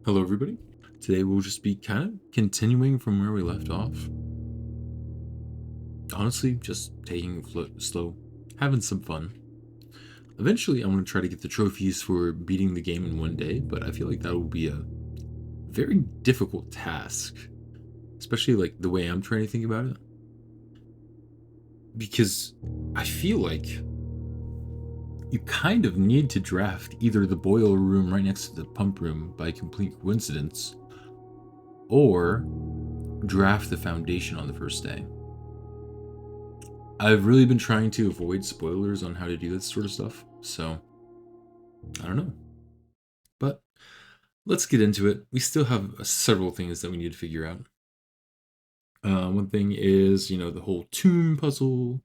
Hello, everybody. Today we'll just be kind of continuing from where we left off. Honestly, just taking it slow, having some fun. Eventually, I want to try to get the trophies for beating the game in one day, but I feel like that will be a very difficult task, especially like the way I'm trying to think about it. Because I feel like you kind of need to draft either the boiler room right next to the pump room by complete coincidence, or draft the foundation on the first day. I've really been trying to avoid spoilers on how to do this sort of stuff, so I don't know. But let's get into it. We still have several things that we need to figure out. One thing is, the whole tomb puzzle,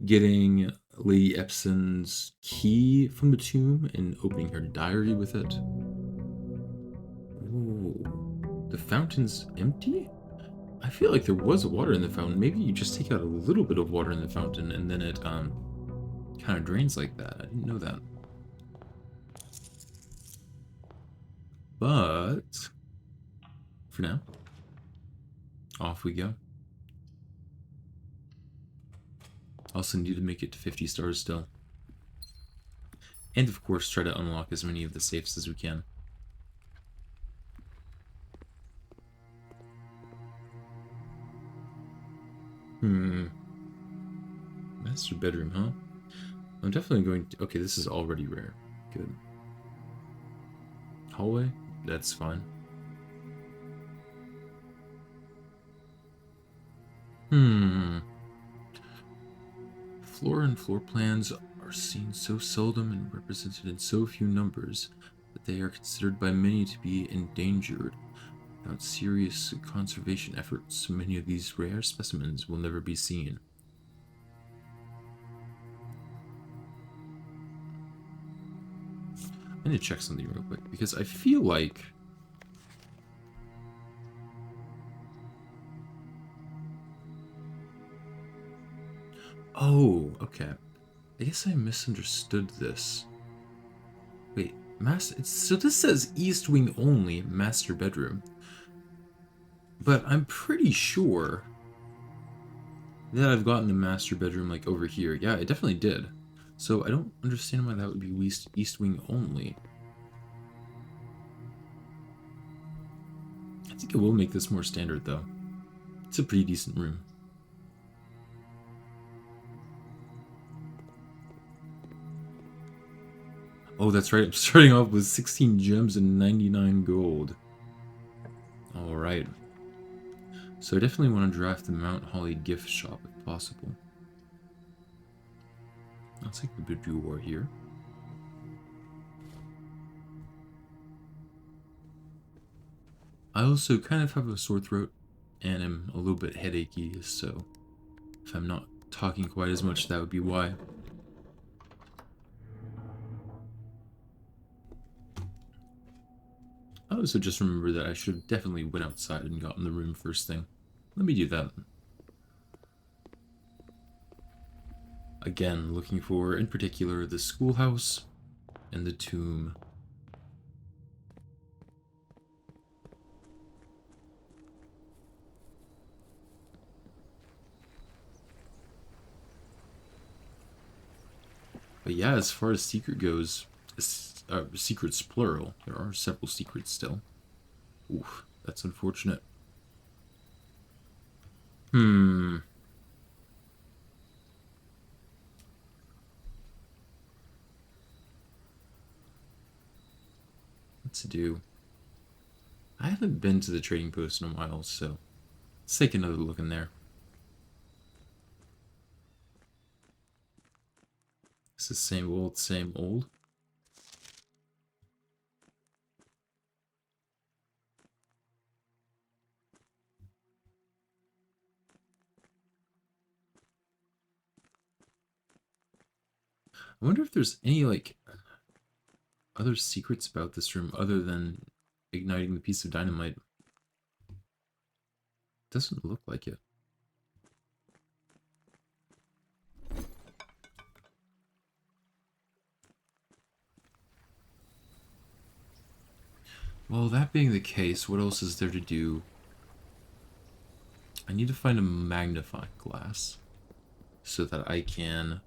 getting Lady Epson's key from the tomb and opening her diary with it. Ooh, the fountain's empty? I feel like there was water in the fountain. Maybe you just take out a little bit of water in the fountain and then it kind of drains like that. I didn't know that. But for now, off we go. Also need to make it to 50 stars still. And of course, try to unlock as many of the safes as we can. Master bedroom, huh? I'm definitely going to... Okay, this is already rare. Good. Hallway? That's fine. Floor and floor plans are seen so seldom and represented in so few numbers that they are considered by many to be endangered. Without serious conservation efforts, many of these rare specimens will never be seen. I need to check something real quick, because I feel like... Oh, okay. I guess I misunderstood this. Wait, so this says East Wing only, master bedroom. But I'm pretty sure that I've gotten a master bedroom like over here. Yeah, I definitely did. So I don't understand why that would be East Wing only. I think it will make this more standard though. It's a pretty decent room. Oh, that's right. I'm starting off with 16 gems and 99 gold. Alright. So I definitely want to draft the Mount Holly gift shop if possible. I'll take the boudoir here. I also kind of have a sore throat and am a little bit headachy, so if I'm not talking quite as much, that would be why. I also just remember that I should have definitely went outside and gotten the room first thing. Let me do that. Again, looking for, in particular, the schoolhouse and the tomb. But yeah, as far as secret goes, secrets plural, there are several secrets still. Oof, that's unfortunate. What to do? I haven't been to the trading post in a while, so let's take another look in there. It's the same old, same old. I wonder if there's any, like, other secrets about this room other than igniting the piece of dynamite. Doesn't look like it. Well, that being the case, what else is there to do? I need to find a magnifying glass so that I can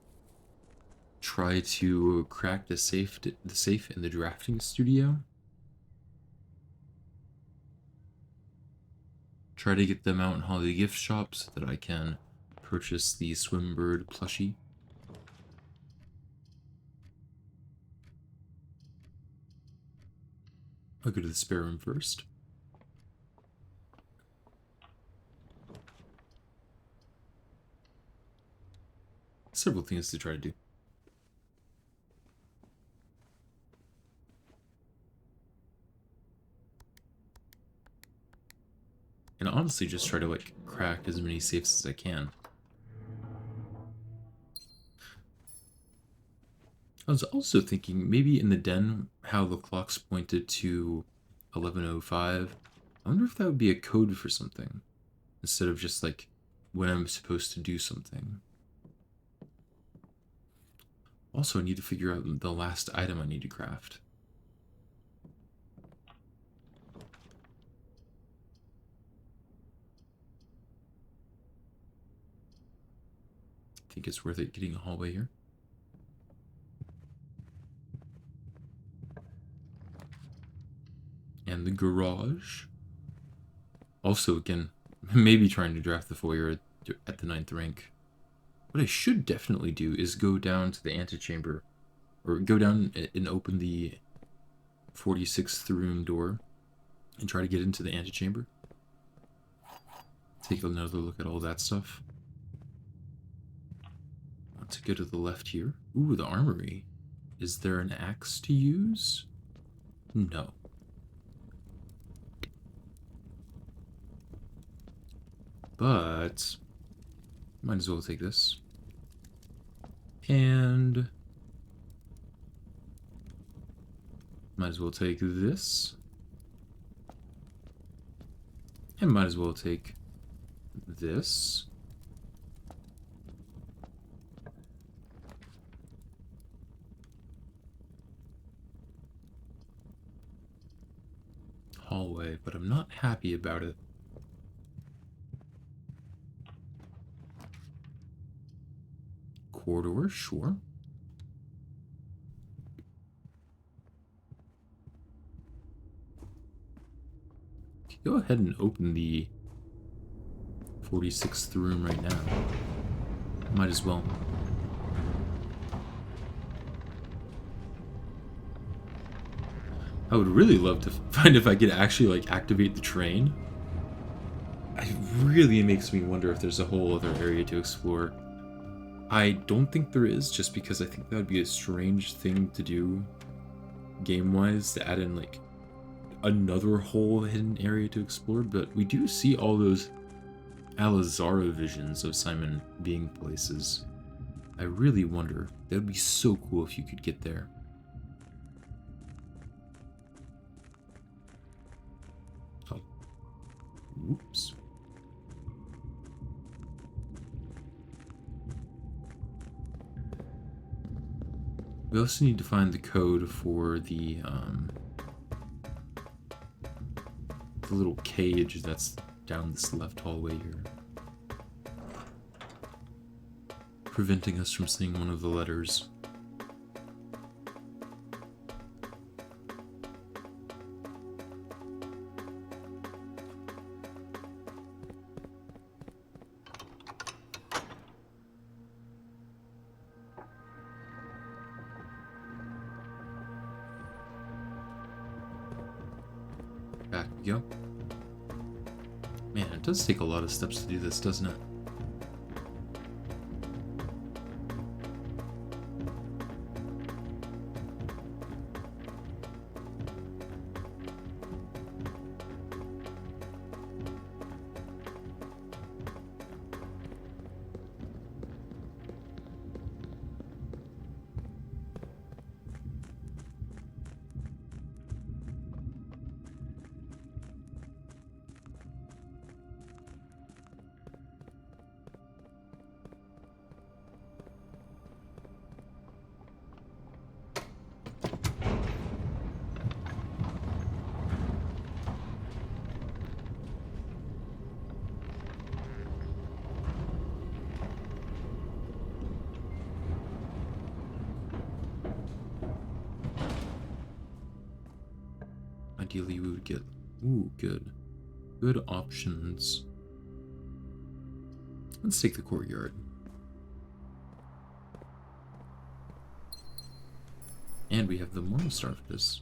try to crack the safe in the drafting studio. Try to get them out in Holiday Gift Shop so that I can purchase the Swimbird plushie. I'll go to the spare room first. Several things to try to do. And honestly, just try to, like, crack as many safes as I can. I was also thinking, maybe in the den, how the clocks pointed to 11:05. I wonder if that would be a code for something, instead of just, like, when I'm supposed to do something. Also, I need to figure out the last item I need to craft. I think it's worth it getting a hallway here. And the garage. Also, again, maybe trying to draft the foyer at the 9th rank. What I should definitely do is go down to the antechamber, or go down and open the 46th room door and try to get into the antechamber. Take another look at all that stuff. Let's go to the left here. Ooh, the armory. Is there an axe to use? No. But might as well take this. And might as well take this. And might as well take this. Hallway, but I'm not happy about it. Corridor, sure. Go ahead and open the 46th room right now. Might as well. I would really love to find if I could actually, like, activate the train. It really makes me wonder if there's a whole other area to explore. I don't think there is, just because I think that would be a strange thing to do game-wise, to add in, like, another whole hidden area to explore, but we do see all those Alizara visions of Simon being places. I really wonder. That would be so cool if you could get there. Oh. Whoops. We also need to find the code for the little cage that's down this left hallway here, preventing us from seeing one of the letters. Back we go. Man, it does take a lot of steps to do this, doesn't it? ideally we would get... Ooh, good. Good options. Let's take the courtyard. And we have the Morning Star for this.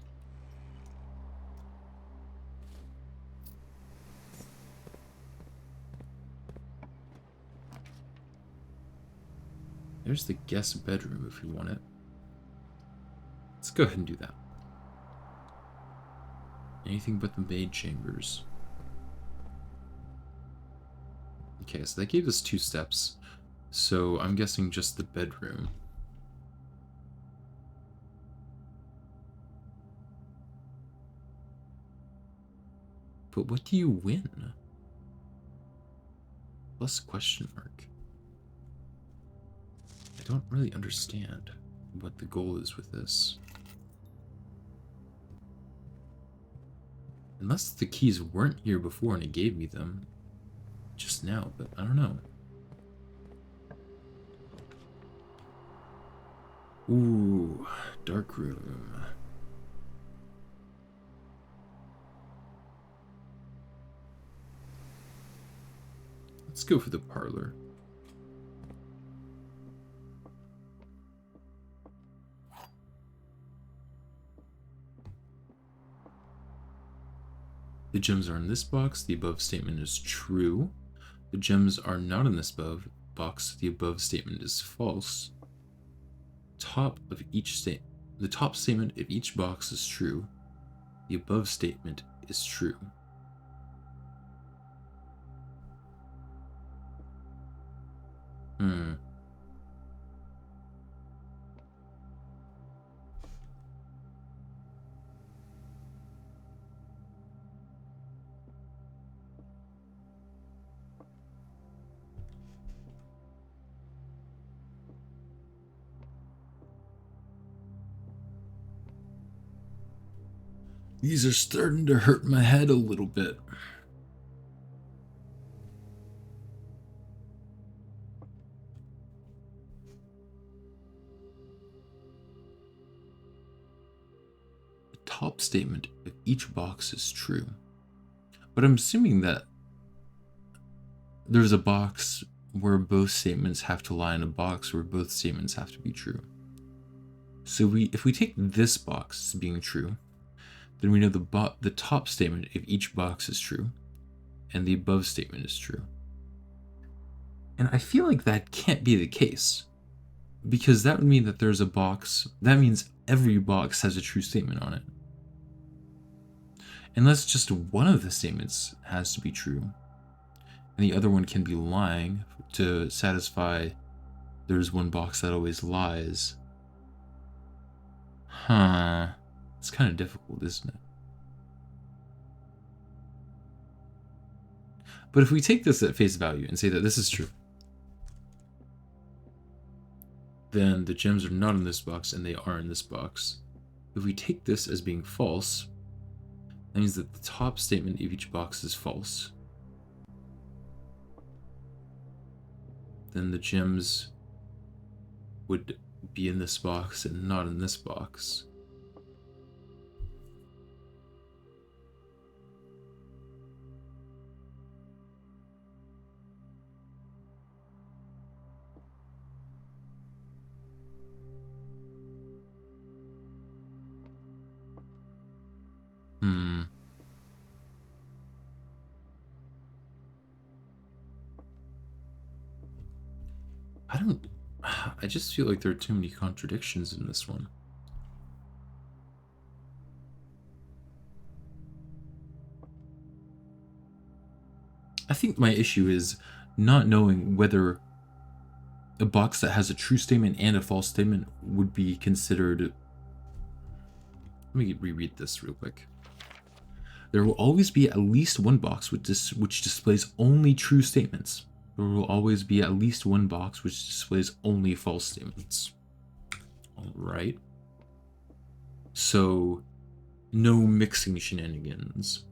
There's the guest bedroom if you want it. Let's go ahead and do that. Anything but the maid chambers. Okay, so that gave us 2 steps. So I'm guessing just the bedroom. But what do you win? Plus question mark. I don't really understand what the goal is with this. Unless the keys weren't here before and it gave me them just now, but I don't know. Ooh, dark room. Let's go for the parlor. The gems are in this box. The above statement is true. The gems are not in this box. The above statement is false. The top statement of each box is true. The above statement is true. These are starting to hurt my head a little bit. The top statement of each box is true. But I'm assuming that there's a box where both statements have to lie in a box where both statements have to be true. So if we take this box as being true, then we know the top statement of each box is true, and the above statement is true. And I feel like that can't be the case, because that would mean that there's a box, that means every box has a true statement on it. Unless just one of the statements has to be true, and the other one can be lying to satisfy there's one box that always lies. Huh. It's kind of difficult, isn't it? But if we take this at face value and say that this is true, then the gems are not in this box and they are in this box. If we take this as being false, that means that the top statement of each box is false. Then the gems would be in this box and not in this box. I just feel like there are too many contradictions in this one. I think my issue is not knowing whether a box that has a true statement and a false statement would be considered... Let me reread this real quick. There will always be at least one box which displays only true statements. There will always be at least one box which displays only false statements. Alright. So, no mixing shenanigans.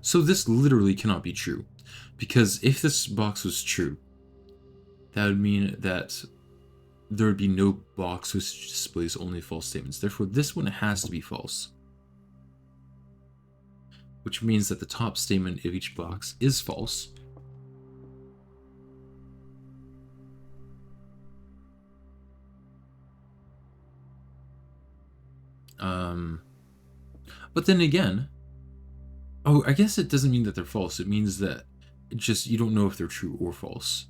So this literally cannot be true. Because if this box was true, that would mean that there would be no box which displays only false statements. Therefore, this one has to be false. Which means that the top statement of each box is false. But then again, oh, I guess it doesn't mean that they're false. It means that you don't know if they're true or false.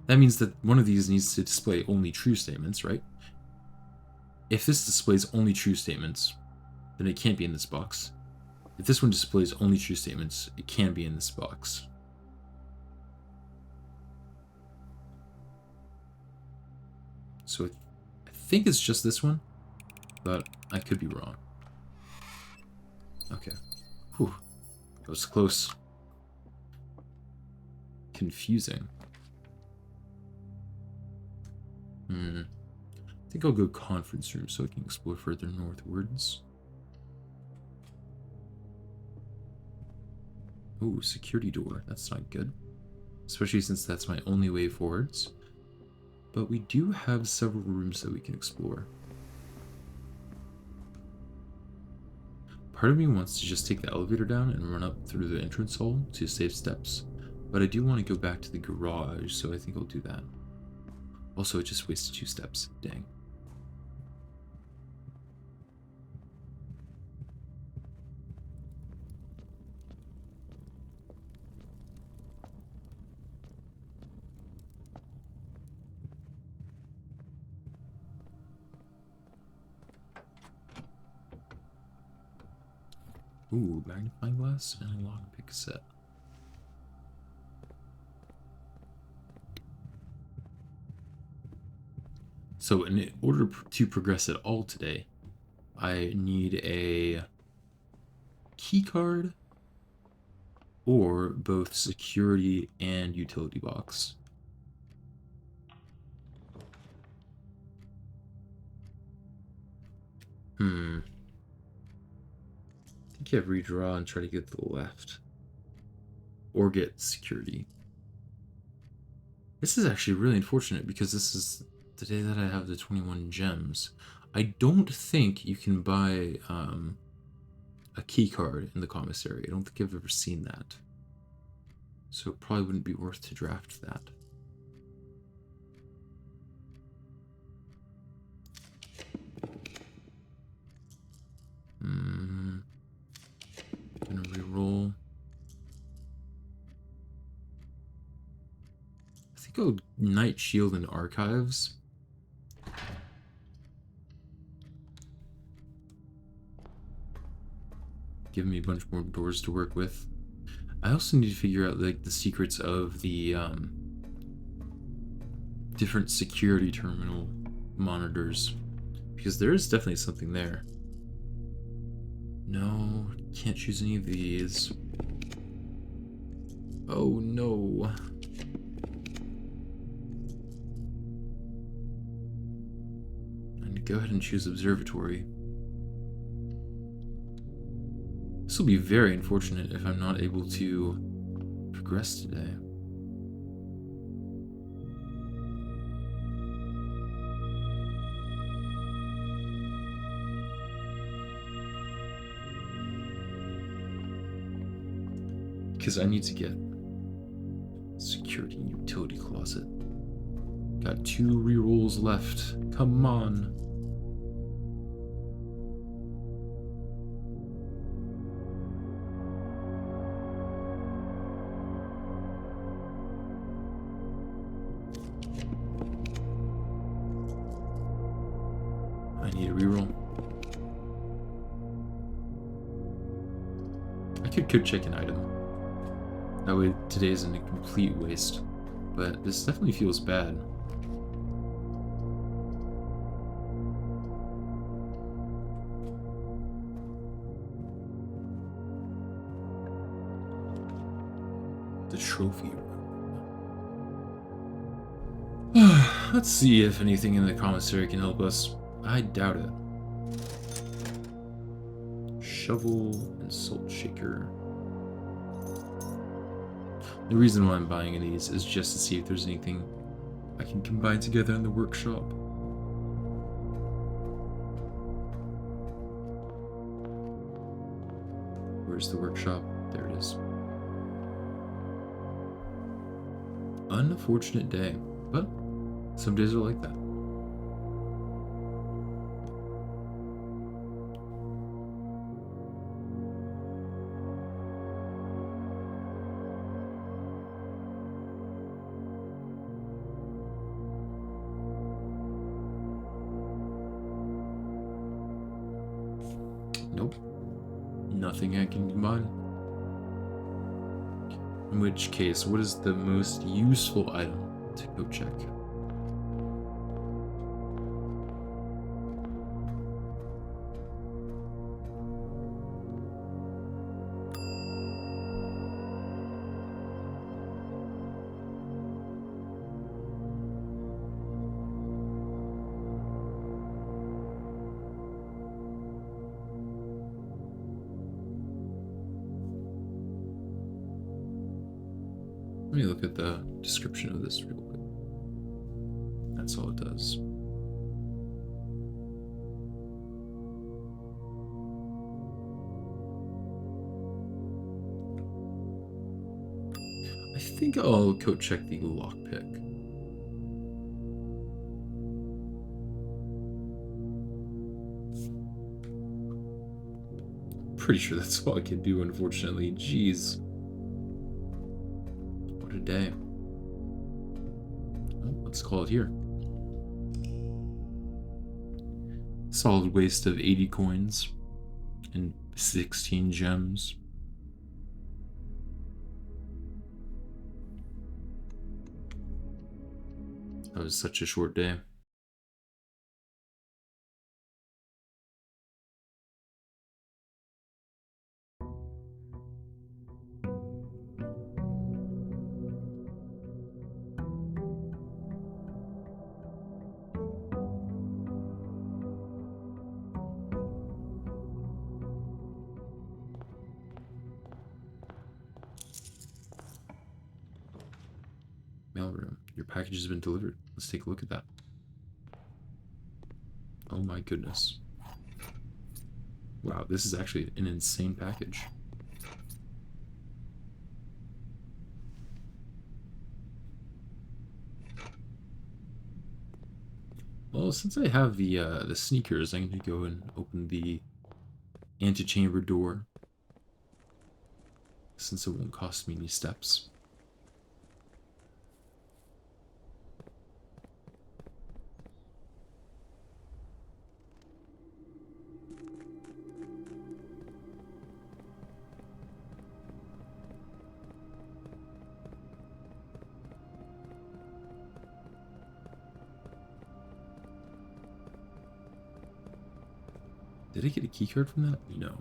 That means that one of these needs to display only true statements, right? If this displays only true statements, then it can't be in this box. If this one displays only true statements, it can be in this box. So I think it's just this one, but I could be wrong. Okay. Whew. That was close. Confusing. I think I'll go conference room so I can explore further northwards. Oh, security door. That's not good. Especially since that's my only way forwards. But we do have several rooms that we can explore. Part of me wants to just take the elevator down and run up through the entrance hall to save steps. But I do want to go back to the garage, so I think I'll do that. Also, it just wasted 2 steps. Dang. Ooh, magnifying glass and a lockpick set. So in order to progress at all today, I need a key card or both security and utility box. I think you have redraw and try to get to the left. Or get security. This is actually really unfortunate because this is the day that I have the 21 gems. I don't think you can buy a key card in the commissary. I don't think I've ever seen that. So it probably wouldn't be worth to draft that. Gonna reroll. I think I'll Night Shield and Archives. Give me a bunch more doors to work with. I also need to figure out like the secrets of the different security terminal monitors, because there is definitely something there. No, can't choose any of these. Oh no. I need to go ahead and choose Observatory. This will be very unfortunate if I'm not able to progress today. Because I need to get security and utility closet. Got 2 rerolls left. Come on. I need a reroll. I could check an item. That way today isn't a complete waste. But this definitely feels bad. The trophy room. Let's see if anything in the commissary can help us. I doubt it. Shovel and salt shaker. The reason why I'm buying these is just to see if there's anything I can combine together in the workshop. Where's the workshop? There it is. Unfortunate day, but some days are like that. Nope. Nothing I can combine. In which case, what is the most useful item to go check? Let me look at the description of this real quick. That's all it does. I think I'll go check the lockpick. Pretty sure that's all I can do, unfortunately. Jeez. What a day. Oh, let's call it here. Solid waste of 80 coins and 16 gems. That was such a short day. Mailroom. Your package has been delivered. Let's take a look at that. Oh my goodness. Wow, this is actually an insane package. Well, since I have the sneakers, I'm going to go and open the antechamber door, since it won't cost me any steps. Did I get a keycard from that? No.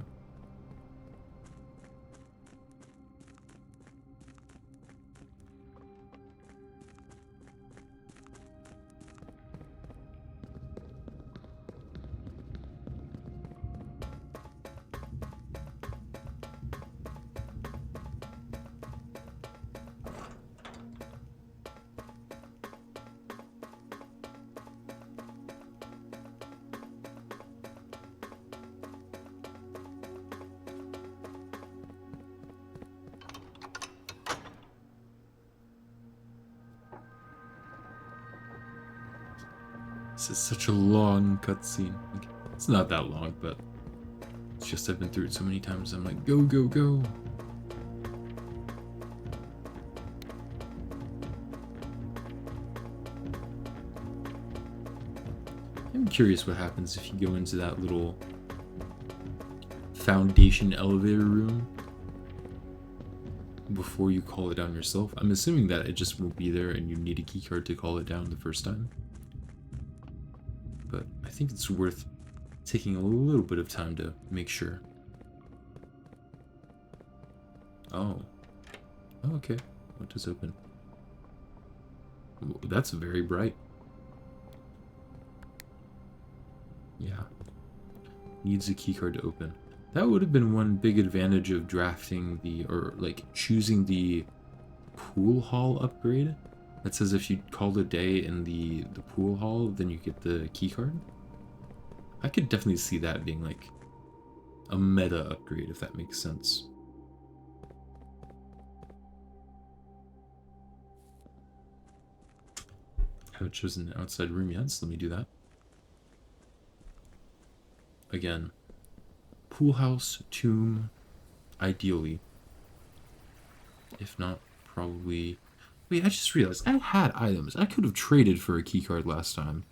This is such a long cutscene. Like, it's not that long, but it's just I've been through it so many times. I'm like, go, go, go. I'm curious what happens if you go into that little foundation elevator room before you call it down yourself. I'm assuming that it just won't be there and you need a keycard to call it down the first time. But I think it's worth taking a little bit of time to make sure. Oh. Oh, okay. What does open? Ooh, that's very bright. Yeah. Needs a keycard to open. That would have been one big advantage of drafting the, or like choosing the pool hall upgrade that says if you called a day in the pool hall, then you get the key card. I could definitely see that being like a meta upgrade, if that makes sense. Haven't chosen an outside room yet, so let me do that. Again, pool house, tomb, ideally. If not, probably... Wait, I just realized I had items. I could have traded for a keycard last time.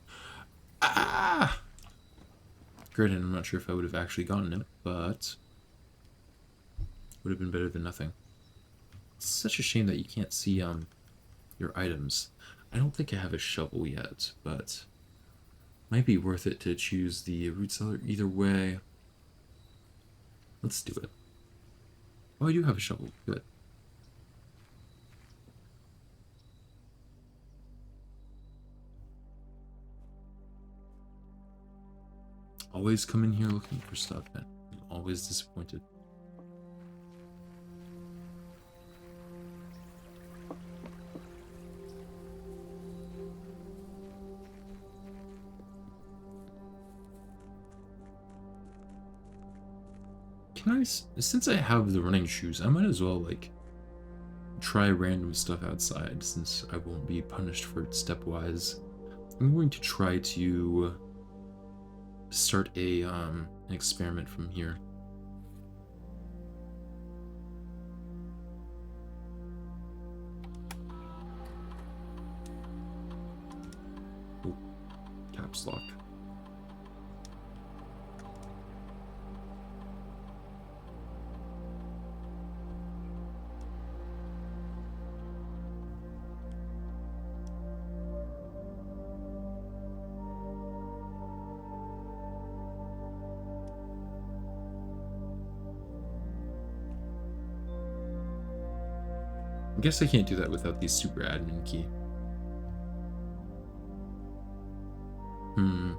Ah! Granted, I'm not sure if I would have actually gotten it, but... would have been better than nothing. It's such a shame that you can't see your items. I don't think I have a shovel yet, but... might be worth it to choose the root cellar either way. Let's do it. Oh, I do have a shovel. Good. Always come in here looking for stuff, man. I'm always disappointed. Can I, since I have the running shoes, I might as well, like, try random stuff outside, since I won't be punished for it stepwise. I'm going to try to start an experiment from here. Oh, caps lock. I guess I can't do that without the super admin key. Hmm.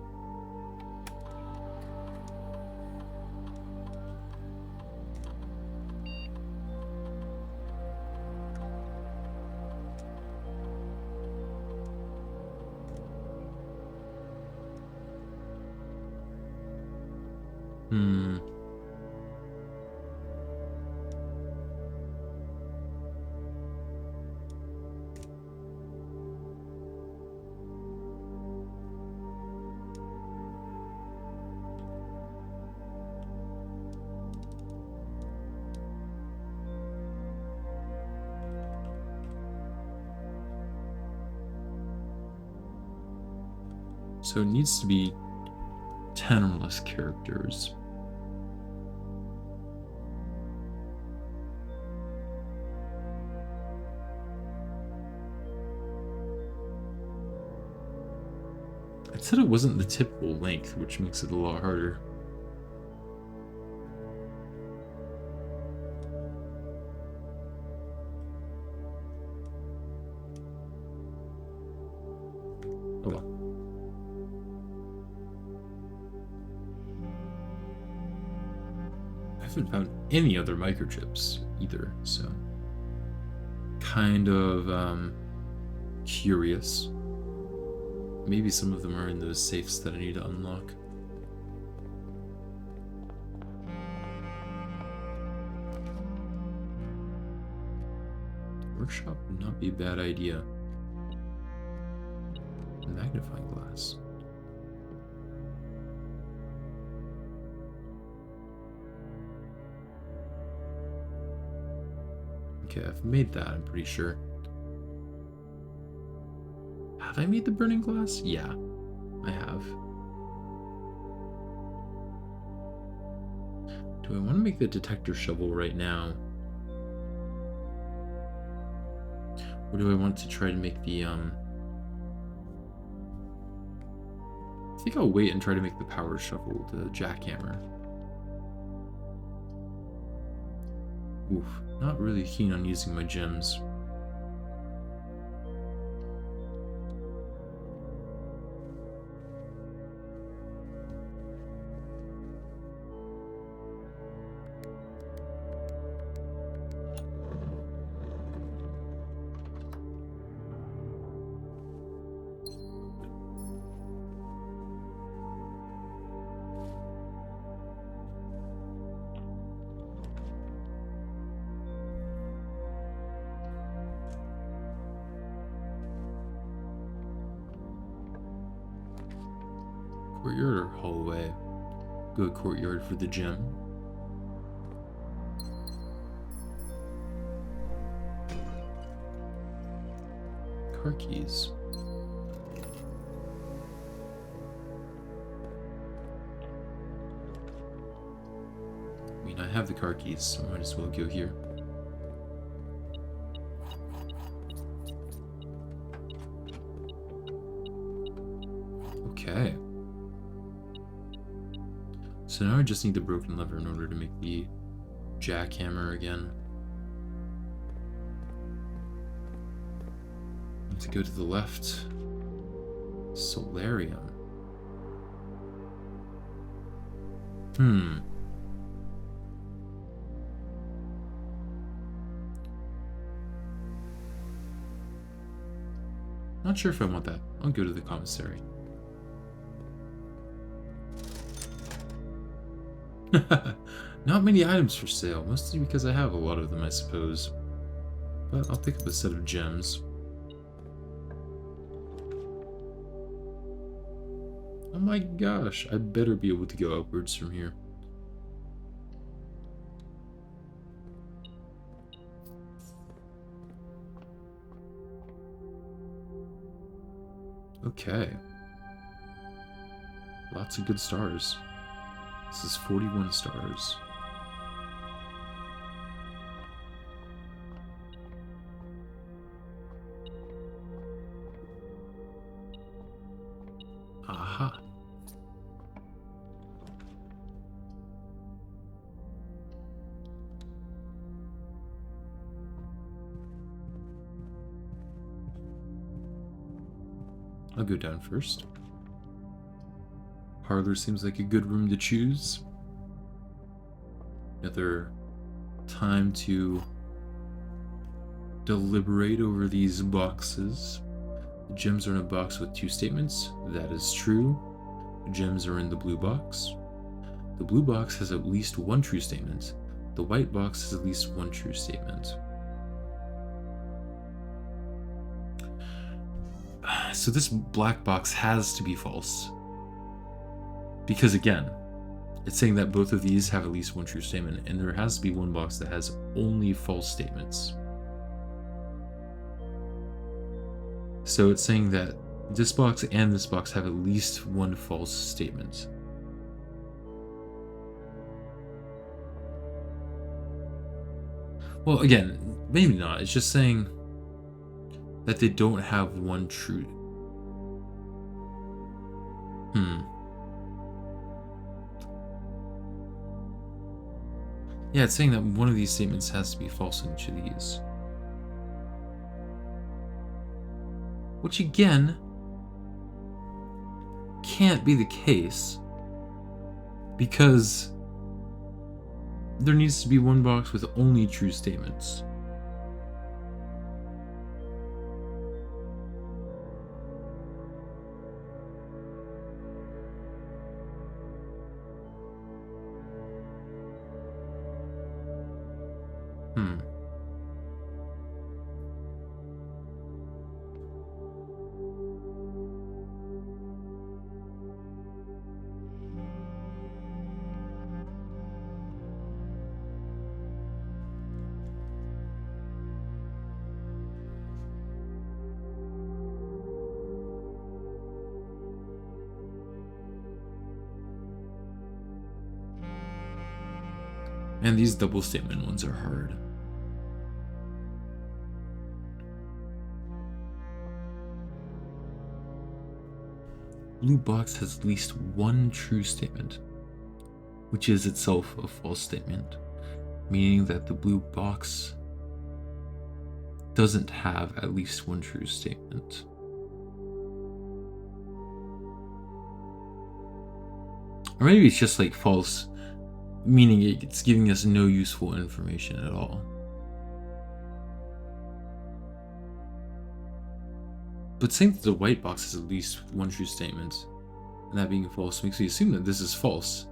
Hmm. So it needs to be 10 or less characters. It said it wasn't the typical length, which makes it a lot harder. Oh well. I haven't found any other microchips either, so kind of curious. Maybe some of them are in those safes that I need to unlock. Workshop would not be a bad idea. Magnifying glass. Okay, I've made that, I'm pretty sure. Have I made the burning glass? Yeah, I have. Do I want to make the detector shovel right now? Or do I want to try to make the, I think I'll wait and try to make the power shovel, the jackhammer. Oof, not really keen on using my gems. Courtyard or hallway? Go courtyard for the gym. Car keys. I mean, I have the car keys, so I might as well go here. Okay. So now I just need the broken lever in order to make the jackhammer again. I need to go to the left. Solarium. Not sure if I want that. I'll go to the commissary. Not many items for sale, mostly because I have a lot of them, I suppose. But I'll pick up a set of gems. Oh my gosh, I better be able to go upwards from here. Okay. Lots of good stars. This is 41 stars. Aha. I'll go down first. Parlor seems like a good room to choose. Another time to deliberate over these boxes. The gems are in a box with 2 statements. That is true. The gems are in the blue box. The blue box has at least 1 true statement. The white box has at least 1 true statement. So this black box has to be false. Because again, it's saying that both of these have at least 1 true statement, and there has to be 1 box that has only false statements. So it's saying that this box and this box have at least 1 false statement. Well, again, maybe not. It's just saying that they don't have 1 true. Yeah, it's saying that one of these statements has to be false in each of these. Which again, can't be the case. Because there needs to be 1 box with only true statements. And these double statement ones are hard. Blue box has at least 1 true statement, which is itself a false statement, meaning that the blue box doesn't have at least 1 true statement. Or maybe it's just like false, meaning it's giving us no useful information at all. But saying that the white box has at least 1 true statement, and that being false makes me assume that this is false.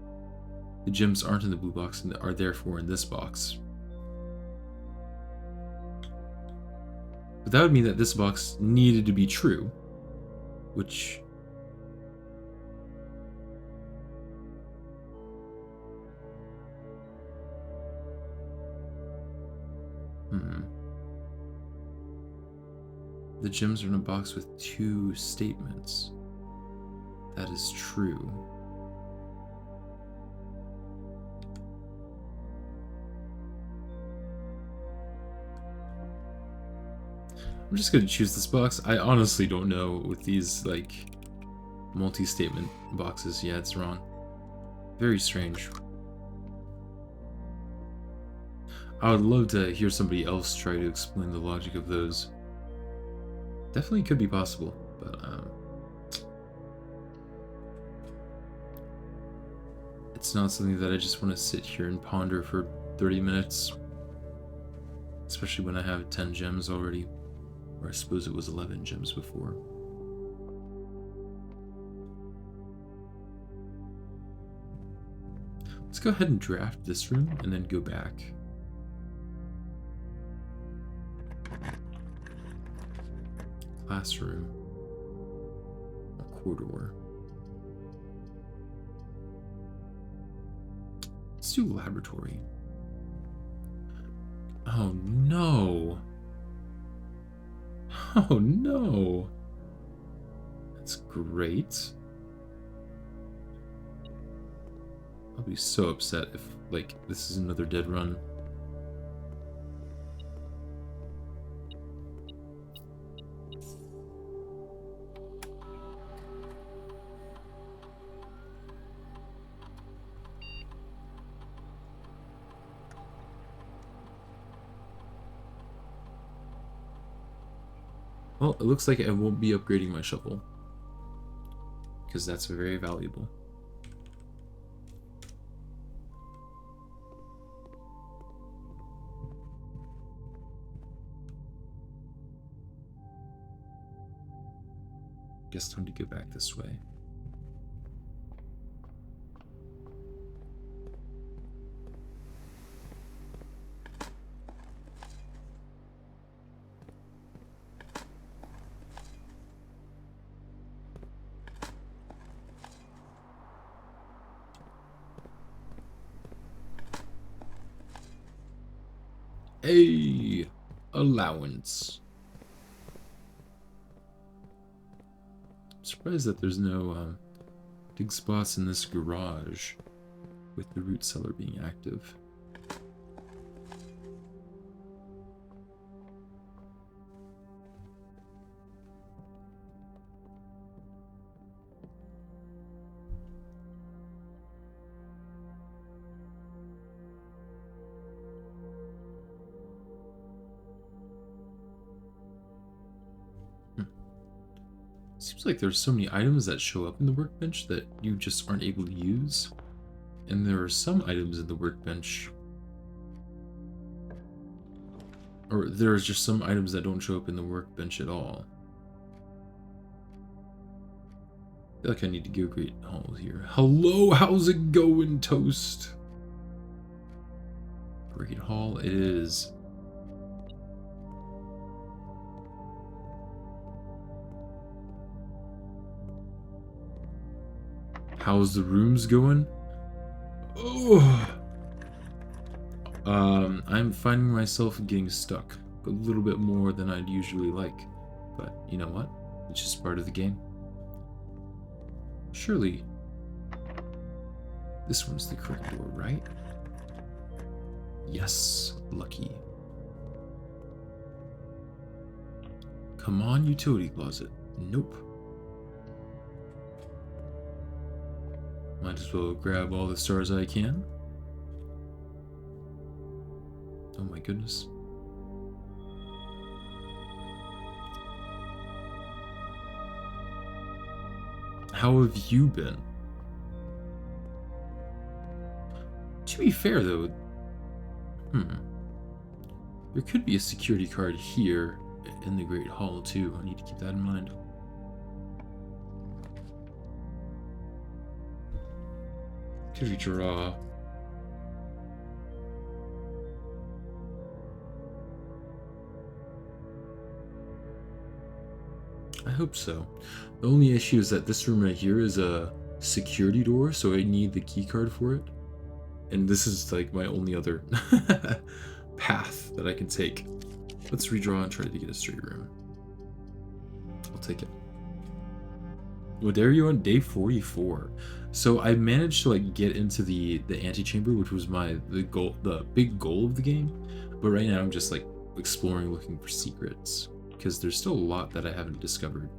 The gems aren't in the blue box and are therefore in this box. But that would mean that this box needed to be true, which Hmm. The gems are in a box with 2 statements. That is true. I'm just gonna choose this box. I honestly don't know with these, like, multi-statement boxes. Yeah, it's wrong. Very strange. I would love to hear somebody else try to explain the logic of those. Definitely could be possible, but it's not something that I just want to sit here and ponder for 30 minutes. Especially when I have 10 gems already. Or I suppose it was 11 gems before. Let's go ahead and draft this room and then go back. Classroom. A corridor. Let's do laboratory. Oh no! Oh no! That's great. I'll be so upset if, like, this is another dead run. Well, it looks like I won't be upgrading my shovel. Because that's very valuable. Guess time to go back this way. Hey, allowance. I'm surprised that there's no dig spots in this garage with the root cellar being active. Seems like there's so many items that show up in the workbench that you just aren't able to use. And there are some items in the workbench, or there's just some items that don't show up in the workbench at all. I feel like I need to go Great Hall here. Hello, how's it going, Toast? Great Hall it is. How's the rooms going? Oh. I'm finding myself getting stuck a little bit more than I'd usually like. But you know what? It's just part of the game. Surely this one's the correct door, right? Yes, lucky. Come on, utility closet. Nope. Might as well grab all the stars I can. Oh my goodness. How have you been? To be fair though, there could be a security card here in the Great Hall too. I need to keep that in mind. Could we draw? I hope so. The only issue is that this room right here is a security door, so I need the key card for it. And this is like my only other path that I can take. Let's redraw and try to get a straight room. I'll take it. Well, there you on day 44. So I managed to like get into the antechamber, which was the big goal of the game. But right now I'm just like exploring, looking for secrets because there's still a lot that I haven't discovered.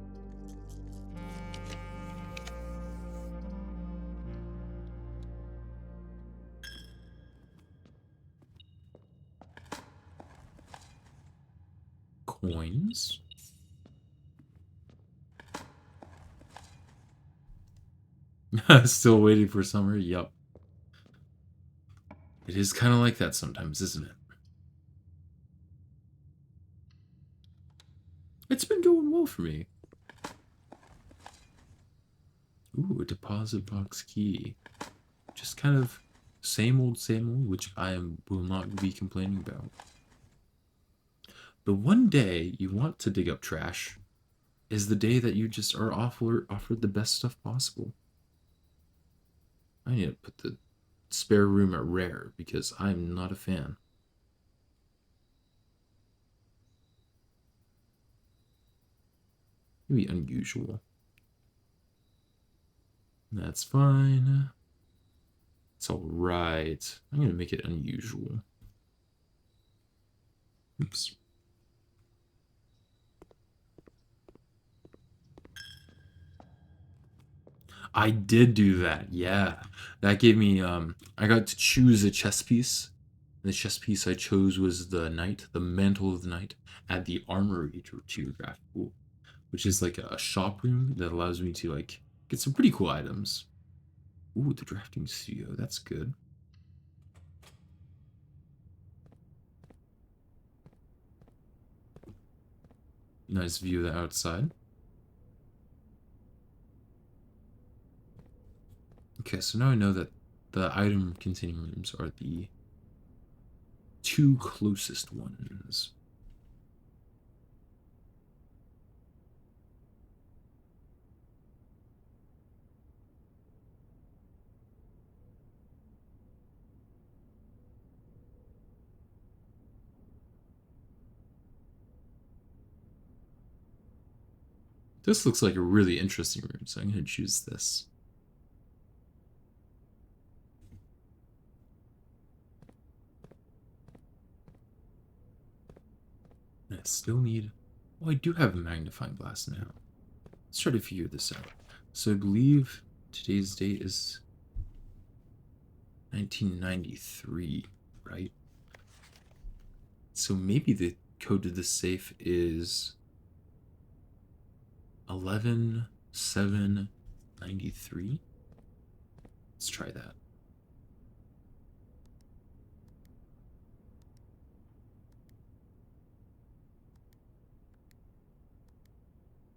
Coins. Still waiting for summer. Yup. It is kind of like that sometimes, isn't it? It's been going well for me. Ooh, a deposit box key. Just kind of same old, which will not be complaining about. The one day you want to dig up trash is the day that you just are offered the best stuff possible. I need to put the spare room at rare because I'm not a fan. Maybe unusual. That's fine. It's alright. I'm gonna make it unusual. Oops. I did do that, yeah. That gave me I got to choose a chess piece. The chess piece I chose was the knight, the mantle of the knight, at the armory to your craft pool, which is like a shop room that allows me to like get some pretty cool items. Ooh, the drafting studio, that's good. Nice view of the outside. Okay, so now I know that the item containing rooms are the two closest ones. This looks like a really interesting room, so I'm going to choose this. And I still need... Oh, I do have a magnifying glass now. Let's try to figure this out. So I believe today's date is 1993, right? So maybe the code to this safe is 11793. Let's try that.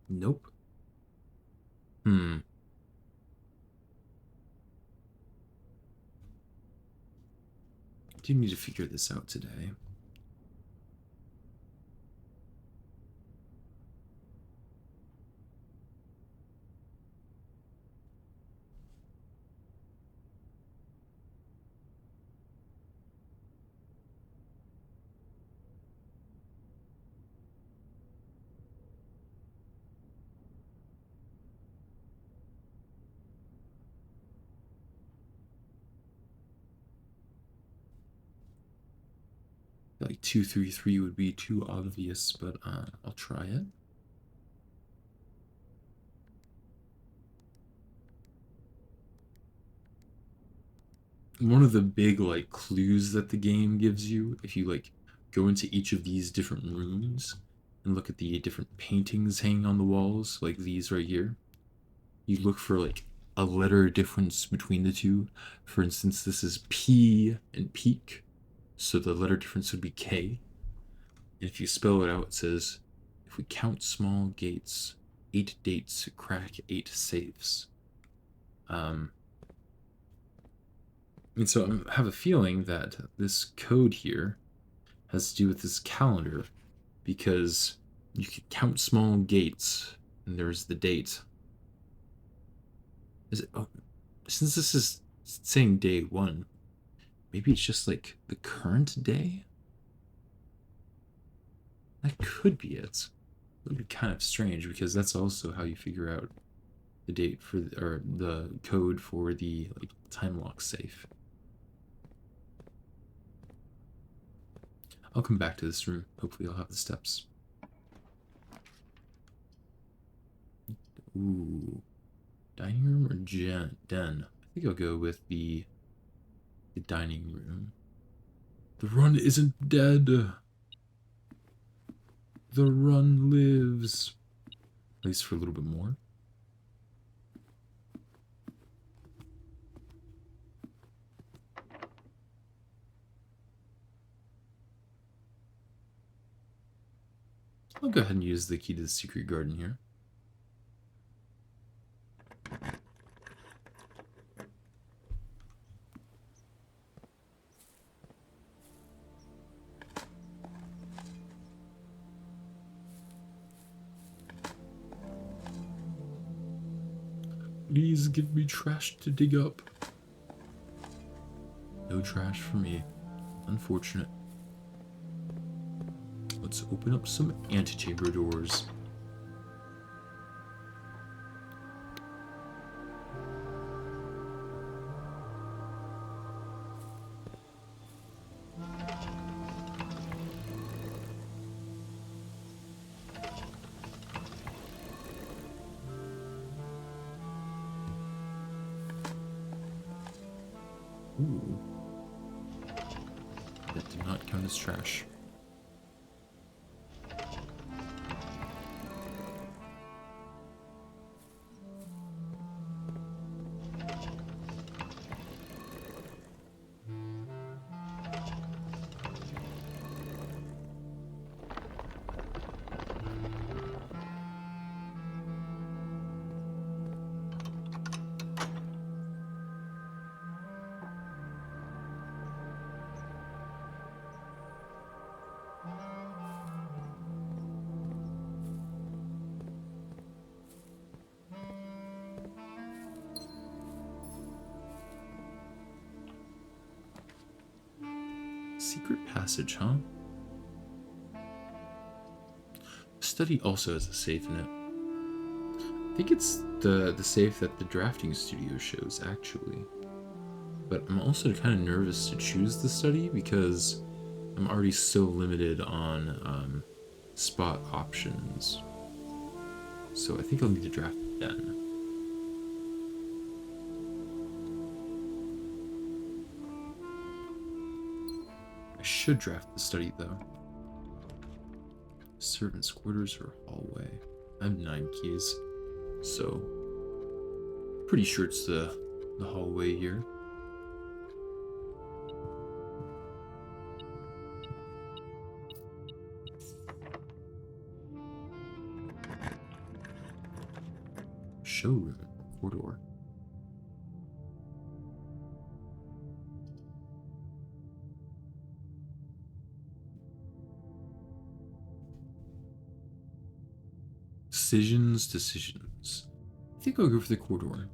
Nope. Hmm. Do need to figure this out today. Like 233 would be too obvious, but I'll try it. One of the big like clues that the game gives you, if you like go into each of these different rooms and look at the different paintings hanging on the walls, like these right here, you look for like a letter difference between the two. For instance, this is P and peak, so the letter difference would be K. And if you spell it out, it says, if we count small gates, 8 dates crack 8 safes. And so I have a feeling that this code here has to do with this calendar because you can count small gates and there's the date. Is it? Oh, since this is saying day 1, maybe it's just like the current day? That could be it. It would be kind of strange because that's also how you figure out the date for or the code for the like time lock safe. I'll come back to this room. Hopefully I'll have the steps. Ooh. Dining room or den? I think I'll go with the dining room. The run isn't dead. The run lives. At least for a little bit more. I'll go ahead and use the key to the secret garden here. Please give me trash to dig up. No trash for me. Unfortunate. Let's open up some antechamber doors. Ooh. That did not count as trash. Secret passage, huh? Study also has a safe in it. I think it's the safe that the drafting studio shows, actually. But I'm also kind of nervous to choose the study because I'm already so limited on spot options. So I think I'll need to draft the den. I should draft the study though. Servants' quarters or hallway. I have 9 keys, so pretty sure it's the hallway here. Showroom, corridor. Decisions. I think I'll go for the corridor.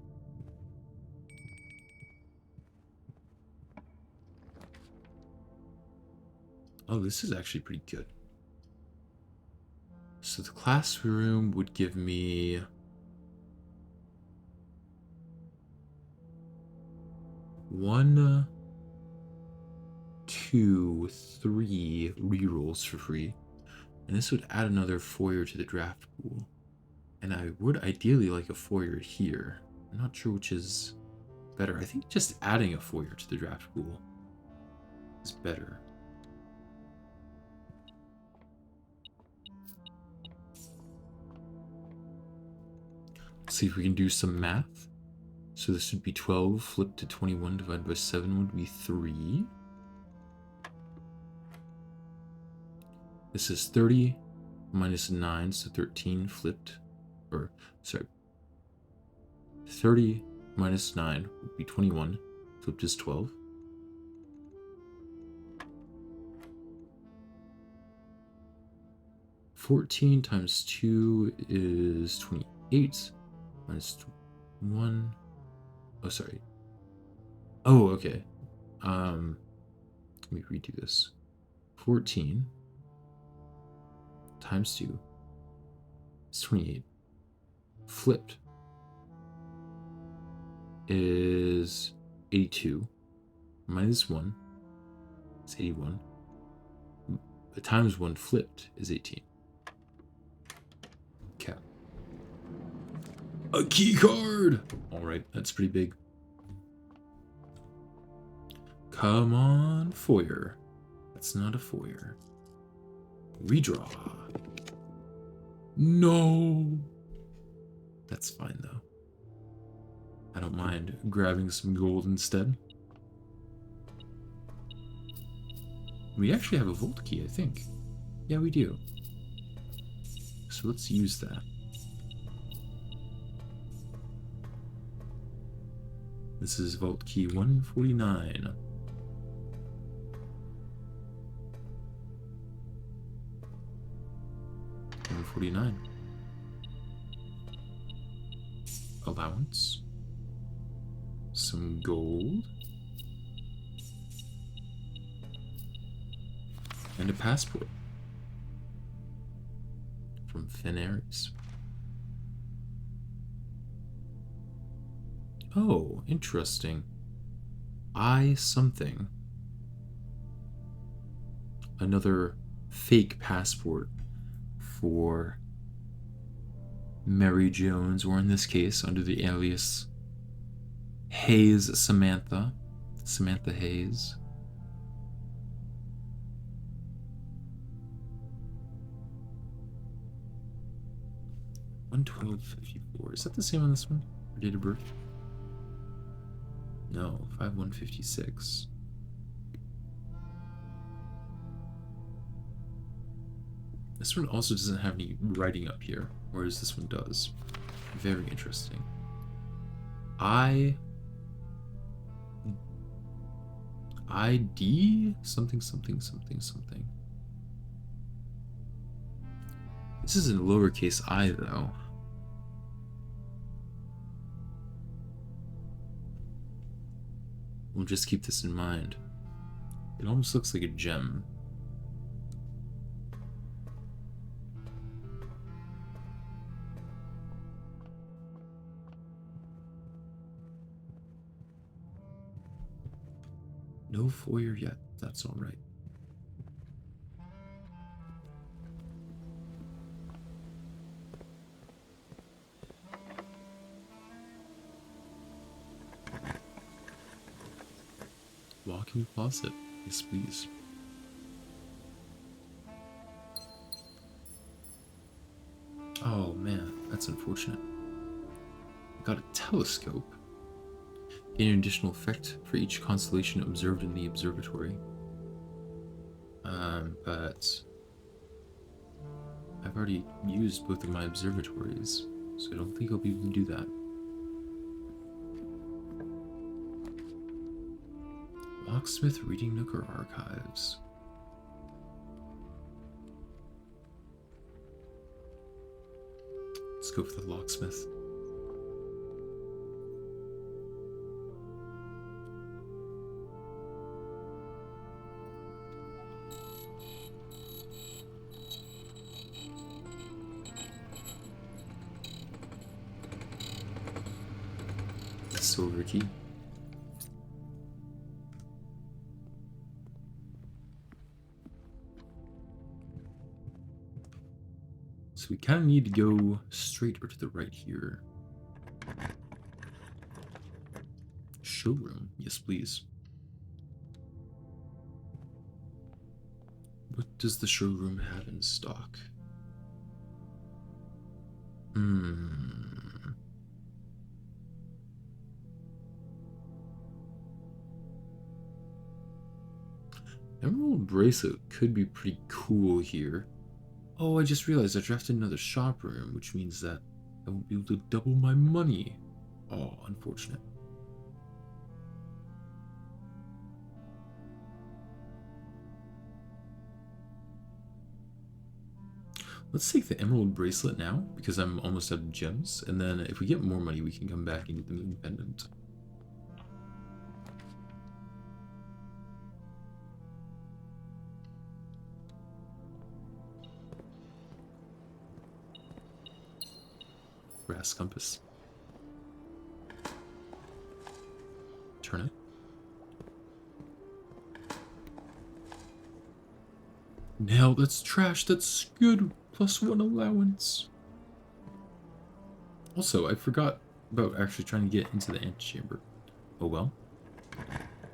Oh, this is actually pretty good. So the classroom would give me 1, 2, 3 rerolls for free. And this would add another foyer to the draft pool. And I would ideally like a foyer here. I'm not sure which is better. I think just adding a foyer to the draft pool is better. Let's see if we can do some math. So this would be 12 flipped to 21 divided by 7 would be 3. This is 30 minus 9, so 13 flipped. Or, sorry. 30 minus 9 would be 21. Flipped is 12. $14 times 2 is 28. Minus 1. Oh, sorry. Oh, okay. Let me redo this. 14 times 2 is 28. Flipped is 82. Minus 1 is 81. The times 1 flipped is 18. Okay. A key card! Alright, that's pretty big. Come on, foyer. That's not a foyer. Redraw. No! That's fine, though. I don't mind grabbing some gold instead. We actually have a vault key, I think. Yeah, we do. So let's use that. This is vault key 149. Allowance. Some gold. And a passport. From Fenaris. Oh, interesting. Something. Another fake passport for Mary Jones, or in this case, under the alias Hayes Samantha. Samantha Hayes. $112.54. Is that the same on this one? Her date of birth? No, 5/1/56. This one also doesn't have any writing up here, whereas this one does. Very interesting. ID something something something something. This is in lowercase I though. We'll just keep this in mind. It almost looks like a gem. No foyer yet. That's all right. Walk-in closet. Yes, please. Oh man, that's unfortunate. Got a telescope. Gain an additional effect for each constellation observed in the observatory. But I've already used both of my observatories, so I don't think I'll be able to do that. Locksmith, Reading Nook, or Archives? Let's go for the Locksmith. Silver key. So we kind of need to go straight or to the right here. Showroom. Yes, please. What does the showroom have in stock? Emerald bracelet could be pretty cool here. Oh, I just realized I drafted another shop room, which means that I won't be able to double my money. Oh, unfortunate. Let's take the emerald bracelet now, because I'm almost out of gems, and then if we get more money, we can come back and get the moon pendant. Brass compass. Turn it. Now that's trash. That's good. +1 allowance. Also, I forgot about actually trying to get into the antechamber. Oh well.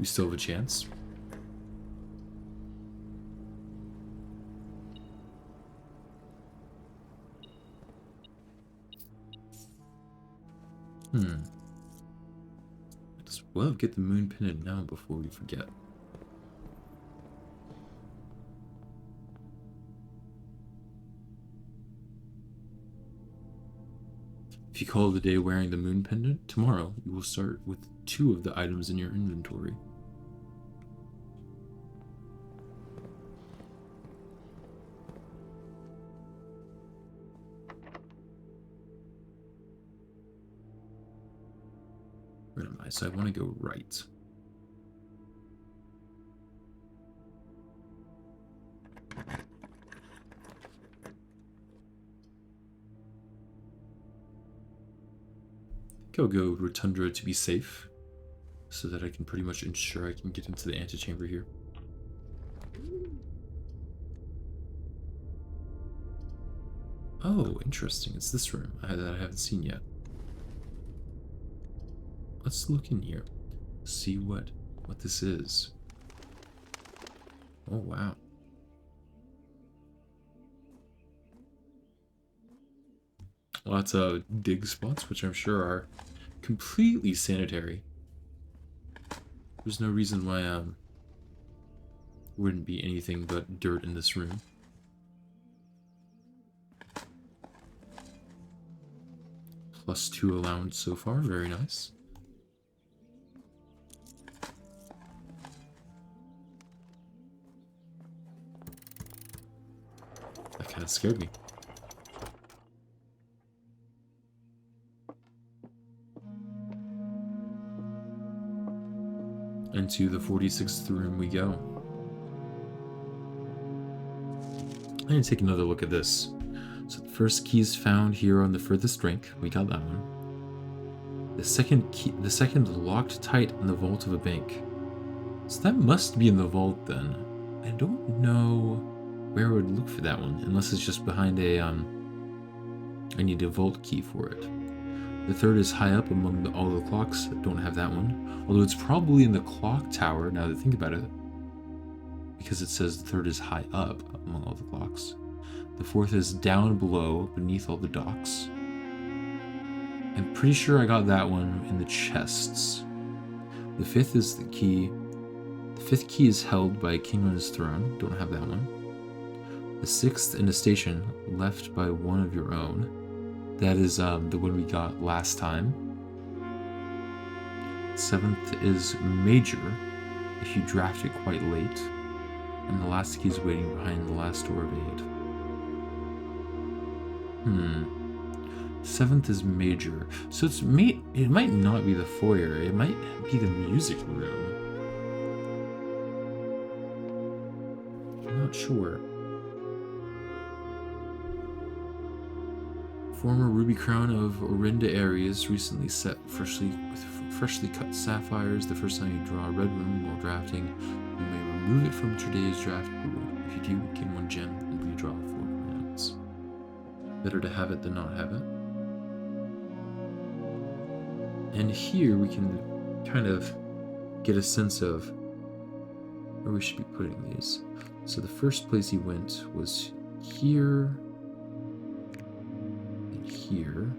We still have a chance. Let's well get the moon pendant now before we forget. If you call it a day wearing the moon pendant, tomorrow you will start with 2 of the items in your inventory. Where am I? So I want to go right. I think I'll go Rotundra to be safe, so that I can pretty much ensure I can get into the antechamber here. Oh, interesting. It's this room that I haven't seen yet. Let's look in here. See what this is. Oh, wow. Lots of dig spots, which I'm sure are completely sanitary. There's no reason why wouldn't be anything but dirt in this room. +2 allowance so far, very nice. That kind of scared me. Into the 46th room we go. I'm going to take another look at this. So the first key is found here on the furthest rank. We got that one. The second locked tight in the vault of a bank. So that must be in the vault then. I don't know where I would look for that one, unless it's just behind a I need a vault key for it. The third is high up among all the clocks. Don't have that one. Although it's probably in the clock tower, now that I think about it. Because it says the third is high up among all the clocks. The fourth is down below, beneath all the docks. I'm pretty sure I got that one in the chests. The fifth is the key. The fifth key is held by a king on his throne. Don't have that one. The sixth in a station left by one of your own. That is the one we got last time. Seventh is major, if you draft it quite late. And the last key is waiting behind the last door of 8. Seventh is major. So it might not be the foyer, it might be the music room. I'm not sure. Former ruby crown of Orinda Aries, recently set freshly cut sapphires. The first time you draw a red room while drafting, you may remove it from today's draft pool. If you do, gain 1 gem and redraw 4 crowns. Better to have it than not have it. And here we can kind of get a sense of where we should be putting these. So the first place he went was here. Here.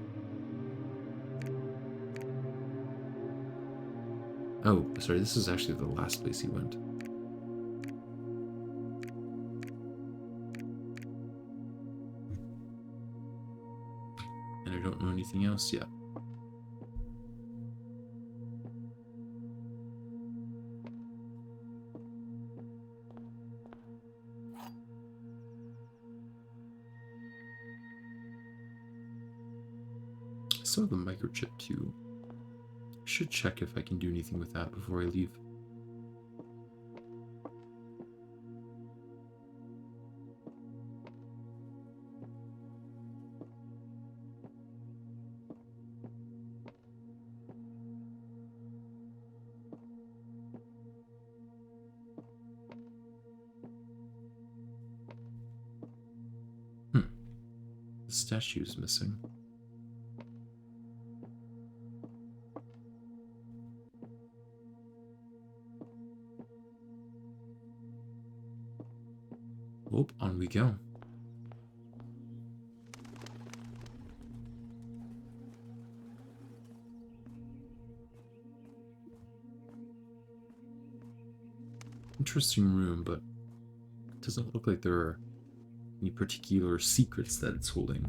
Oh, sorry, this is actually the last place he went. And I don't know anything else yet. I still have the microchip too. I should check if I can do anything with that before I leave. statue is missing. Oh, on we go. Interesting room, but it doesn't look like there are any particular secrets that it's holding.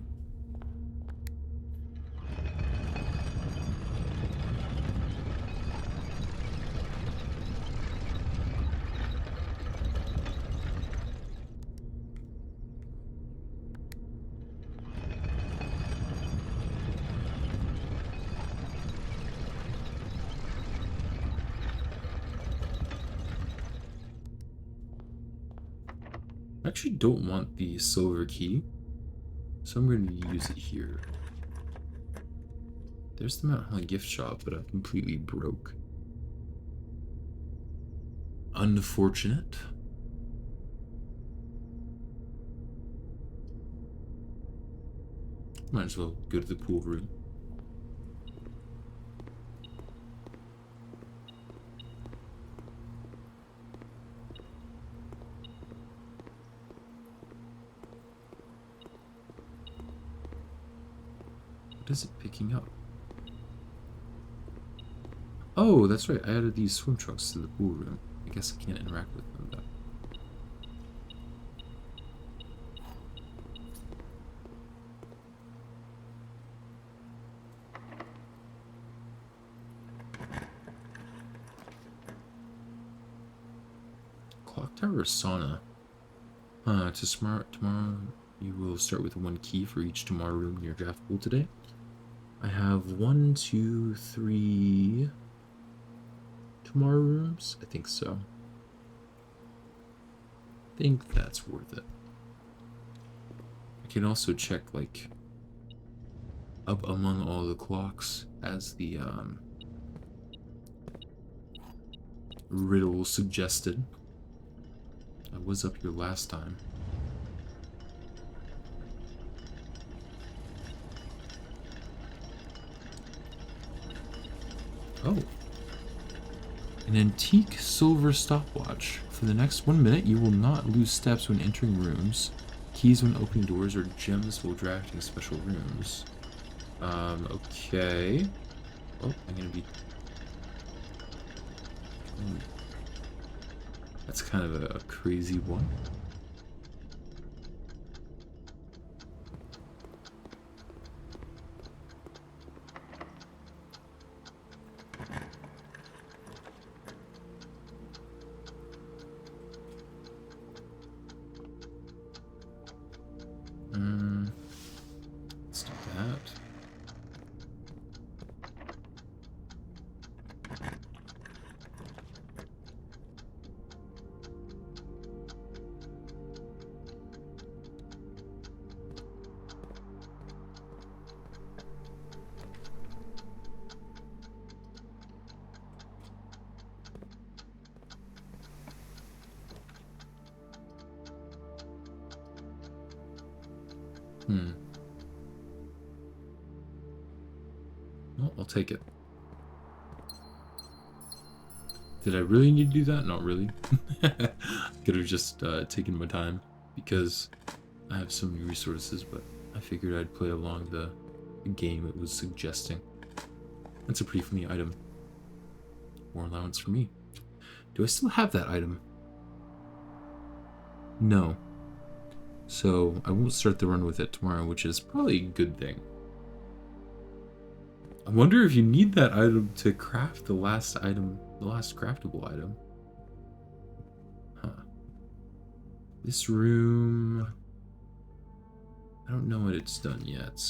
I actually don't want the silver key, so I'm going to use it here. There's the Mount Holly gift shop, but I'm completely broke. Unfortunate. Might as well go to the pool room. What is it picking up? Oh, that's right. I added these swim trunks to the pool room. I guess I can't interact with them though. Clock tower or sauna? Tomorrow you will start with 1 key for each tomorrow room in your draft pool today. I have 1, 2, 3 tomorrow rooms. I think so. I think that's worth it. I can also check like up among all the clocks as the riddle suggested. I was up here last time. Oh. An antique silver stopwatch. For the next 1 minute, you will not lose steps when entering rooms. Keys when opening doors, or gems while drafting special rooms. Okay. Oh, I'm gonna be... That's kind of a crazy one. Let's do that. Well, I'll take it. Did I really need to do that? Not really. Could have just taken my time because I have so many resources, but I figured I'd play along the game it was suggesting. That's a pretty funny item. More allowance for me. Do I still have that item? No. So I won't start the run with it tomorrow, which is probably a good thing. I wonder if you need that item to craft the last item, the last craftable item. Huh. This room... I don't know what it's done yet.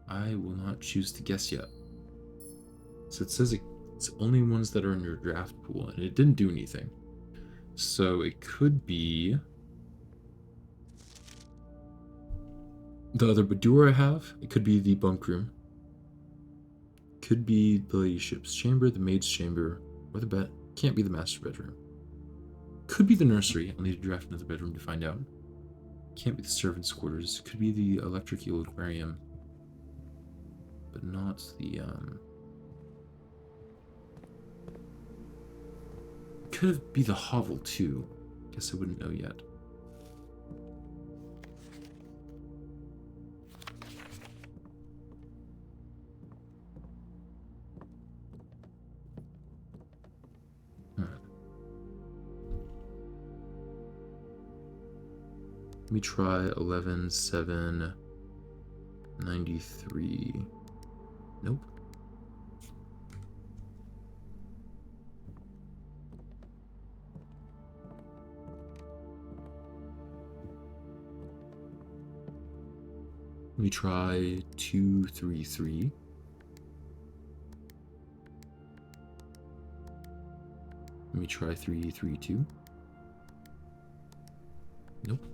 I will not choose to guess yet. So it says it's only ones that are in your draft pool, and it didn't do anything. So it could be the other door I have, it could be the bunk room. Could be the ladyship's chamber, the maid's chamber, or the bed. Can't be the master bedroom. Could be the nursery. I'll need to draft another bedroom to find out. Can't be the servants' quarters. Could be the electric eel aquarium. But not the, Could be the hovel, too. Guess I wouldn't know yet. Let me try 11, 7, 93. Nope. Let me try 233. Let me try 332. Nope.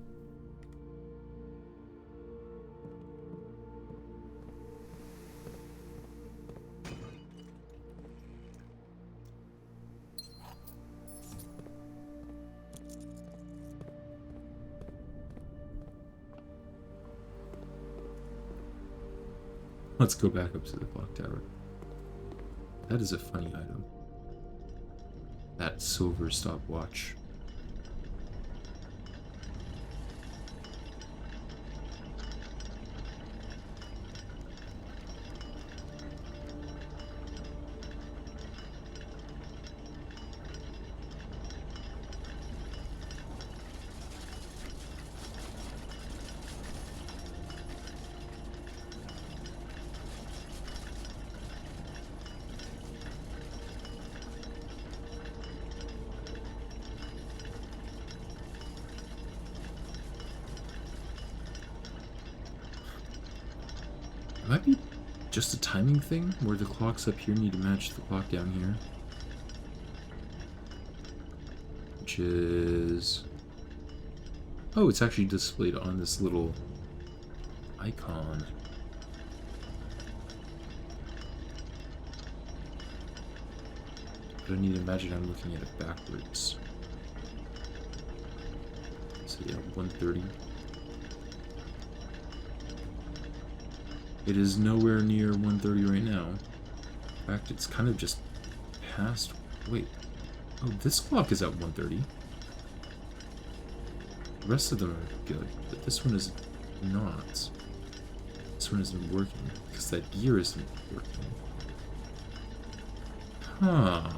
Let's go back up to the clock tower. That is a funny item. That silver stopwatch. It might be just a timing thing, where the clocks up here need to match the clock down here. Which is... Oh, it's actually displayed on this little icon. But I need to imagine I'm looking at it backwards. So yeah, 1:30. It is nowhere near 1:30 right now. In fact, it's kind of just past... Wait. Oh, this clock is at 1:30. The rest of them are good, but this one is not. This one isn't working, because that gear isn't working. Huh.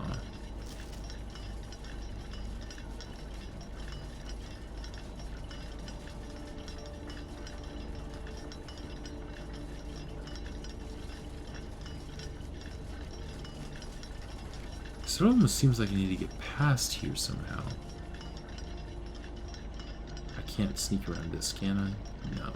So it almost seems like I need to get past here somehow. I can't sneak around this, can I? No.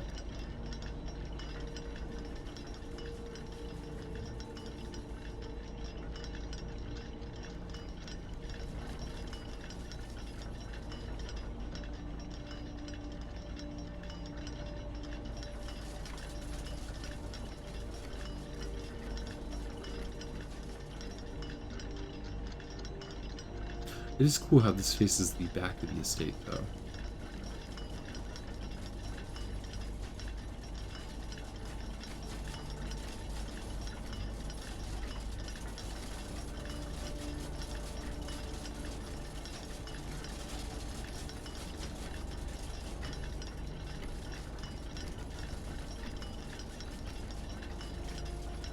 It is cool how this faces the back of the estate, though.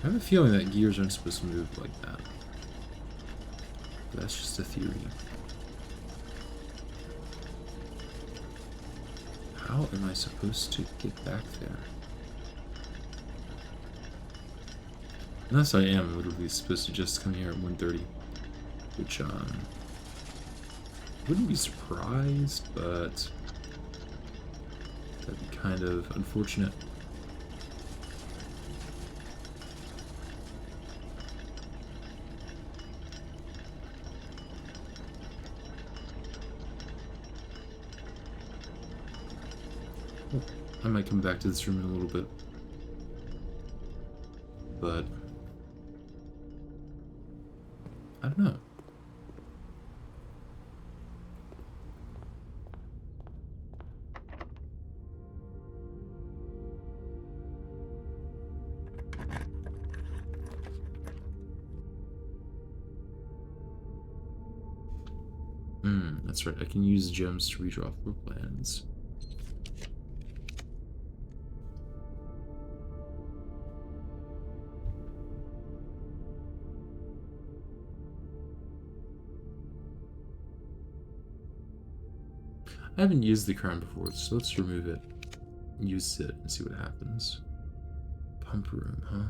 I have a feeling that gears aren't supposed to move like that. But that's just a theory. How am I supposed to get back there? Unless I am literally supposed to just come here at 1:30. Which, wouldn't be surprised, but that'd be kind of unfortunate. I might come back to this room in a little bit. But I don't know. That's right. I can use gems to redraw floor plans. I haven't used the crown before, so let's remove it. Use it and see what happens. Pump room, huh?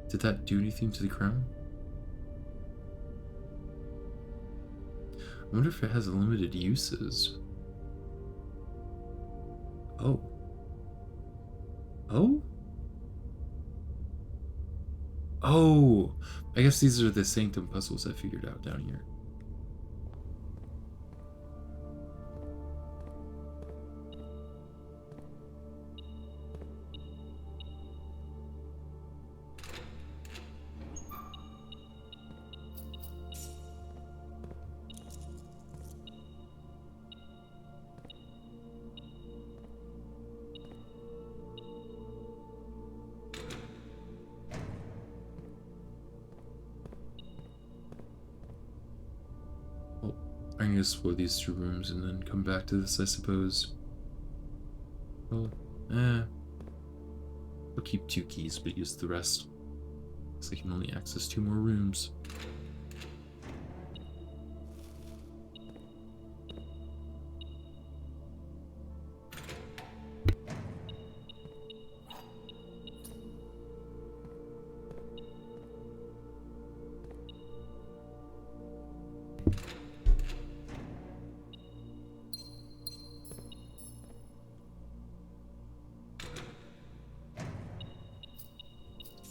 Did that do anything to the crown? I wonder if it has limited uses. Oh. Oh? Oh! I guess these are the sanctum puzzles I figured out down here. I'm gonna explore these two rooms and then come back to this, I suppose. Well, I'll keep 2 keys, but use the rest. Because I can only access 2 more rooms.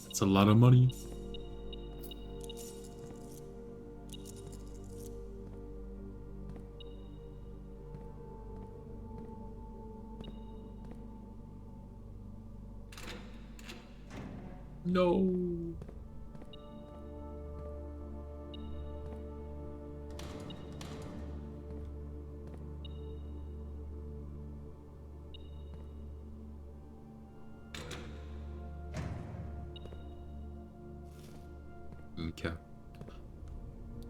That's a lot of money. No. Okay.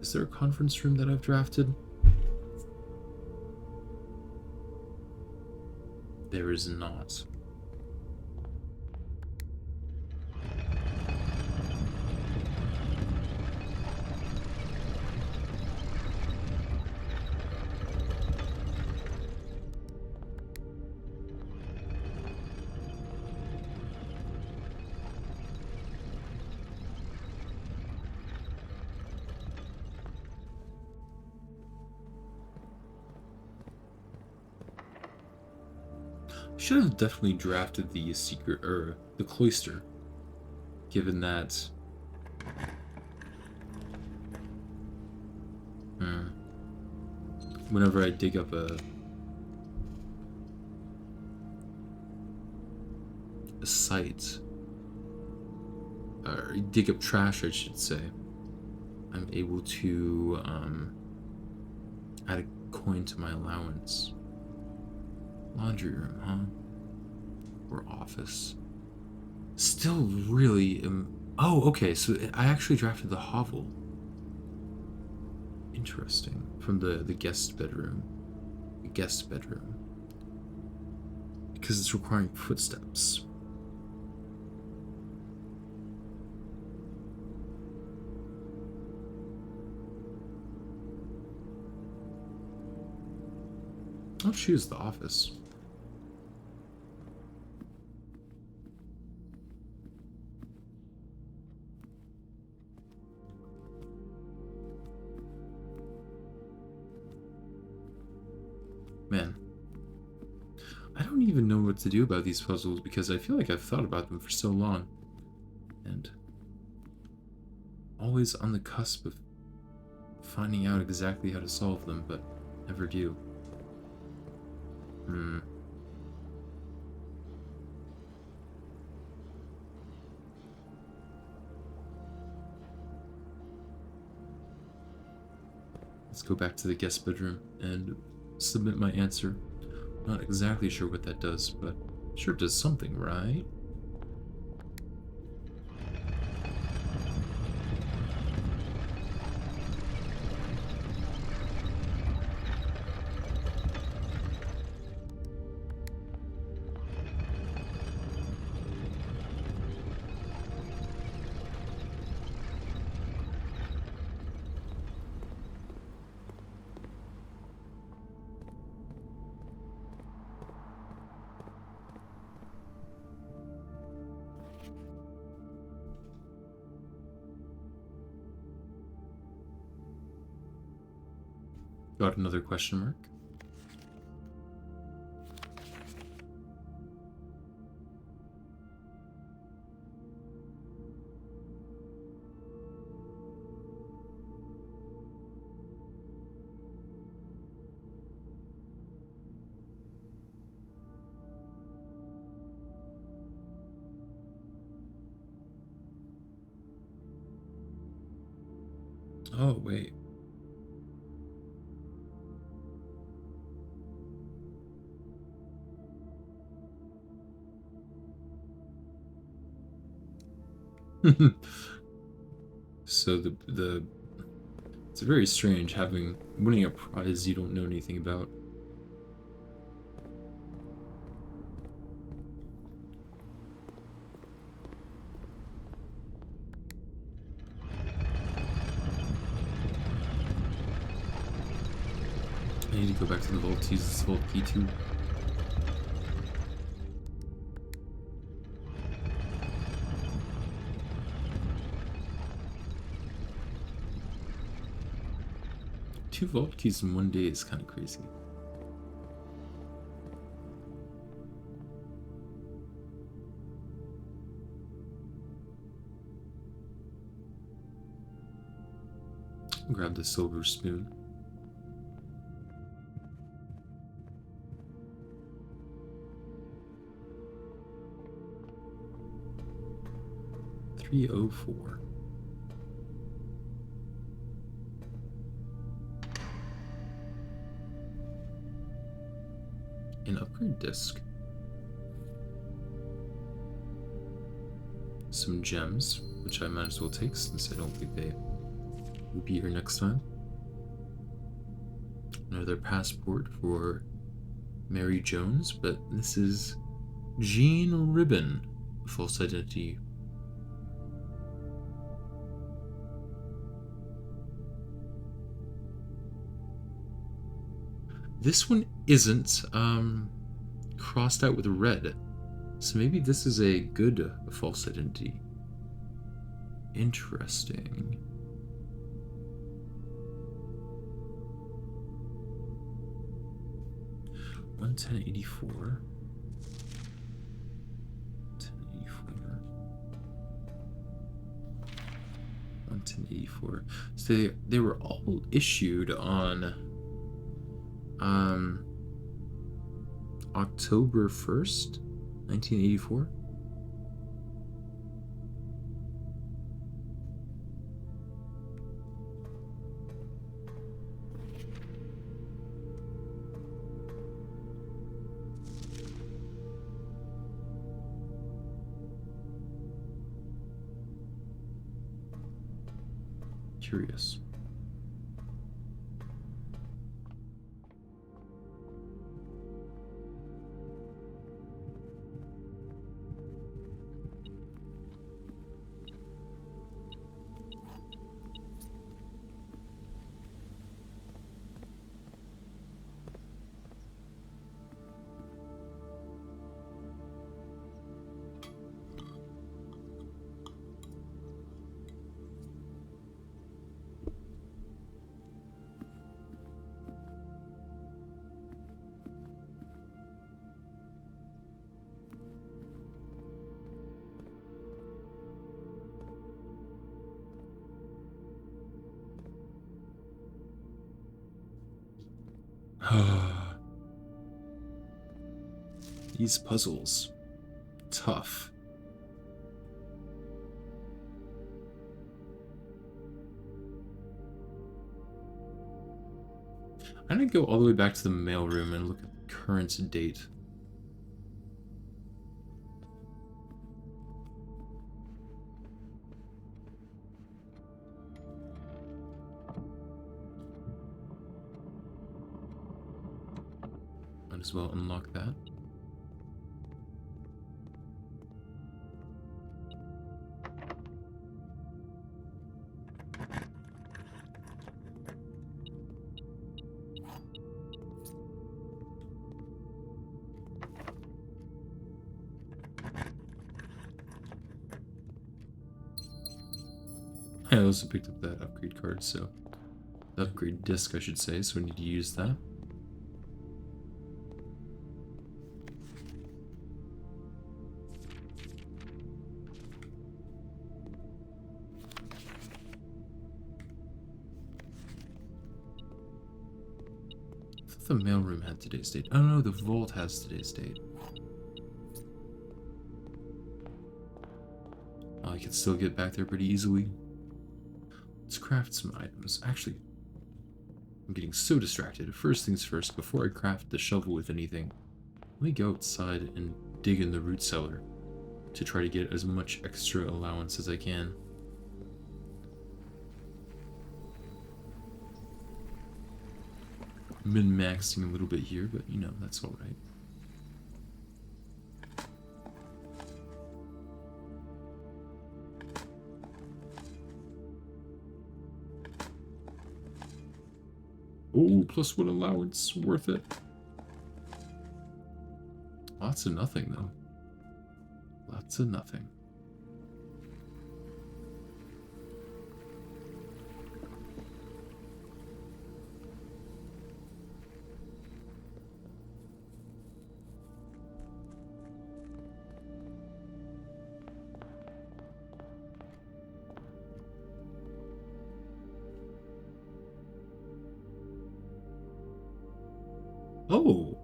Is there a conference room that I've drafted? There is not. Should have definitely drafted the secret or the cloister, given that. Whenever I dig up a site, or dig up trash, I should say, I'm able to add a coin to my allowance. Laundry room, huh? Or office. Still really... oh, okay, so I actually drafted the hovel. Interesting. From the guest bedroom. The guest bedroom. Because it's requiring footsteps. I'll choose the office. Man, I don't even know what to do about these puzzles because I feel like I've thought about them for so long. And always on the cusp of finding out exactly how to solve them, but never do. Hmm. Let's go back to the guest bedroom and submit my answer. Not exactly sure what that does, but sure does something, right? Got another question mark. Oh, wait. So the it's very strange winning a prize you don't know anything about. I need to go back to the vault to use this vault key too. Two vault keys in one day is kind of crazy. Grab the silver spoon. $304. An upgrade disc. Some gems, which I might as well take since I don't think they will be here next time. Another passport for Mary Jones, but this is Jean Ribbon. False identity. This one isn't crossed out with red. So maybe this is a good false identity. Interesting. $110.84. 110.84. So they were all issued on October 1st, 1984. Curious. These puzzles. Tough. I'm gonna go all the way back to the mailroom and look at the current date. Might as well unlock that. I also picked up that upgrade card, so the upgrade disc, I should say, so we need to use that. I thought the mailroom had today's date. Oh no, the vault has today's date. I can still get back there pretty easily. Let's craft some items. Actually, I'm getting so distracted. First things first, before I craft the shovel with anything, let me go outside and dig in the root cellar to try to get as much extra allowance as I can. Min-maxing a little bit here, but you know, that's alright. Oh, +1 allowance, worth it. Lots of nothing, though. Lots of nothing. Oh!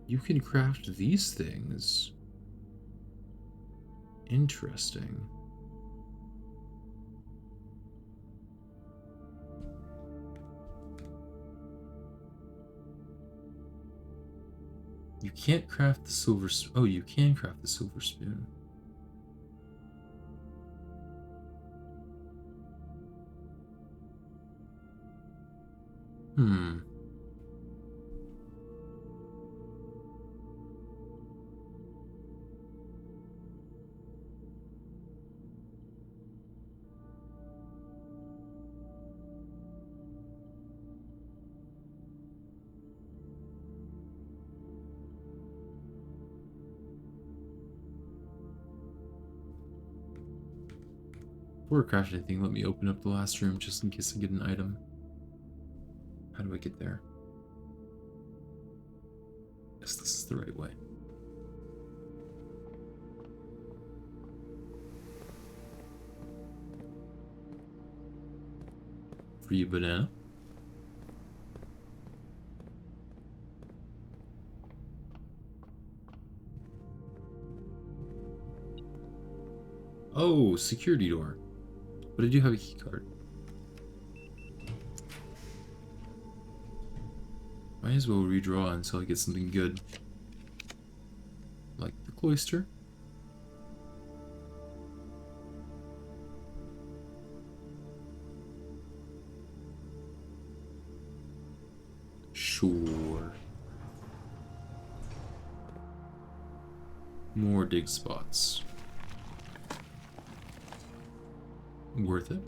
You can craft these things. Interesting. You can't craft the silver... Oh, you can craft the silver spoon. Hmm. Before I craft anything, let me open up the last room just in case I get an item. How do I get there? Yes, this is the right way. Free banana. Oh, security door. But I do have a key card. Might as well redraw until I get something good. Like the cloister. Sure. More dig spots. Worth it.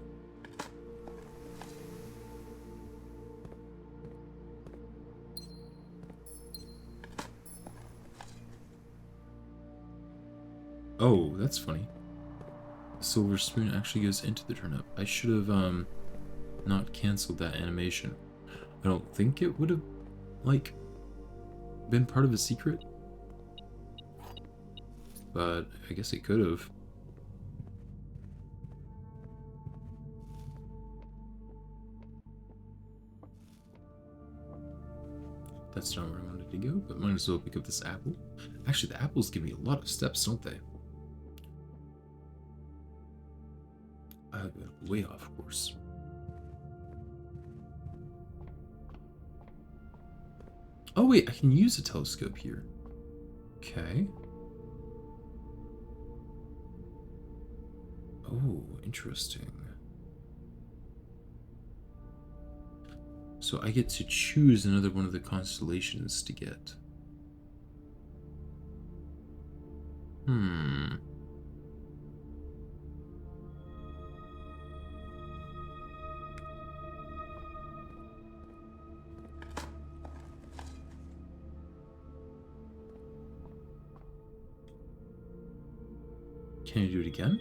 Oh, that's funny. The silver spoon actually goes into the turnip. I should have not canceled that animation. I don't think it would have like been part of a secret, but I guess it could have. That's not where I wanted to go, but might as well pick up this apple. Actually, the apples give me a lot of steps, don't they? Way off course. Oh wait, I can use a telescope here. Okay. Oh, interesting. So I get to choose another one of the constellations to get. Can you do it again?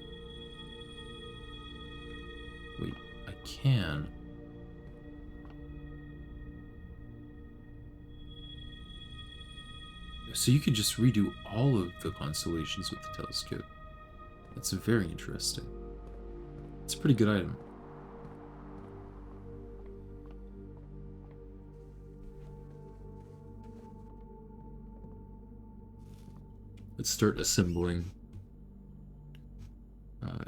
Wait, I can. So you could just redo all of the constellations with the telescope. That's very interesting. It's a pretty good item. Let's start assembling.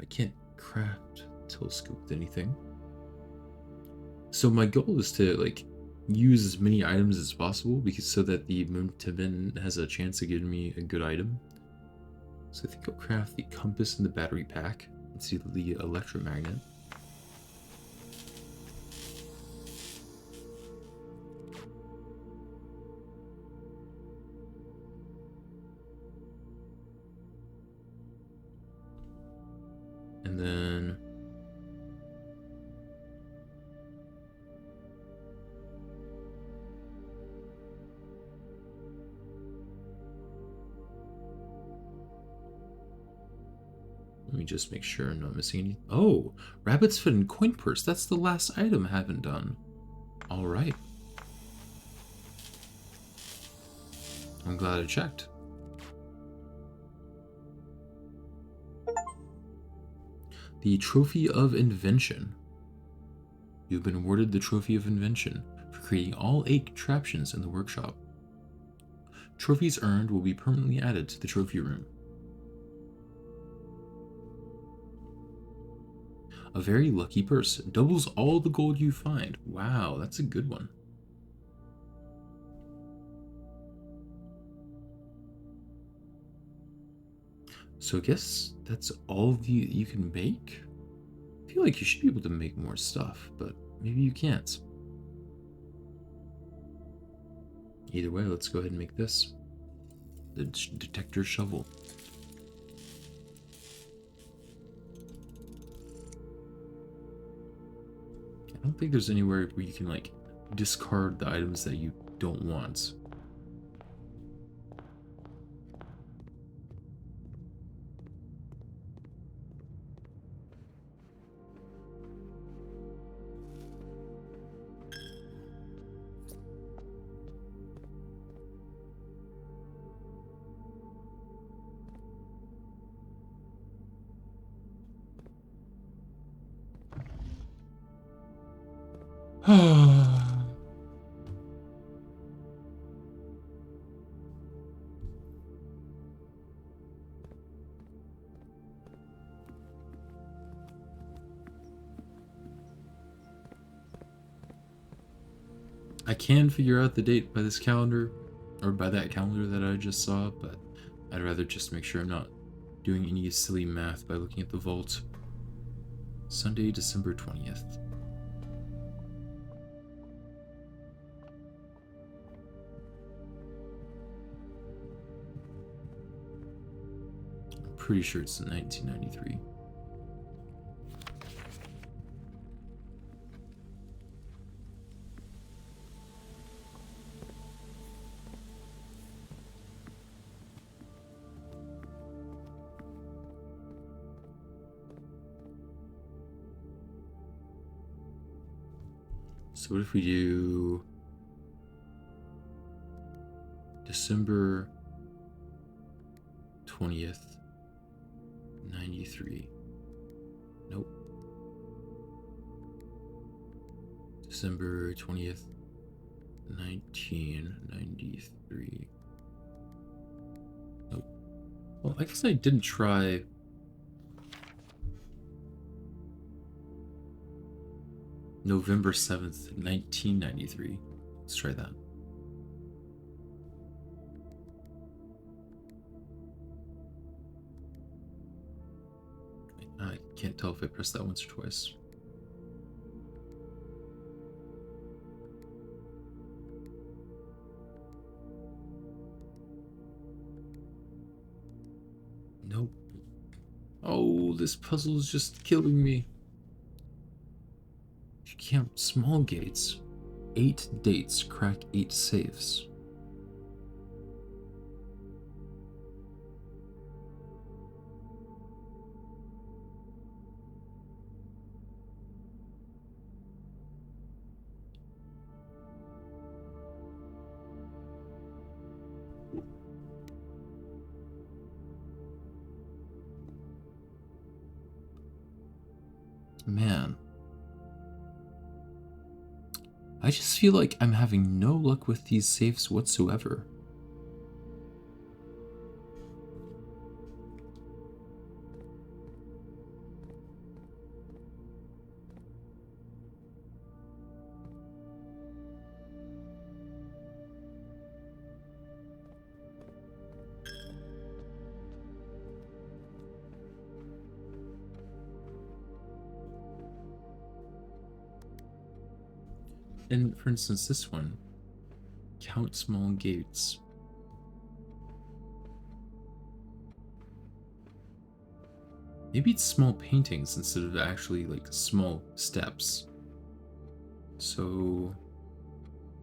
I can't craft a telescope with anything. So my goal is to like use as many items as possible because so that the Moon has a chance of giving me a good item. So I think I'll craft the compass and the battery pack. Let's see the electromagnet. And then let me just make sure I'm not missing any. Oh, rabbit's foot and coin purse. That's the last item I haven't done. All right. I'm glad I checked. The Trophy of Invention. You've been awarded the Trophy of Invention for creating all 8 contraptions in the workshop. Trophies earned will be permanently added to the trophy room. A very lucky purse. Doubles all the gold you find. Wow, that's a good one. So I guess that's all of you can make? I feel like you should be able to make more stuff, but maybe you can't. Either way, let's go ahead and make this. The detector shovel. I don't think there's anywhere where you can like discard the items that you don't want. I can figure out the date by this calendar, or by that calendar that I just saw, but I'd rather just make sure I'm not doing any silly math by looking at the vault. Sunday, December 20th. I'm pretty sure it's 1993. So what if we do December 20th, 93. Nope. December 20th, 1993. Nope. Well, I guess I didn't try. November 7th, 1993. Let's try that. I can't tell if I pressed that once or twice. Nope. Oh, this puzzle is just killing me. You count small gates. 8 dates crack 8 safes. Man. I just feel like I'm having no luck with these safes whatsoever. And for instance, this one, count small gates. Maybe it's small paintings instead of actually like small steps. So,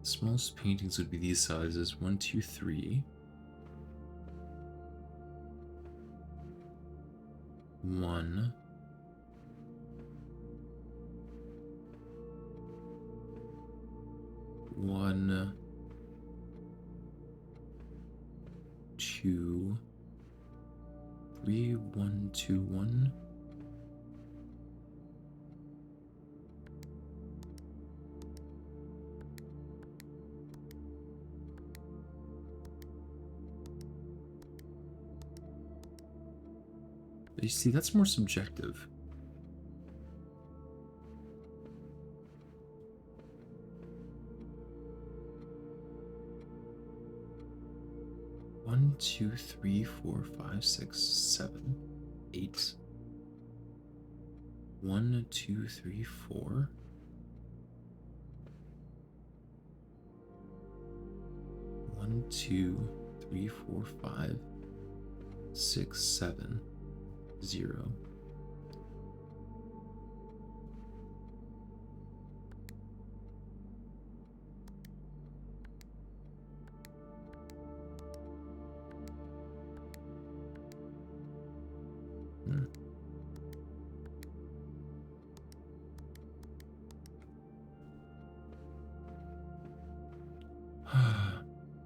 smallest paintings would be these sizes: 1, 2, 3. 1. 1, 2, 3, 1, 2, 1. You see, that's more subjective. One, 2, 3, 4, 5, 6, 7, 8. 1, 2, 3, 4. 1, 2, 3, 4, 5, 6, 7, 0.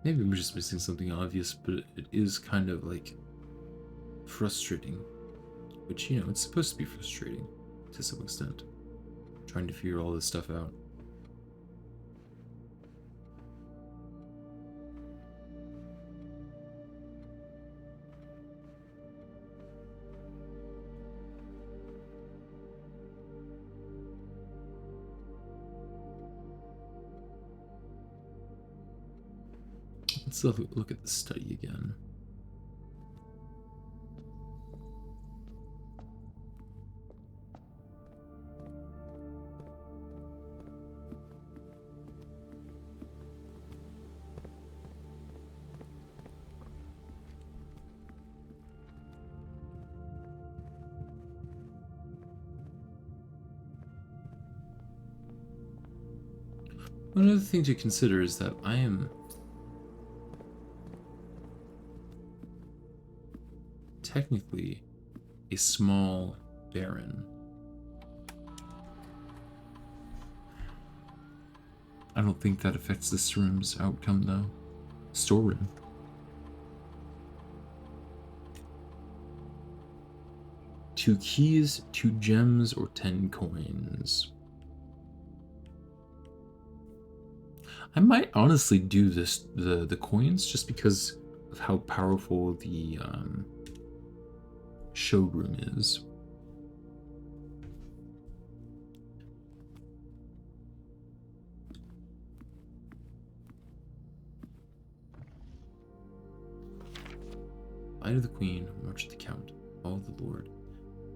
Maybe I'm just missing something obvious, but it is kind of like frustrating. Which, you know, it's supposed to be frustrating to some extent. Trying to figure all this stuff out. Let's look at the study again. One other thing to consider is that I am technically a small baron. I don't think that affects this room's outcome, though. Storeroom. Two keys, 2 gems, or 10 coins. I might honestly do this the coins just because of how powerful the showroom is. Light of the Queen, March of the Count, Fall of the Lord,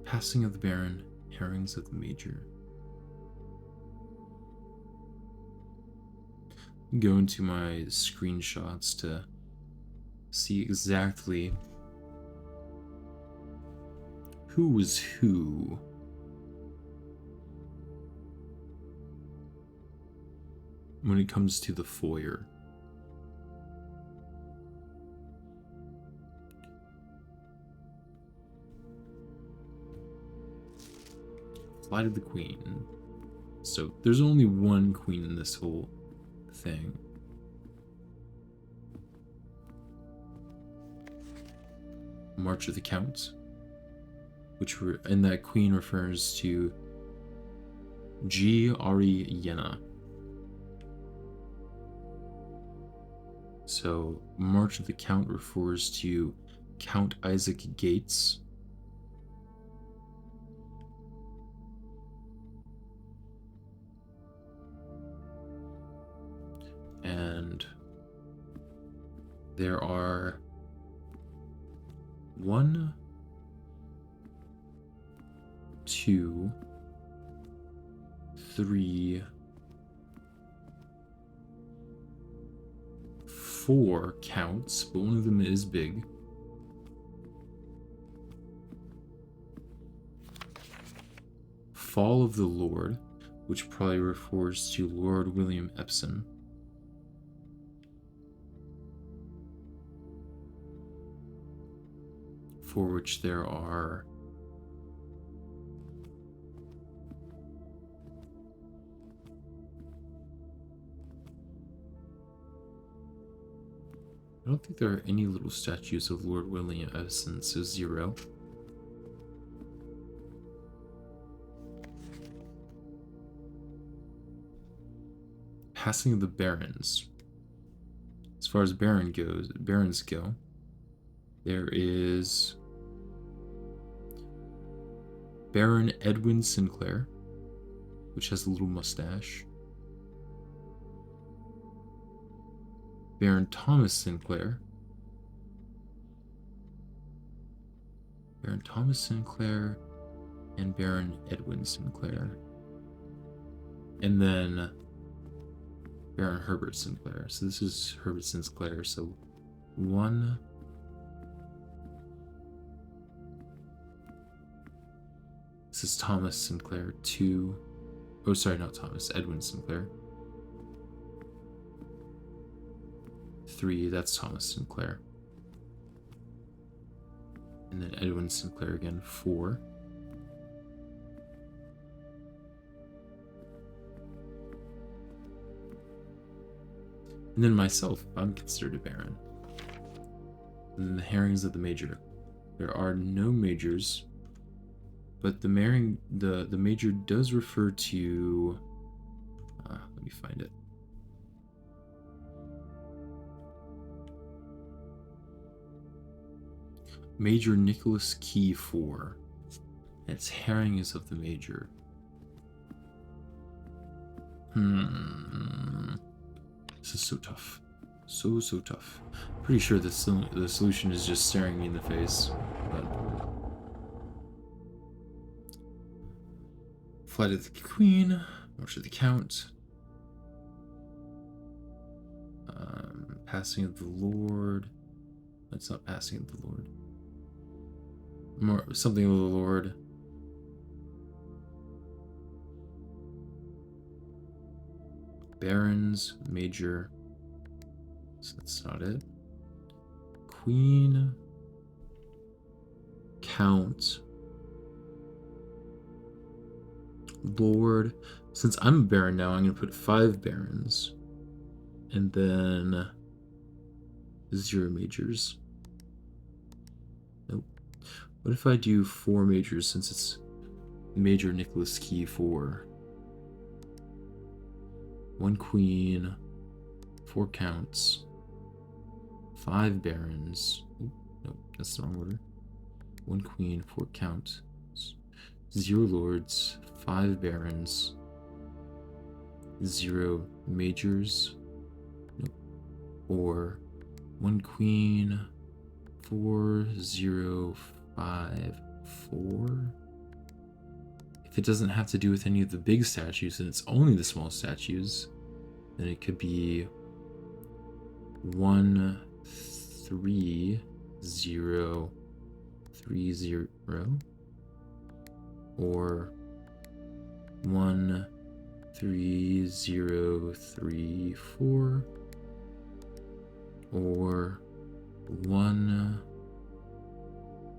Passing of the Baron, Herrings of the Major. Go into my screenshots to see exactly who was who. When it comes to the foyer. Flight of the Queen. So there's only one queen in this whole thing. March of the Count, and that queen refers to G. Ari Yena. So March of the Count refers to Count Isaac Gates. And there are 1, 2, 3, 4 counts, but one of them is big. Fall of the Lord, which probably refers to Lord William Epson. For which there are I don't think there are any little statues of Lord William Epson, so 0. Passing of the Barons. As far as barons go, there is Baron Edwin Sinclair, which has a little mustache. Baron Thomas Sinclair. Baron Thomas Sinclair and Baron Edwin Sinclair. And then Baron Herbert Sinclair. So this is Herbert Sinclair. So 1. This is Thomas Sinclair. 2. Oh, sorry, not Thomas. Edwin Sinclair. 3, that's Thomas Sinclair. And then Edwin Sinclair again, 4. And then myself, I'm considered a baron. And then the Herrings of the Major. There are no majors, but the major does refer to... let me find it. Major Nicholas Key 4. And it's Herrings of the Major. This is so tough. So tough. Pretty sure the solution is just staring me in the face. But... Flight of the Queen. March of the Count. Passing of the Lord. That's not Passing of the Lord. Something of the Lord. Barons, Major. So that's not it. Queen. Count. Lord. Since I'm a baron now, I'm going to put 5 barons. And then 0 majors. Nope. What if I do 4 majors since it's Major Nicholas Key 4? 1 queen, 4 counts, 5 barons. Oop, nope, that's the wrong order. 1 queen, 4 counts, 0 lords, 5 barons, 0 majors, nope. Or 1 queen, 4, 0, 5, 4. If it doesn't have to do with any of the big statues and it's only the small statues, then it could be 1, 3, 0, 3, 0, or 1, 3, 0, 3, 4, or 1,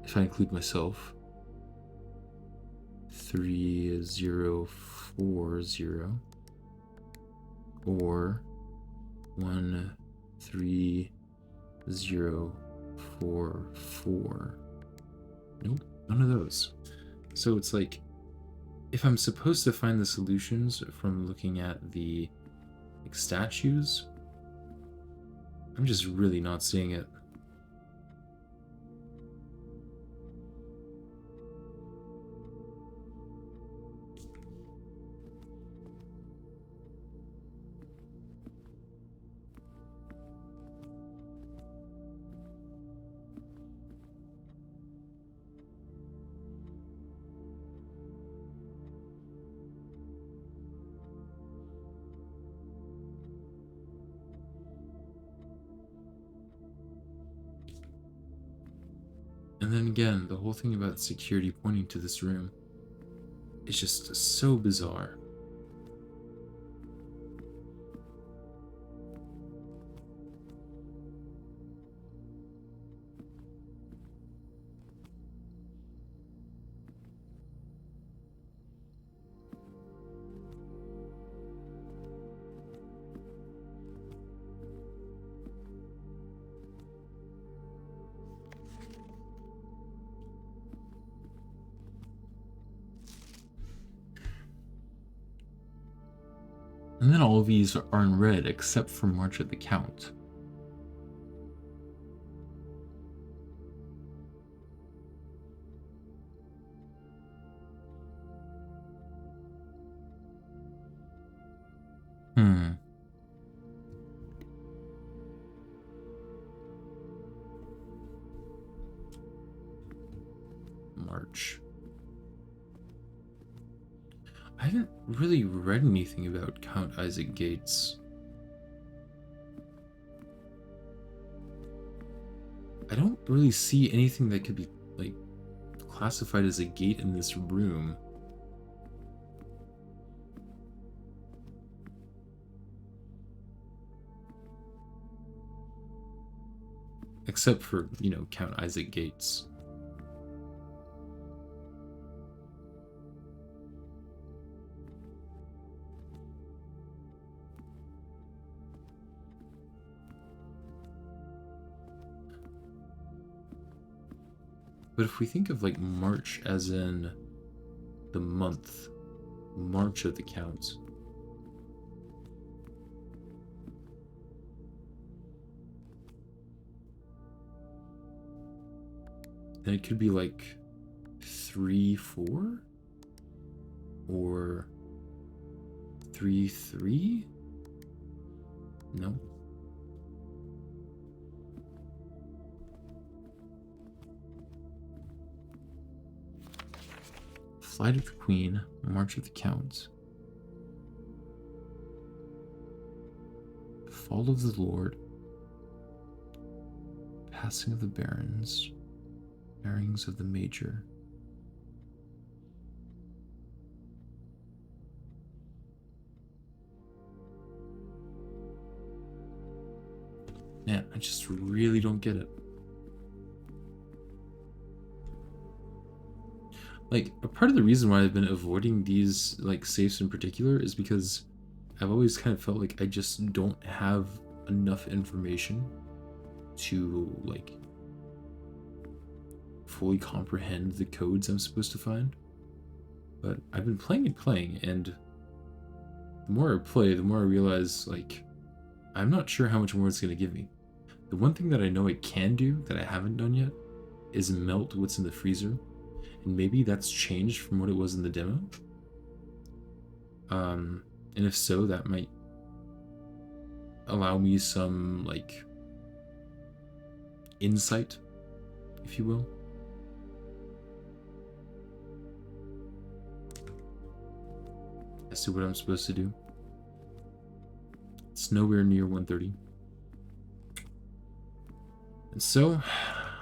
if I include myself, 3, 0, 4, 0, or 1, 3, 0, 4, 4. Nope, none of those. So it's like, if I'm supposed to find the solutions from looking at the statues, I'm just really not seeing it. And then again, the whole thing about security pointing to this room is just so bizarre. And then all of these are in red except for March of the Count. March. I haven't really read anything about Count Isaac Gates. I don't really see anything that could be, like, classified as a gate in this room. Except for, you know, Count Isaac Gates. But if we think of, like, March as in the month, March of the Count, then it could be like 3, 4, or 3, 3. No. Flight of the Queen, March of the Count, Fall of the Lord, Passing of the Barons, Bearings of the Major. Man, I just really don't get it. Like, a part of the reason why I've been avoiding these, like, safes in particular is because I've always kind of felt like I just don't have enough information to, like, fully comprehend the codes I'm supposed to find. But I've been playing and playing, and the more I play, the more I realize, like, I'm not sure how much more it's going to give me. The one thing that I know it can do that I haven't done yet is melt what's in the freezer. And maybe that's changed from what it was in the demo. And if so, that might allow me some, like, insight, if you will. As to what I'm supposed to do. It's nowhere near 130. And so,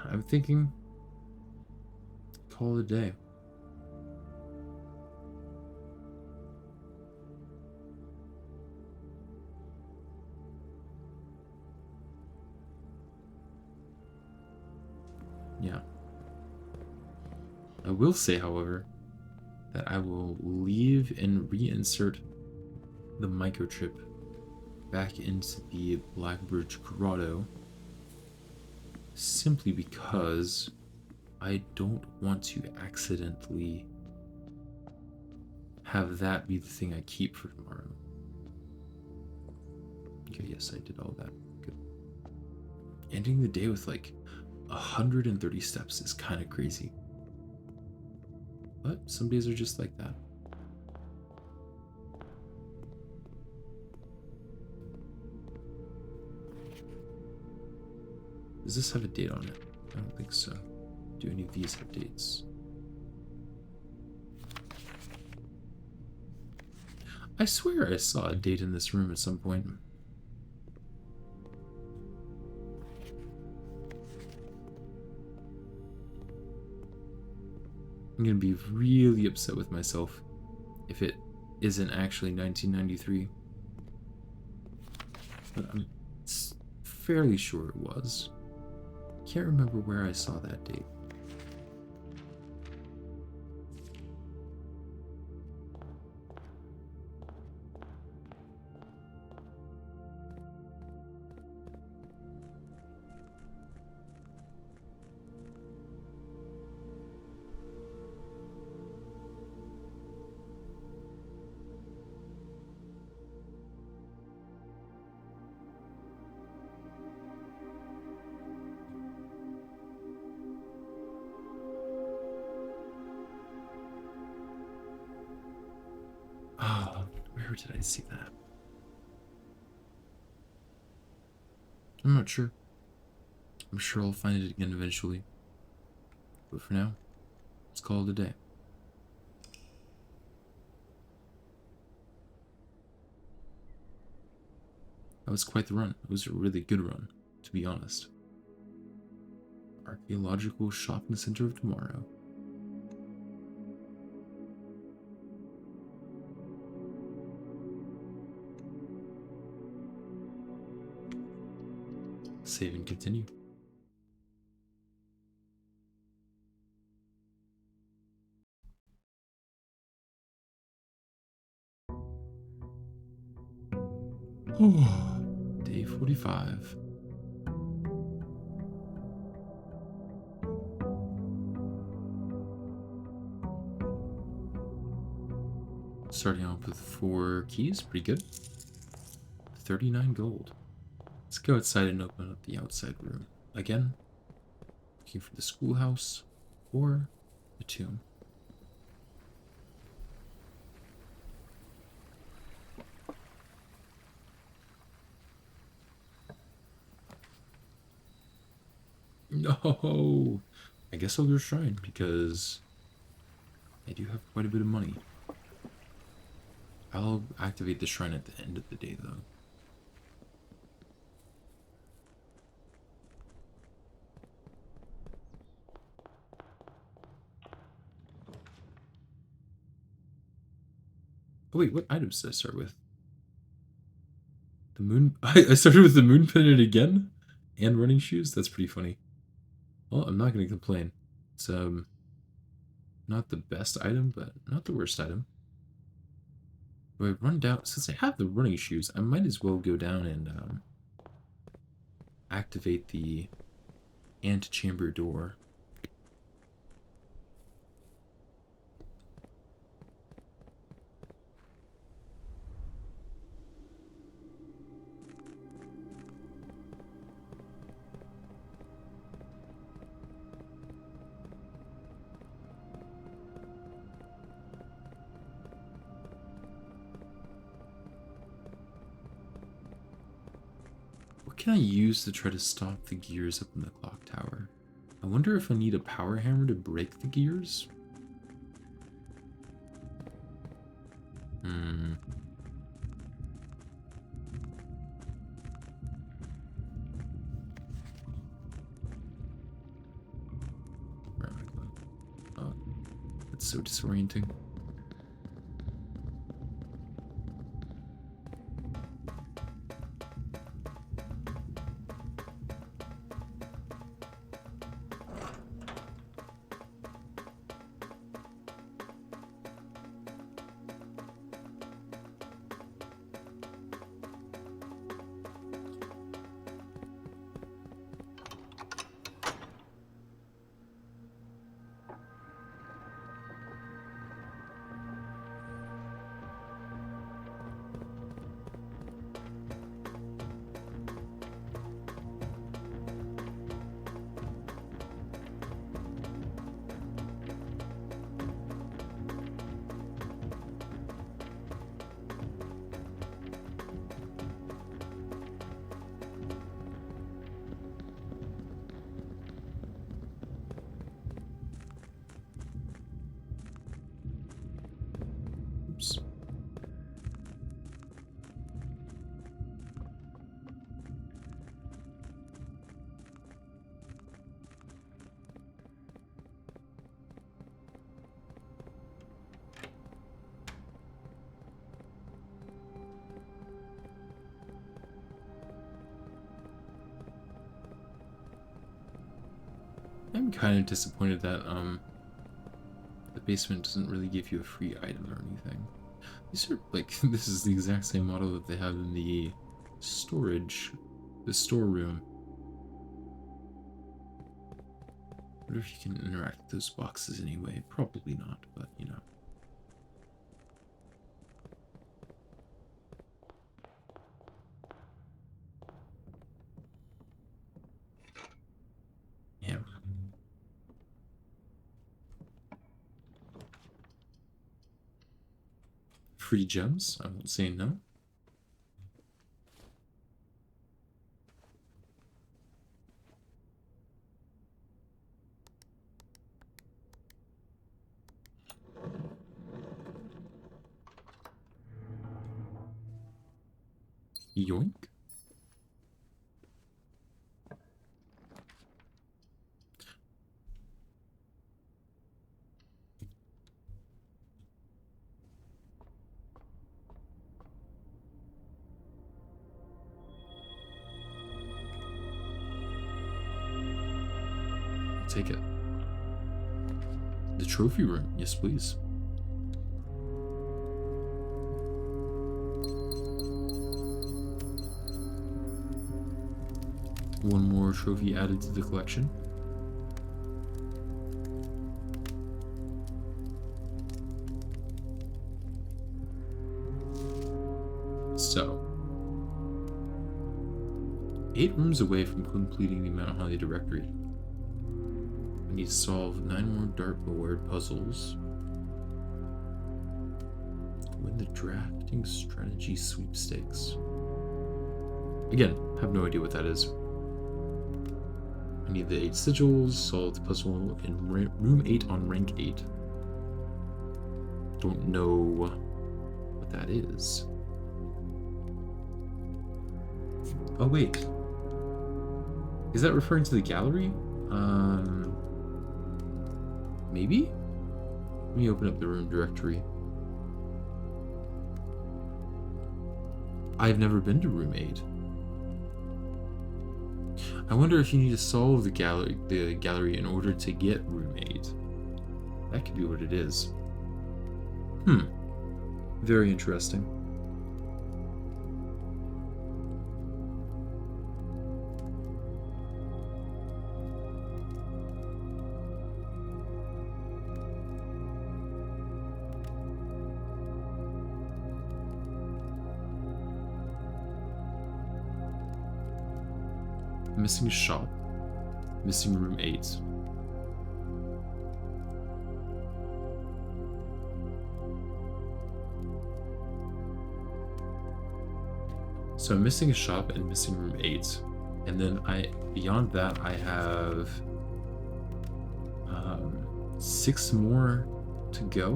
I'm thinking, call it a day. Yeah. I will say, however, that I will leave and reinsert the microchip back into the Blackbirch Grotto simply because I don't want to accidentally have that be the thing I keep for tomorrow. Okay, yes, I did all that. Good. Ending the day with like 130 steps is kind of crazy. But some days are just like that. Does this have a date on it? I don't think so. Do any of these have dates? I swear I saw a date in this room at some point. I'm gonna be really upset with myself if it isn't actually 1993. But I'm fairly sure it was. Can't remember where I saw that date. Oh, where did I see that? I'm not sure. I'm sure I'll find it again eventually. But for now, let's call it a day. That was quite the run. It was a really good run, to be honest. Archaeological shopping center of tomorrow. Save and continue. Day 45. Starting off with 4 keys, pretty good. 39 gold. Let's go outside and open up the outside room. Again, looking for the schoolhouse or the tomb. No! I guess I'll go shrine because I do have quite a bit of money. I'll activate the shrine at the end of the day, though. Oh wait, what items did I start with? The moon... I started with the moon pendant again? And running shoes? That's pretty funny. Well, I'm not going to complain. It's, not the best item, but not the worst item. Do I run down... Since I have the running shoes, I might as well go down and, activate the antechamber door. can I use to try to stop the gears up in the clock tower? I wonder if I need a power hammer to break the gears? Hmm. Where am I going? Oh, that's so disorienting. Oops. I'm kind of disappointed that the basement doesn't really give you a free item or anything. These are like this is the exact same model that they have in the storeroom. I wonder if you can interact with those boxes anyway. Probably not, but you know. Yeah. Free gems? I won't say no. Yoink. I'll take it. The trophy room. Yes, please. One more trophy added to the collection. So, 8 rooms away from completing the Mount Holly directory. I need to solve 9 more dartboard puzzles. Win the drafting strategy sweepstakes. Again, have no idea what that is. I need the 8 sigils, solve the puzzle in room 8 on rank 8. Don't know what that is. Oh wait. Is that referring to the gallery? Maybe? Let me open up the room directory. I've never been to room 8. I wonder if you need to solve the gallery in order to get room 8. That could be what it is. Very interesting. Missing a shop. Missing room 8. So I'm missing a shop and missing room 8. And then beyond that, I have 6 more to go,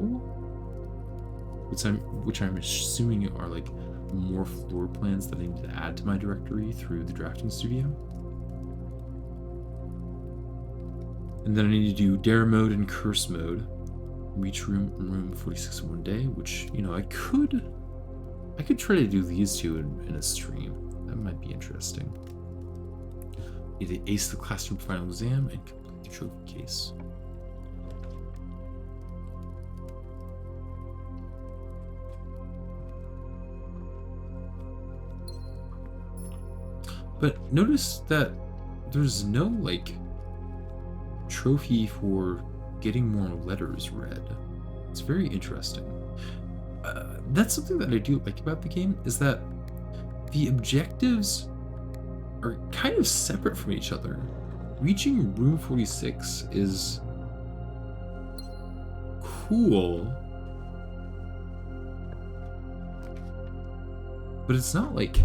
which I'm assuming are like more floor plans that I need to add to my directory through the drafting studio. And then I need to do dare mode and curse mode. Reach room 46 in one day, which, you know, I could try to do these two in a stream. That might be interesting. Need to ace the classroom final exam and complete the trophy case. But notice that there's no, like, trophy for getting more letters read. It's very interesting. That's something that I do like about the game, is that the objectives are kind of separate from each other. Reaching room 46 is cool, but it's not like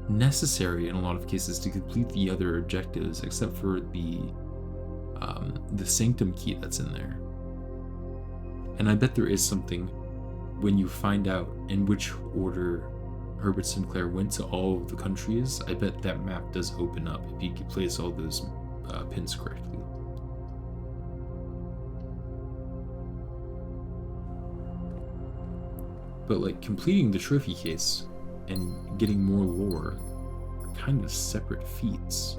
necessary in a lot of cases to complete the other objectives, except for the sanctum key that's in there. And I bet there is something when you find out in which order Herbert Sinclair went to all of the countries. I bet that map does open up if you can place all those pins correctly. But like completing the trophy case and getting more lore are kind of separate feats.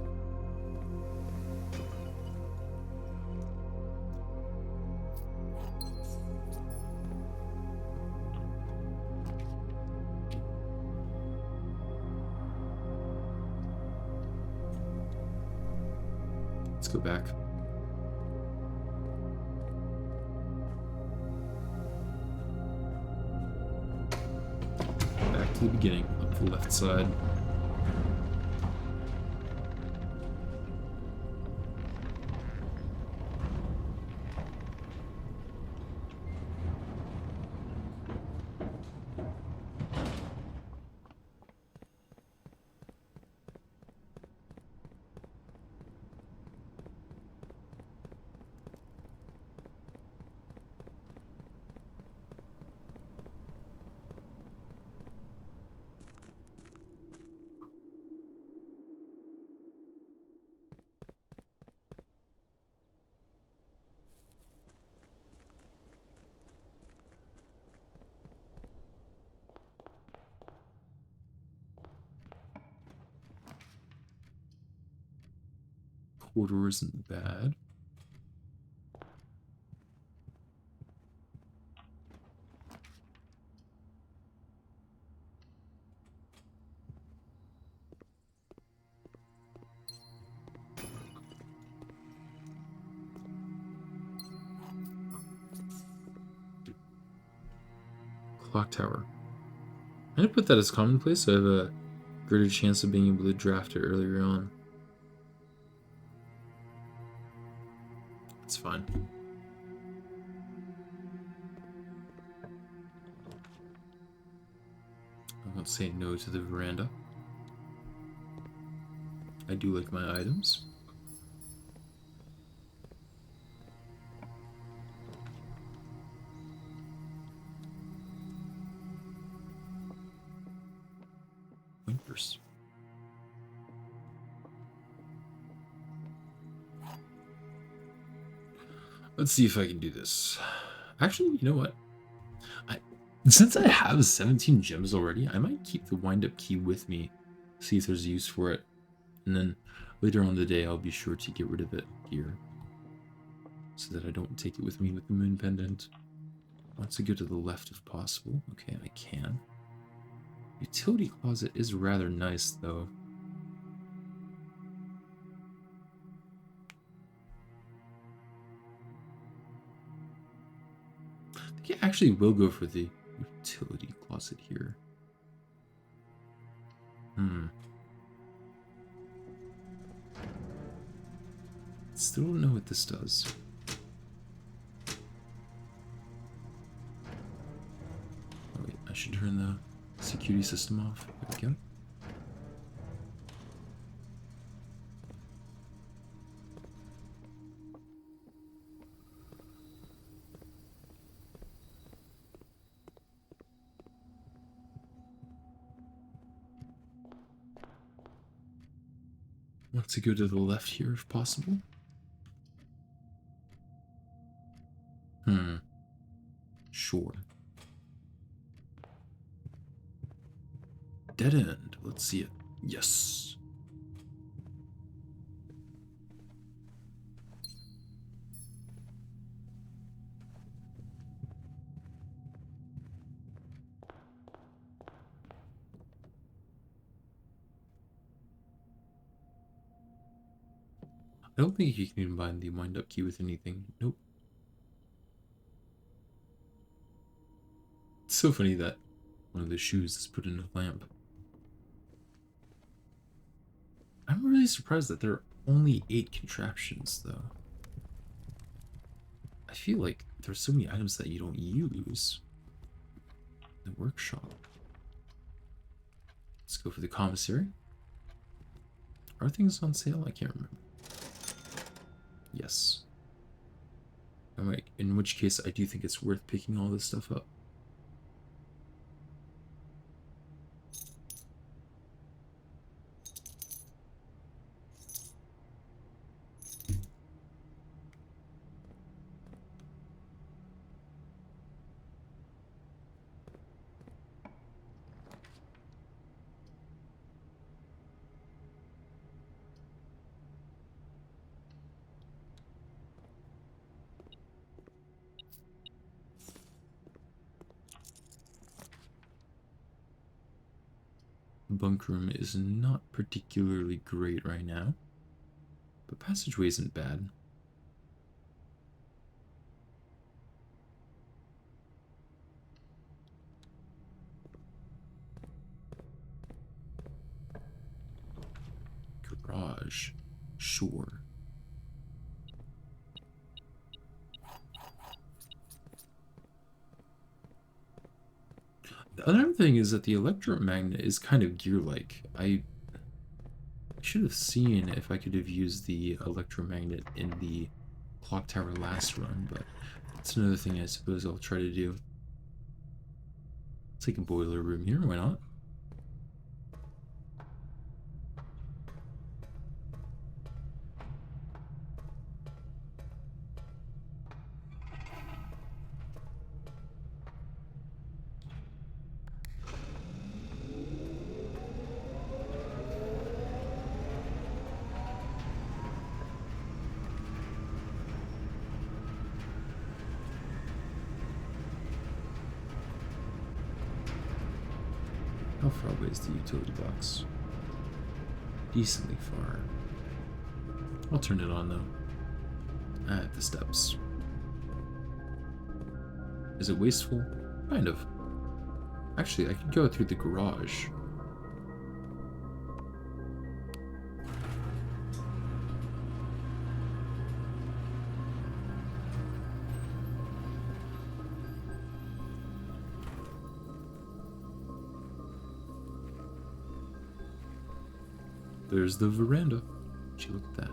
Let's go back. Back to the beginning, up the left side. Corridor isn't bad. Clock tower. I'm gonna put that as commonplace so I have a greater chance of being able to draft it earlier on. It's fine. I won't say no to the veranda. I do like my items. Wimpers. Let's see if I can do this. Actually, you know what? Since I have 17 gems already, I might keep the wind-up key with me, see if there's a use for it, and then later on in the day I'll be sure to get rid of it here, so that I don't take it with me with the moon pendant. I want to go to the left if possible. Okay, I can. Utility closet is rather nice, though. I think I actually will go for the utility closet here. Still don't know what this does. Oh wait, I should turn the security system off. There we go. want to go to the left here if possible. Sure. Dead end. Let's see it. Yes. I don't think you can combine the wind-up key with anything. Nope. It's so funny that one of the shoes is put in a lamp. I'm really surprised that there are only 8 contraptions, though. I feel like there's so many items that you don't use. The workshop. Let's go for the commissary. Are things on sale? I can't remember. Yes. In which case, I do think it's worth picking all this stuff up. Bunk room is not particularly great right now, but passageway isn't bad. Garage, sure. The other thing is that the electromagnet is kind of gear-like. I should have seen if I could have used the electromagnet in the clock tower last run, but that's another thing I suppose I'll try to do. Let's take a boiler room here, why not? How far away is the utility box? Decently far. I'll turn it on though. At the steps. Is it wasteful? Kind of. Actually, I could go through the garage. There's the veranda. Would you look at that?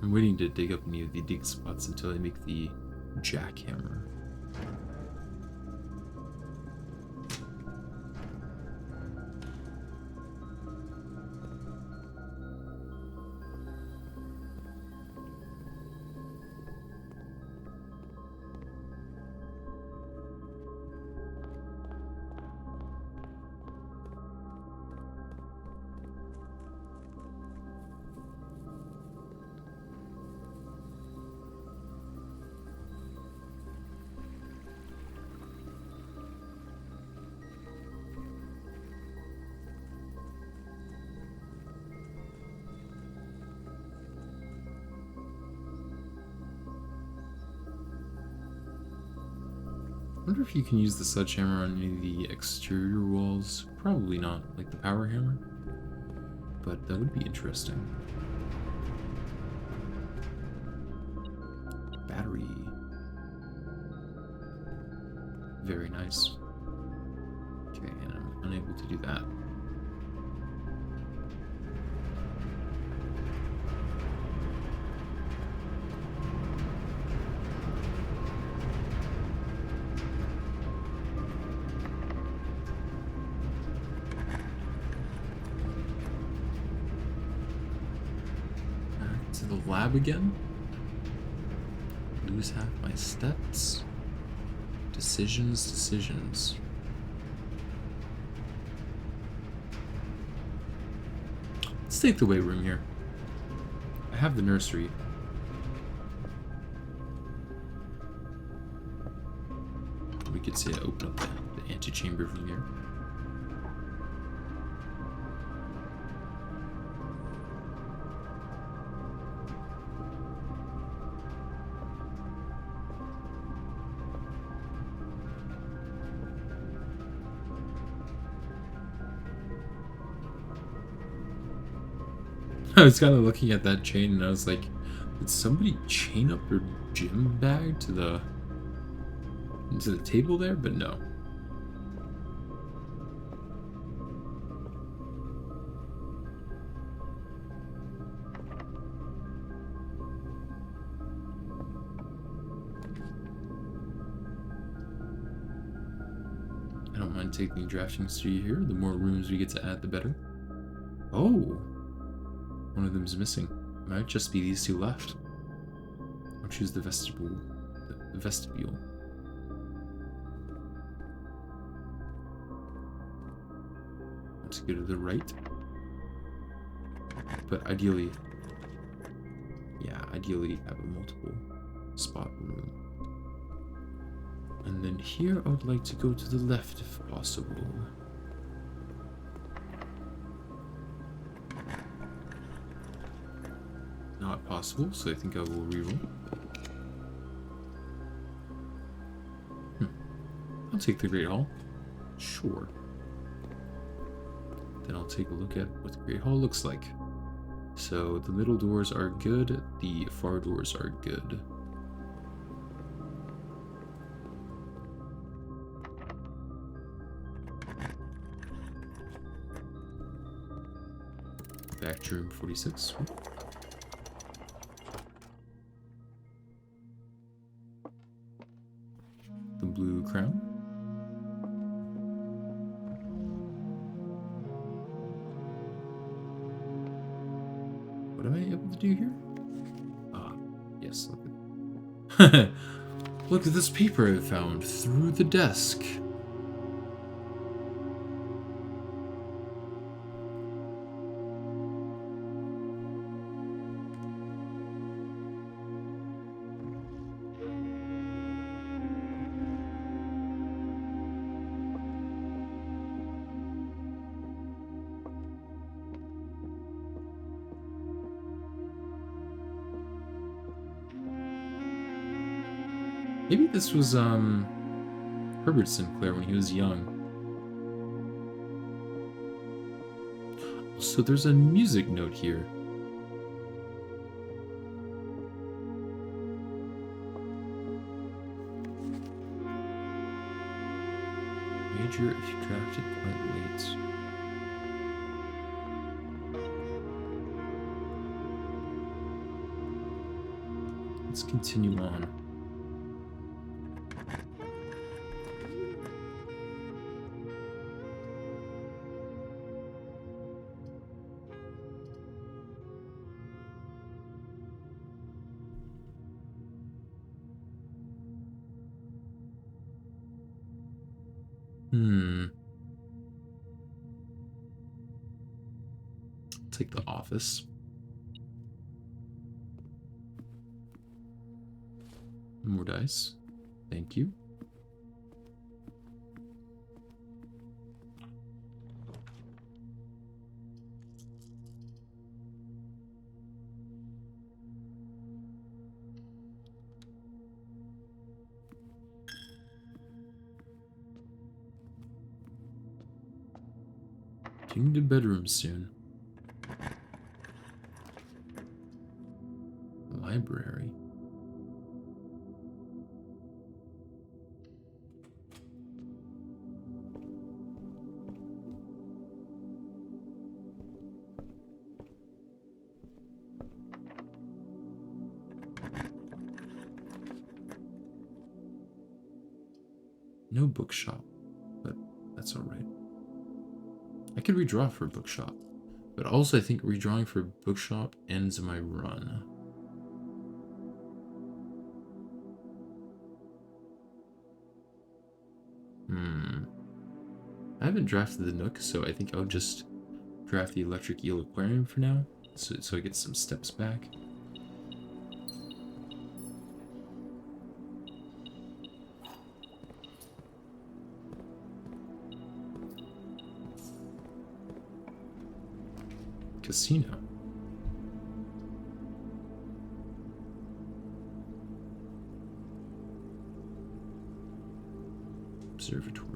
I'm waiting to dig up any of the dig spots until I make the jackhammer. I wonder if you can use the sledgehammer on any of the exterior walls. Probably not like the power hammer, but that would be interesting. Battery. Very nice. Okay, and I'm unable to do that. Back to the lab again. Lose half my steps. Decisions. Let's take the weight room here. I have the nursery. We could say open up the antechamber from here. I was kind of looking at that chain and I was like, did somebody chain up their gym bag to the table there? But no. I don't mind taking the drafting studio here. The more rooms we get to add, the better. Oh! One of them's missing. Might just be these two left. I'll choose the vestibule. The vestibule. Let's go to the right. But ideally, ideally have a multiple spot room. And then here I would like to go to the left if possible. Not possible, so I think I will reroll. I'll take the Great Hall. Sure. Then I'll take a look at what the Great Hall looks like. So the middle doors are good, the far doors are good. Back to room 46. The blue crown. What am I able to do here? Ah, yes, look at look at this paper I found through the desk. Maybe this was Herbert Sinclair when he was young. So there's a music note here. Major if you drafted quite late. Let's continue on. Take the office. More dice. Thank you. Getting to bedroom soon. Library. No bookshop, but that's alright. I could redraw for a bookshop, but also I think redrawing for a bookshop ends my run. I haven't drafted the Nook, so I think I'll just draft the Electric Eel Aquarium for now, so I get some steps back. Casino. Observatory.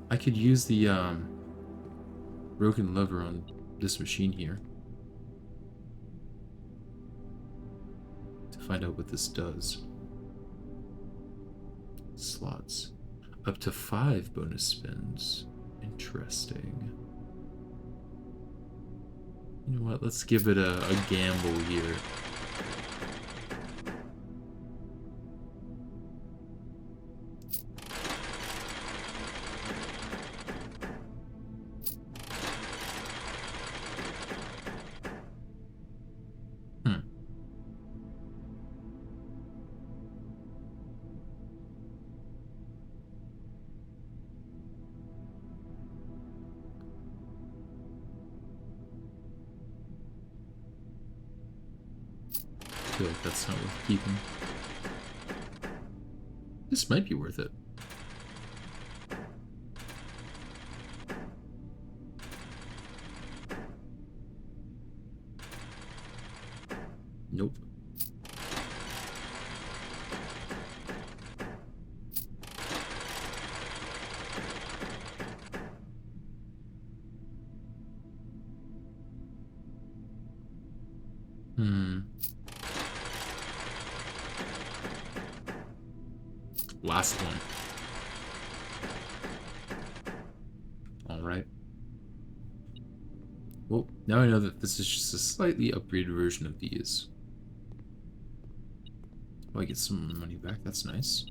I could use the broken lever on this machine here to find out what this does. Slots. Up to 5 bonus spins. Interesting. You know what? Let's give it a gamble here. I feel like that's not worth keeping. This might be worth it. Nope. Last one. Alright. Well, now I know that this is just a slightly upgraded version of these. Oh, I get some money back. That's nice.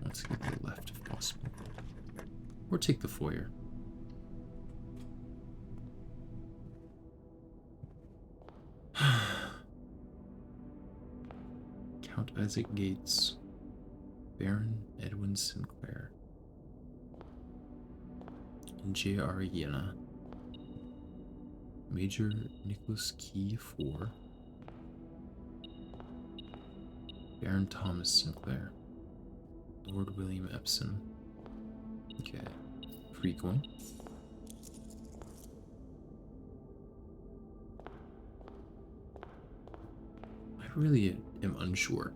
Let's get to the left if possible. Or take the foyer. Count Isaac Gates. Baron Edwin Sinclair. And J.R. Yena. Major Nicholas Key 4. Baron Thomas Sinclair. Lord William Epson. Okay. Free coin. I really am unsure.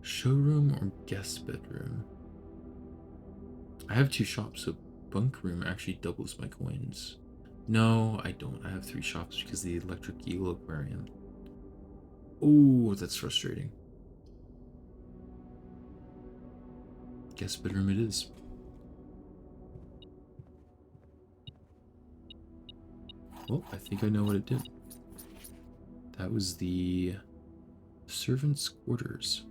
Showroom or guest bedroom? I have 2 shops, so bunk room actually doubles my coins. No, I don't. I have 3 shops because of the Electric Eel Aquarium. Oh, that's frustrating. Guest bedroom it is. Well, I think I know what it did. That was the servants' quarters.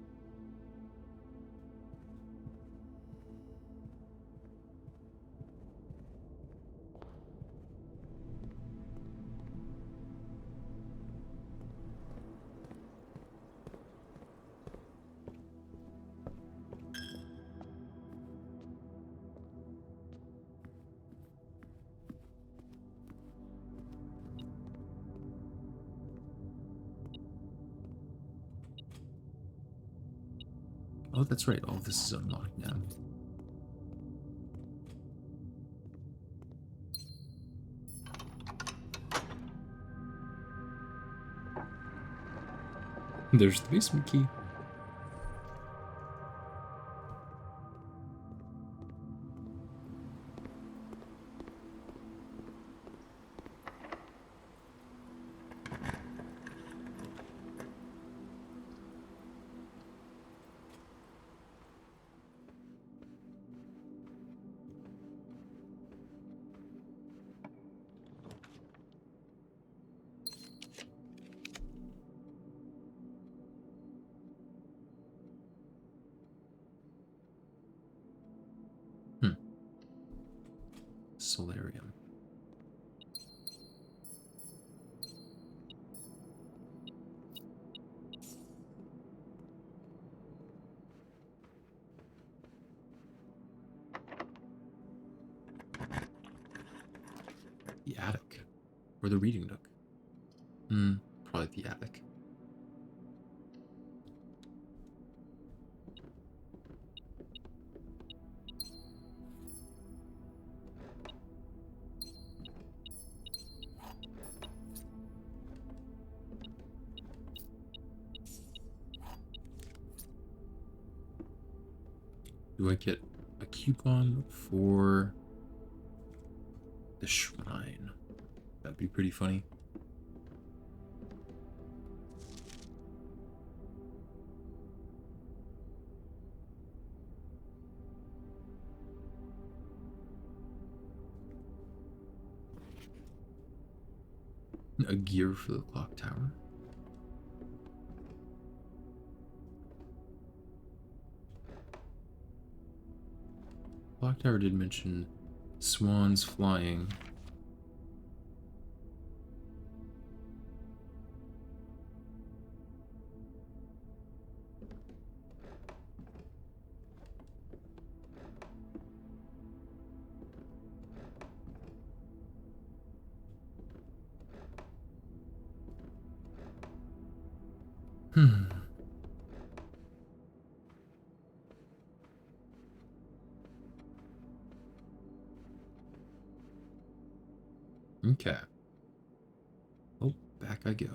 Oh, that's right. All this is unlocked now. There's the basement key. Hmm. Solarium. The attic. Or the reading nook. Probably the attic. Do I get a coupon for the shrine? That'd be pretty funny. A gear for the clock tower. Clock tower did mention swans flying. Hmm. Okay. Oh, back I go.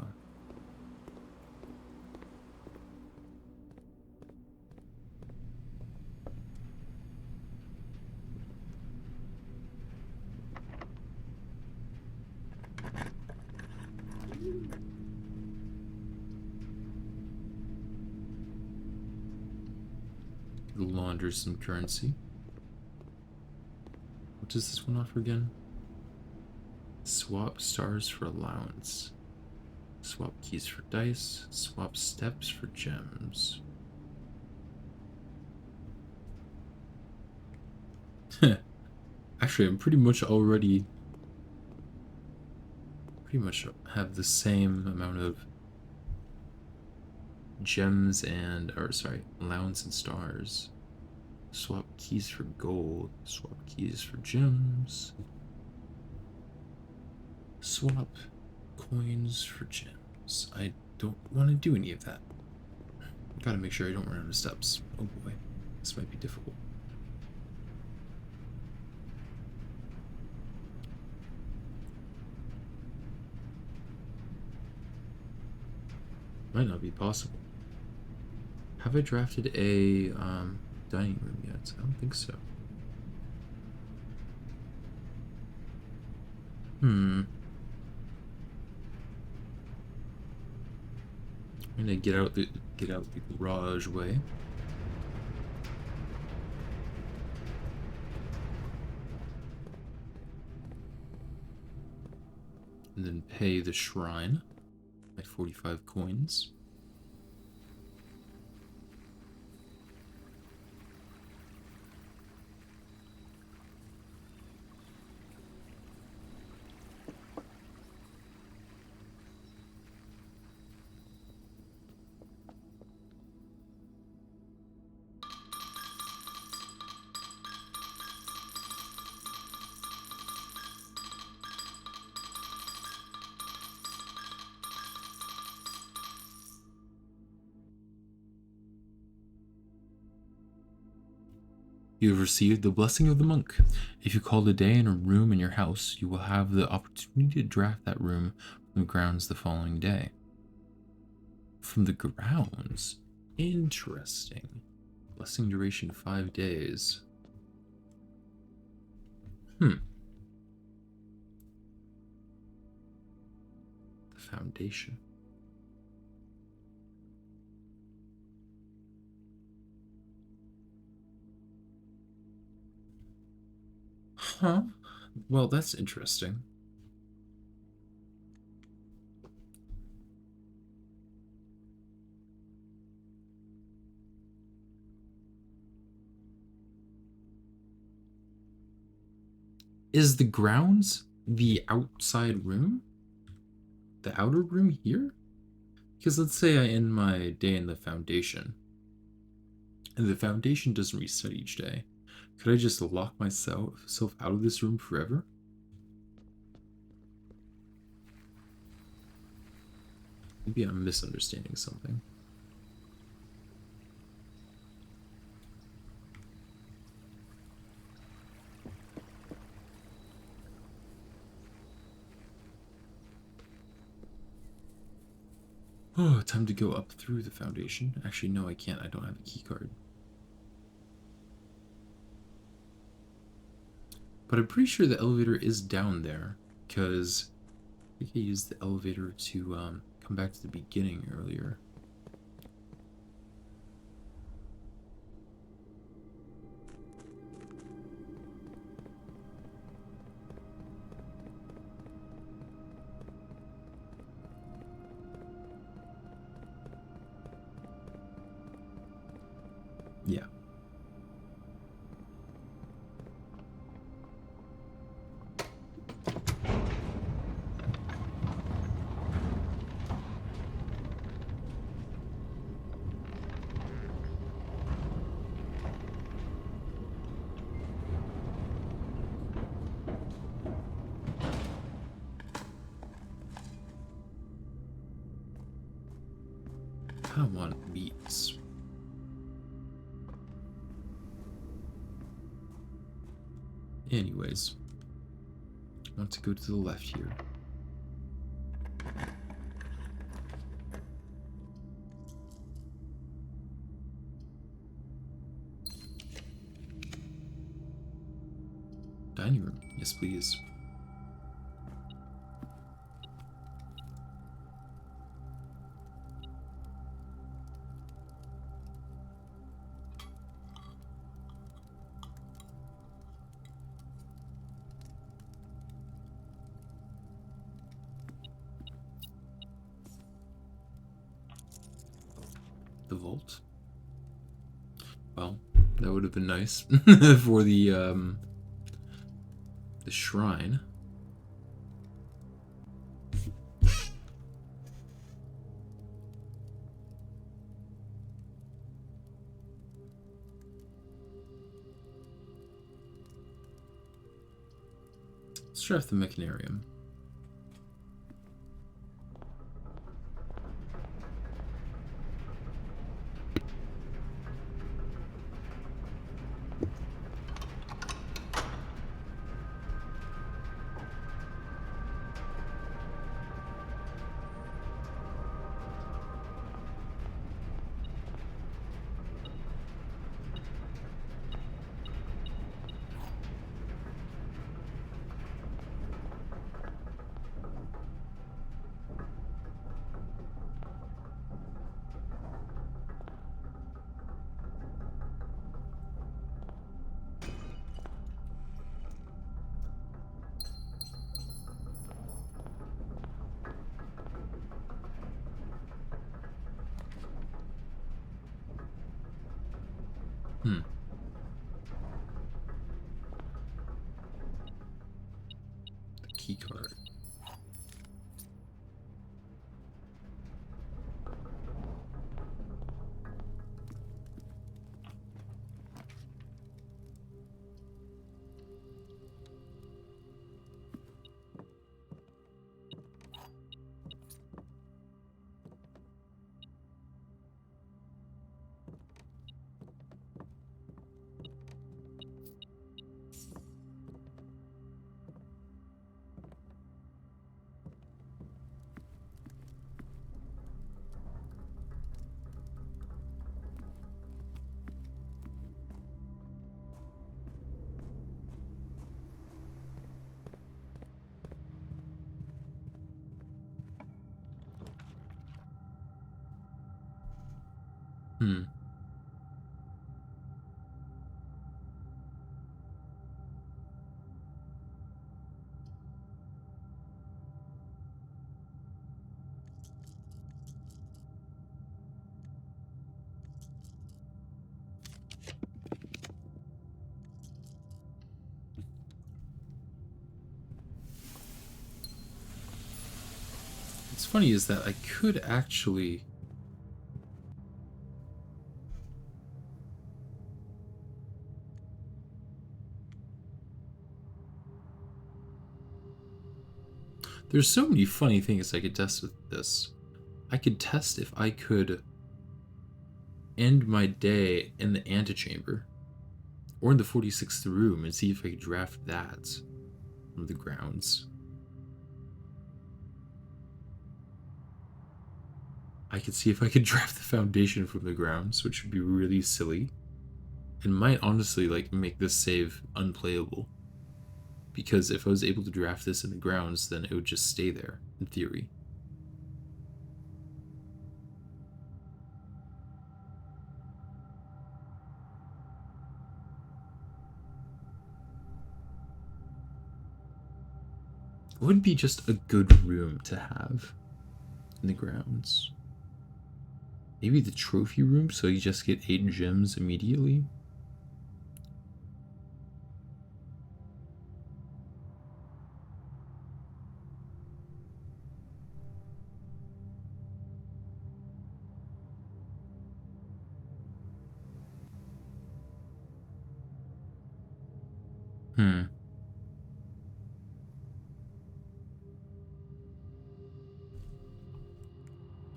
Launder some currency. What does this one offer again? Swap stars for allowance. Swap keys for dice. Swap steps for gems. Actually, I'm pretty much have the same amount of gems and, or sorry, allowance and stars. Swap keys for gold. Swap keys for gems. Swap coins for gems. I don't want to do any of that. Gotta make sure I don't run out of steps. Oh boy, this might be difficult. Might not be possible. Have I drafted a dining room yet? I don't think so. I'm gonna get out the garage way. And then pay the shrine. My 45 coins. You have received the blessing of the monk. If you call a day in a room in your house, you will have the opportunity to draft that room from the grounds the following day. From the grounds? Interesting. Blessing duration 5 days. The foundation. Huh? Well, that's interesting. Is the grounds the outside room? The outer room here? Because let's say I end my day in the foundation, and the foundation doesn't reset each day. Could I just lock myself out of this room forever? Maybe I'm misunderstanding something. Oh, time to go up through the foundation. Actually, no, I can't. I don't have a key card. But I'm pretty sure the elevator is down there, because I think I used the elevator to come back to the beginning earlier. Yeah. I don't want meats. Anyways, I want to go to the left here. Dining room. Yes, please. The vault. Well, that would have been nice for the shrine. Let's try the mechanarium. Hmm. What's funny is that I could actually... There's so many funny things I could test with this. I could test if I could end my day in the antechamber or in the 46th room and see if I could draft that from the grounds. I could see if I could draft the foundation from the grounds, which would be really silly and might honestly like make this save unplayable. Because if I was able to draft this in the grounds, then it would just stay there, in theory. It would be just a good room to have in the grounds. Maybe the trophy room, so you just get 8 gems immediately? Hmm.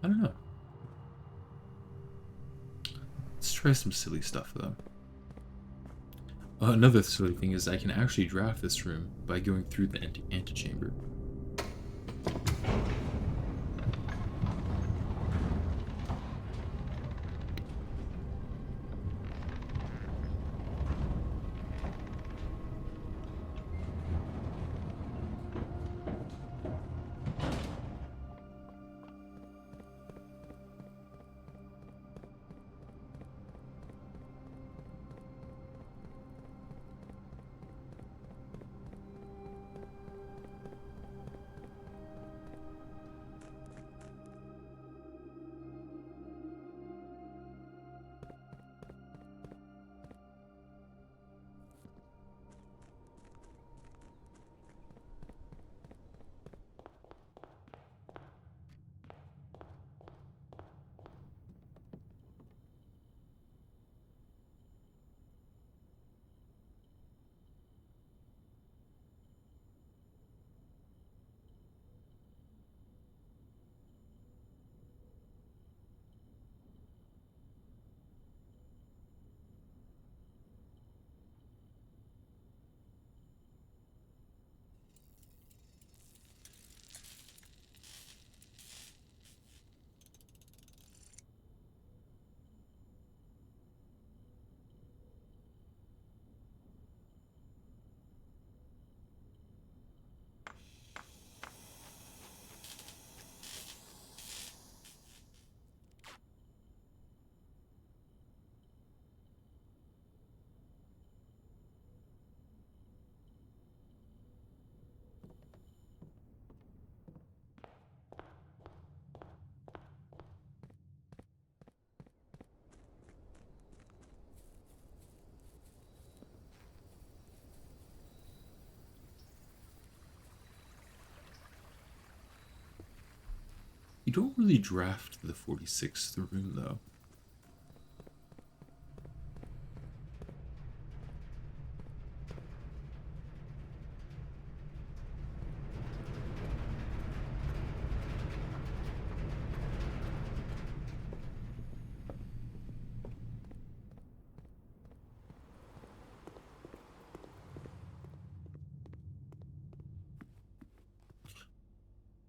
I don't know. Let's try some silly stuff, though. Another silly thing is I can actually draft this room by going through the antechamber. You don't really draft the 46th room, though.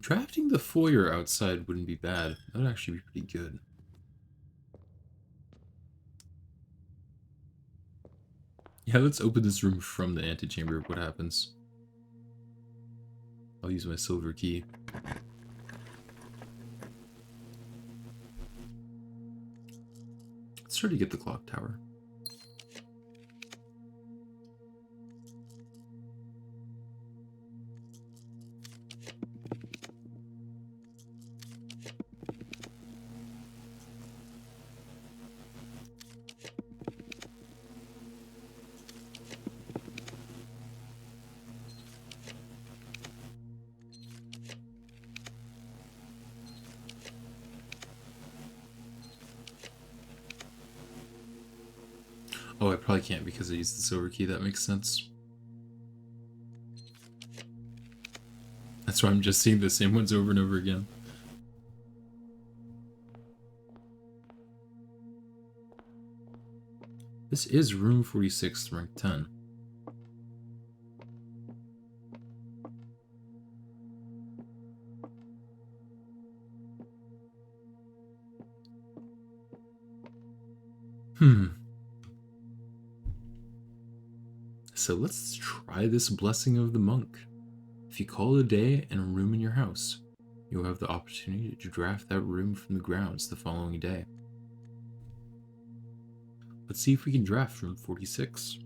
Drafting the foyer outside wouldn't be bad. That would actually be pretty good. Yeah, let's open this room from the antechamber. What happens? I'll use my silver key. start to get the clock tower. Oh, I probably can't because I used the silver key. That makes sense. That's why I'm just seeing the same ones over and over again. This is room 46, rank 10. So let's try this blessing of the monk. If you call it a day and a room in your house, you'll have the opportunity to draft that room from the grounds the following day. Let's see if we can draft room 46.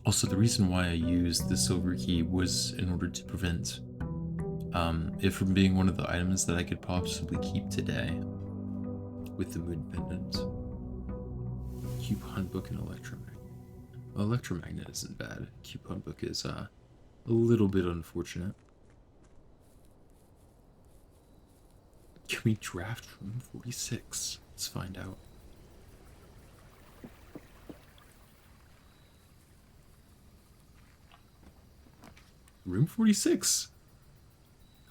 Also, the reason why I used the silver key was in order to prevent it from being one of the items that I could possibly keep today with the moon pendant. Coupon book and electromagnet. Electromagnet isn't bad. Coupon book is a little bit unfortunate. Can we draft room 46? Let's find out. Room 46.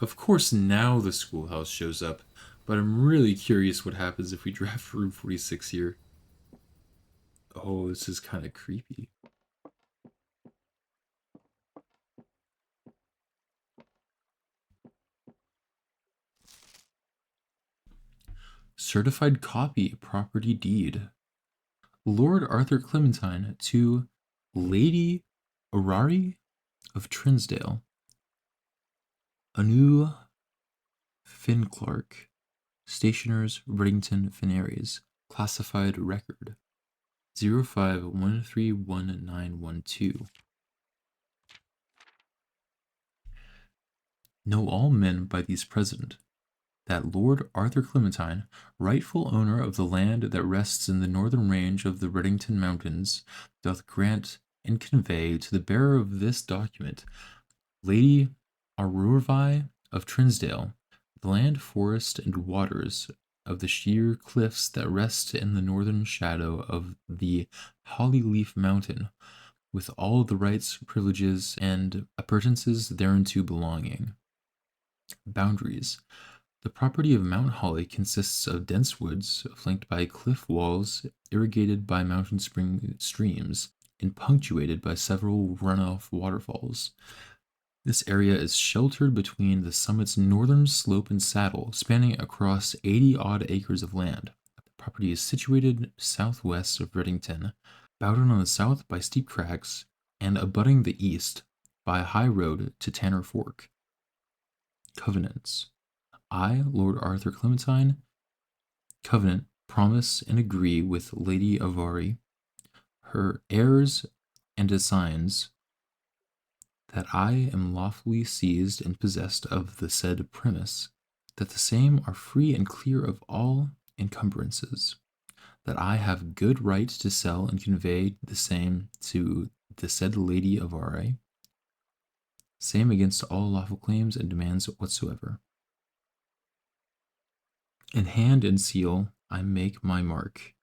Of course, now the schoolhouse shows up, but I'm really curious what happens if we draft room 46 here. Oh, this is kind of creepy. Certified copy, property deed. Lord Arthur Clementine to Lady Orari of Trinsdale. Anu Finclark, Stationers, Reddington, Finaries. Classified record 05131912. Know all men by these present that Lord Arthur Clementine, rightful owner of the land that rests in the northern range of the Reddington Mountains, doth grant and convey to the bearer of this document, Lady Aurorvi of Trinsdale, the land, forest, and waters of the sheer cliffs that rest in the northern shadow of the Hollyleaf Mountain, with all the rights, privileges, and appurtenances thereunto belonging. Boundaries. The property of Mount Holly consists of dense woods flanked by cliff walls, irrigated by mountain streams, and punctuated by several runoff waterfalls. This area is sheltered between the summit's northern slope and saddle, spanning across 80-odd acres of land. The property is situated southwest of Reddington, bounded on the south by steep crags, and abutting the east by a high road to Tanner Fork. Covenants. I, Lord Arthur Clementine, covenant, promise, and agree with Lady Avari, her heirs and assigns, that I am lawfully seized and possessed of the said premise, that the same are free and clear of all encumbrances, that I have good right to sell and convey the same to the said Lady Avari, same against all lawful claims and demands whatsoever. In hand and seal I make my mark,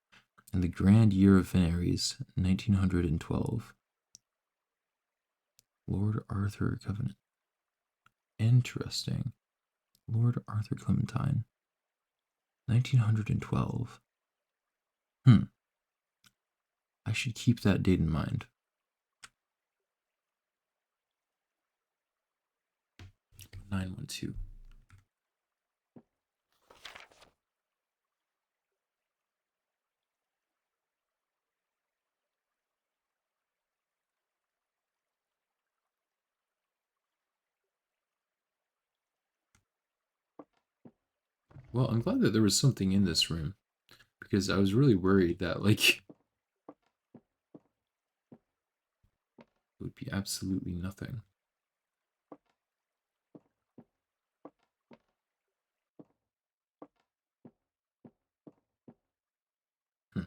in the grand year of Veneries, 1912. Lord Arthur Covenant. Interesting. Lord Arthur Clementine. 1912. I should keep that date in mind. 912. Well, I'm glad that there was something in this room, because I was really worried that, like, it would be absolutely nothing. Hmm.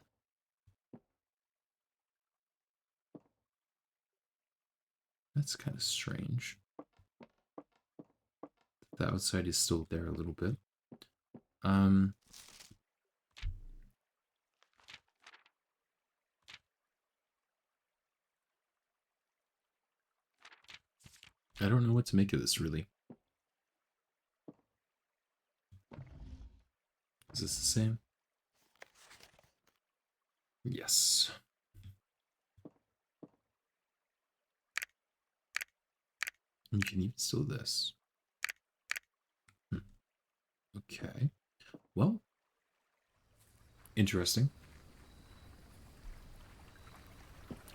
That's kind of strange. The outside is still there a little bit. Um, I don't know what to make of this, really. Is this the same? Yes. You can even steal this. Hmm. Okay. Well, interesting.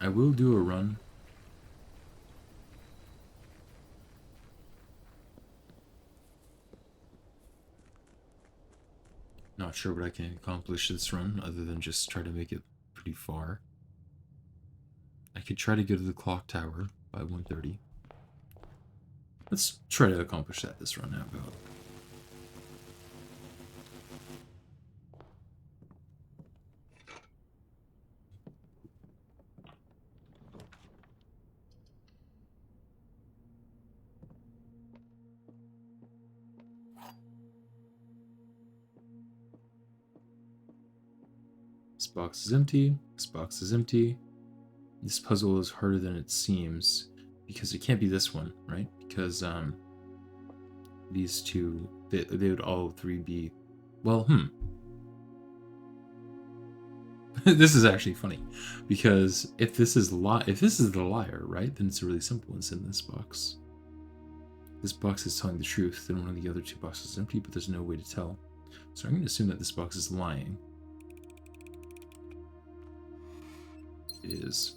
I will do a run. Not sure what I can accomplish this run, other than just try to make it pretty far. I could try to go to the clock tower by 1:30. Let's try to accomplish that this run. How about? This box is empty. This box is empty. This puzzle is harder than it seems, because it can't be this one, right? Because these two, they would all three be, well, this is actually funny, because if this is the liar, right, then it's really simple. It's in this box. This box is telling the truth, then one of the other two boxes is empty, but there's no way to tell. So I'm going to assume that this box is lying. It is.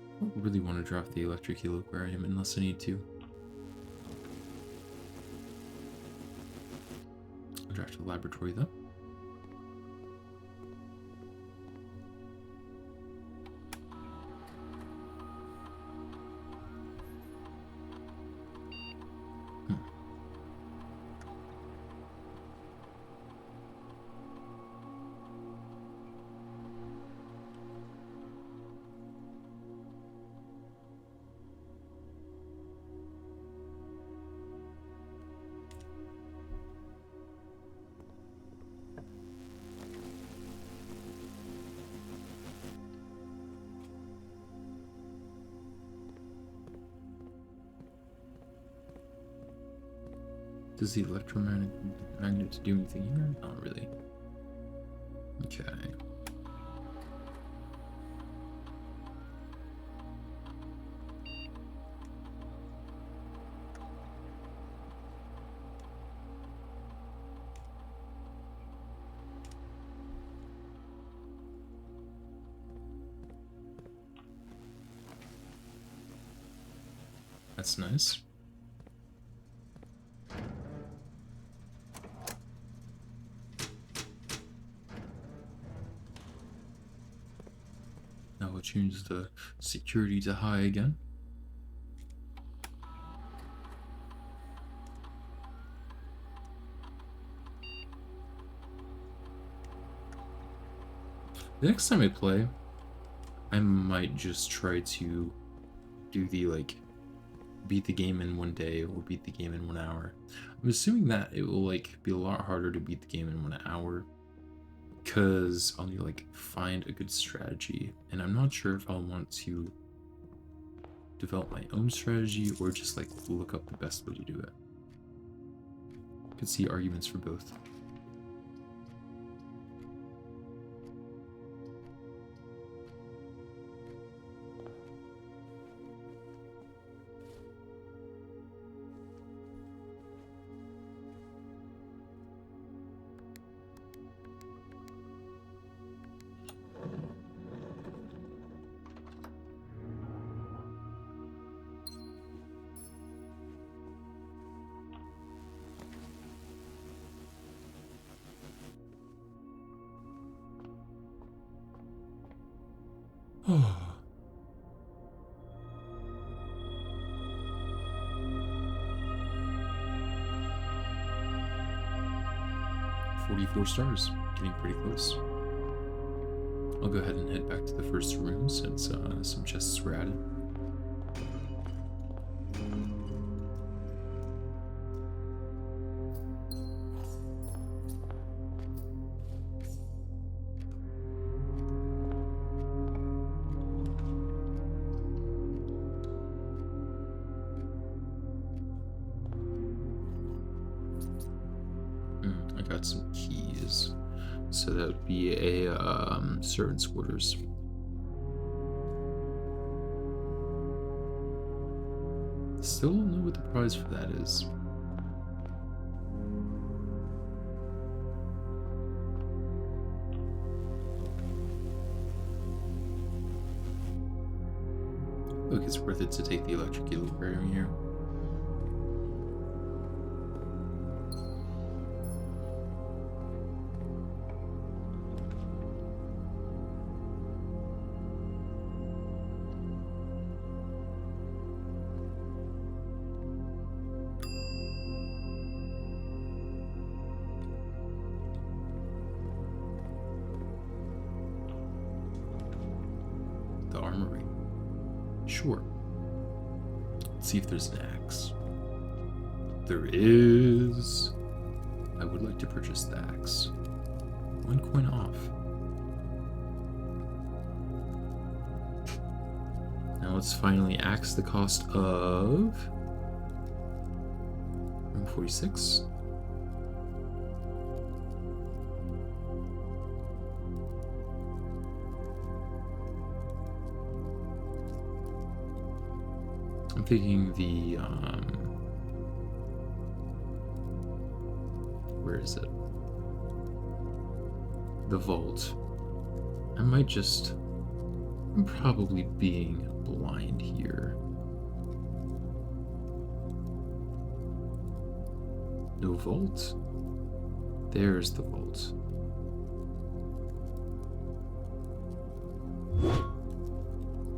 I don't really want to drop the electric eel aquarium unless I need to. I'll drop the laboratory though. Does the electromagnet do anything here? Not really. Okay. That's nice. Now we'll change the security to high again. The next time I play, I might just try to do the, like, beat the game in 1 day or beat the game in 1 hour. I'm assuming that it will, like, be a lot harder to beat the game in 1 hour, because I'll need to, like, find a good strategy, and I'm not sure if I'll want to develop my own strategy or just like look up the best way to do it. Could see arguments for both. Oh. 44 stars, getting pretty close. I'll go ahead and head back to the first room since some chests were added. I got some keys. So that would be a servant's quarters. Still don't know what the prize for that is. Look, it's worth it to take the electric equilibrium here. The armory. Sure. Let's see if there's an axe. There is. I would like to purchase the axe. 1 coin off. Now let's finally axe the cost of room 46. I'm thinking the, where is it? The vault. I'm probably being blind here. No vault? There's the vault.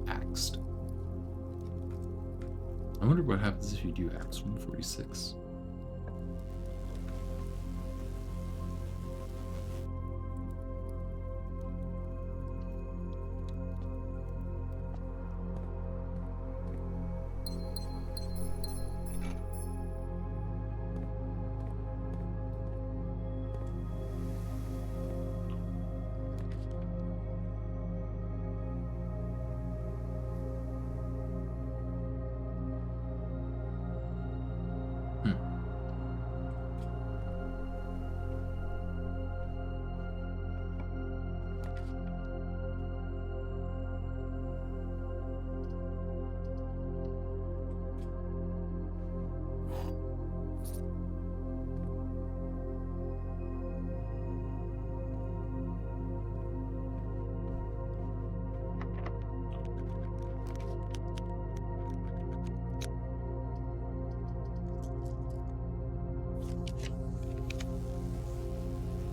Axed. I wonder what happens if you do axe 146.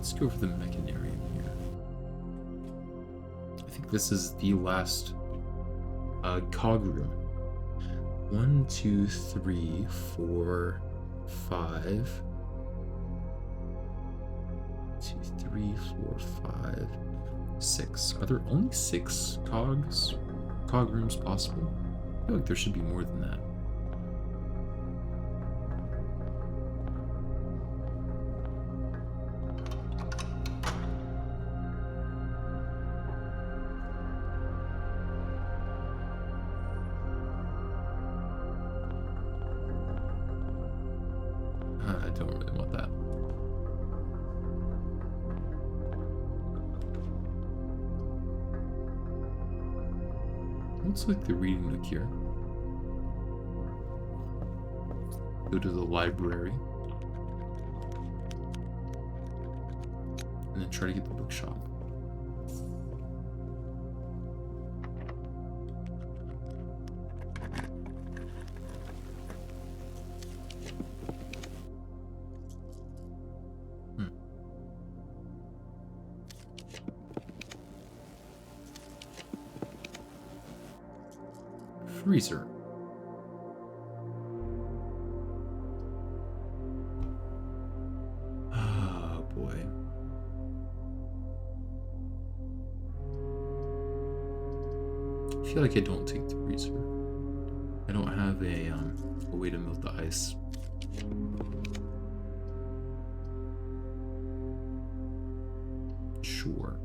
Let's go for the mechanarium here. I think this is the last cog room. 1, 2, 3, 4, 5. 2, 3, 4, 5, 6. Are there only 6 cog rooms possible? I feel like there should be more than that. Looks like the reading nook here. Go to the library. And then try to get the bookshop. Freezer. Oh boy. I feel like I don't take the freezer. I don't have a way to melt the ice. Sure.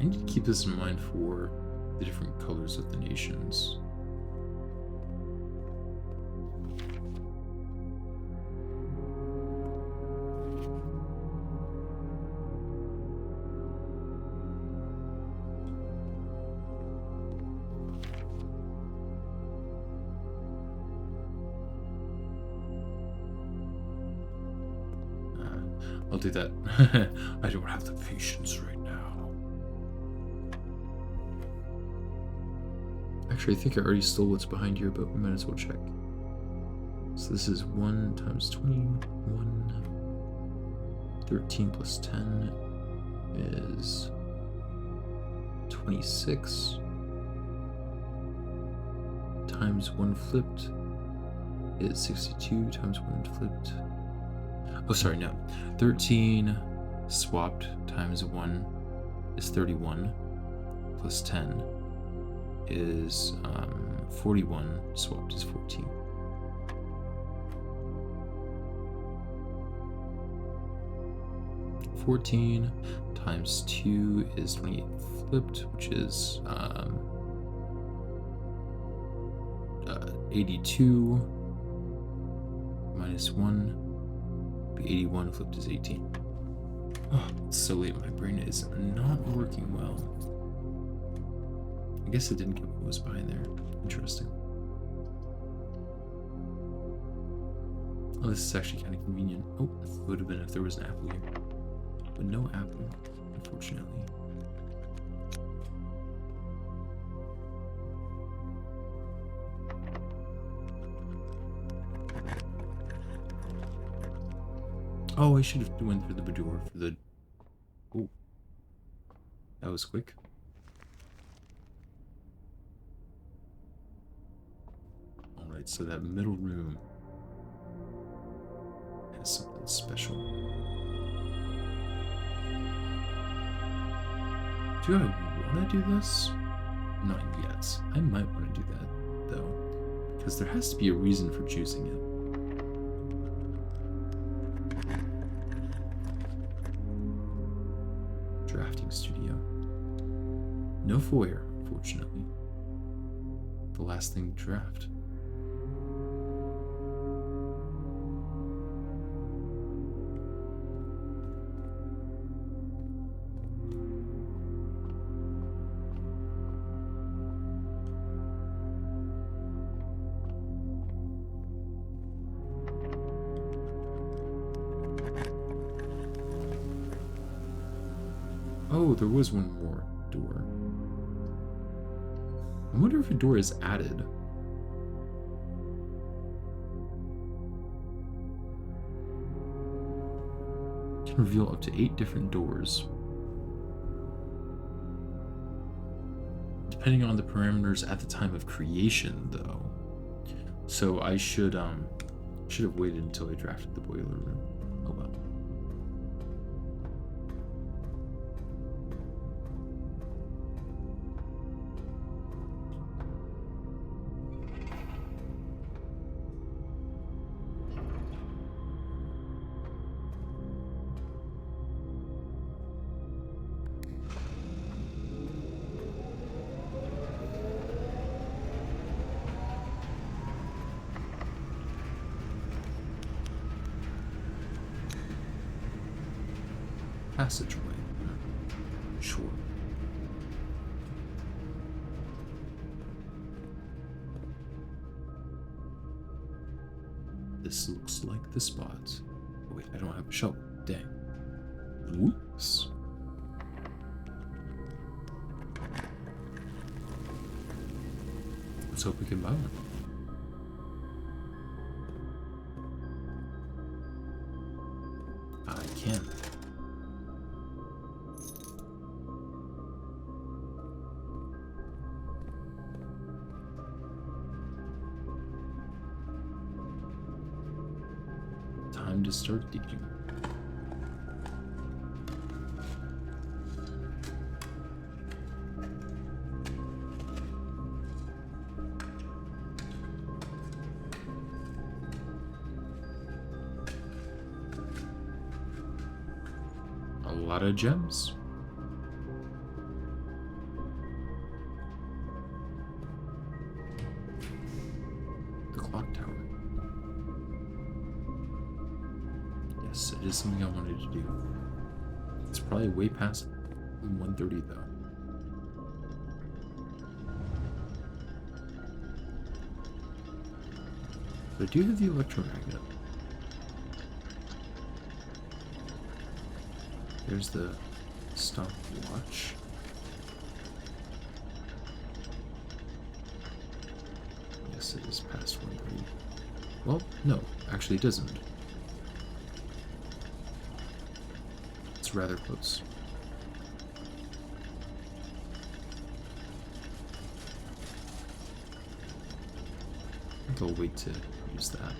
I need to keep this in mind for the different colors of the nations. I'll do that. I don't have the patience right now. Actually, I think I already stole what's behind here, but we might as well check. So this is 1 times 21. 13 plus 10 is 26. Times 1 flipped is 62. Times 1 flipped. Oh, sorry, no. 13 swapped times 1 is 31. Plus 10 is 41. Swapped is 14. Times 2 is 28 flipped, which is 82 minus 1, be 81 flipped is 18. Oh, it's so late, my brain is not working well. I guess it didn't get what was behind there. Interesting. Oh, this is actually kind of convenient. Oh, it would have been if there was an apple here. But no apple, unfortunately. Oh, I should have went through the door for the... Oh. That was quick. Alright, so that middle room has something special. Do I want to do this? Not yet. I might want to do that, though, because there has to be a reason for choosing it. Drafting studio. No foyer, unfortunately. The last thing to draft. Oh, there was one more door. I wonder if a door is added. It can reveal up to 8 different doors. Depending on the parameters at the time of creation, though. So I should have waited until I drafted the boiler room. Oh well. passageway. Sure. This looks like the spot. Oh, wait, I don't have a shovel. Dang. Whoops. Let's hope we can buy one. I can. Time to start digging. A lot of gems. The clock tower. Yes, it is something I wanted to do. It's probably way past 1:30 though. But I do have the electromagnet. There's the stopwatch. Yes, it is past 1:30. Well, no, actually it doesn't. It's rather close. I think I'll wait to use that.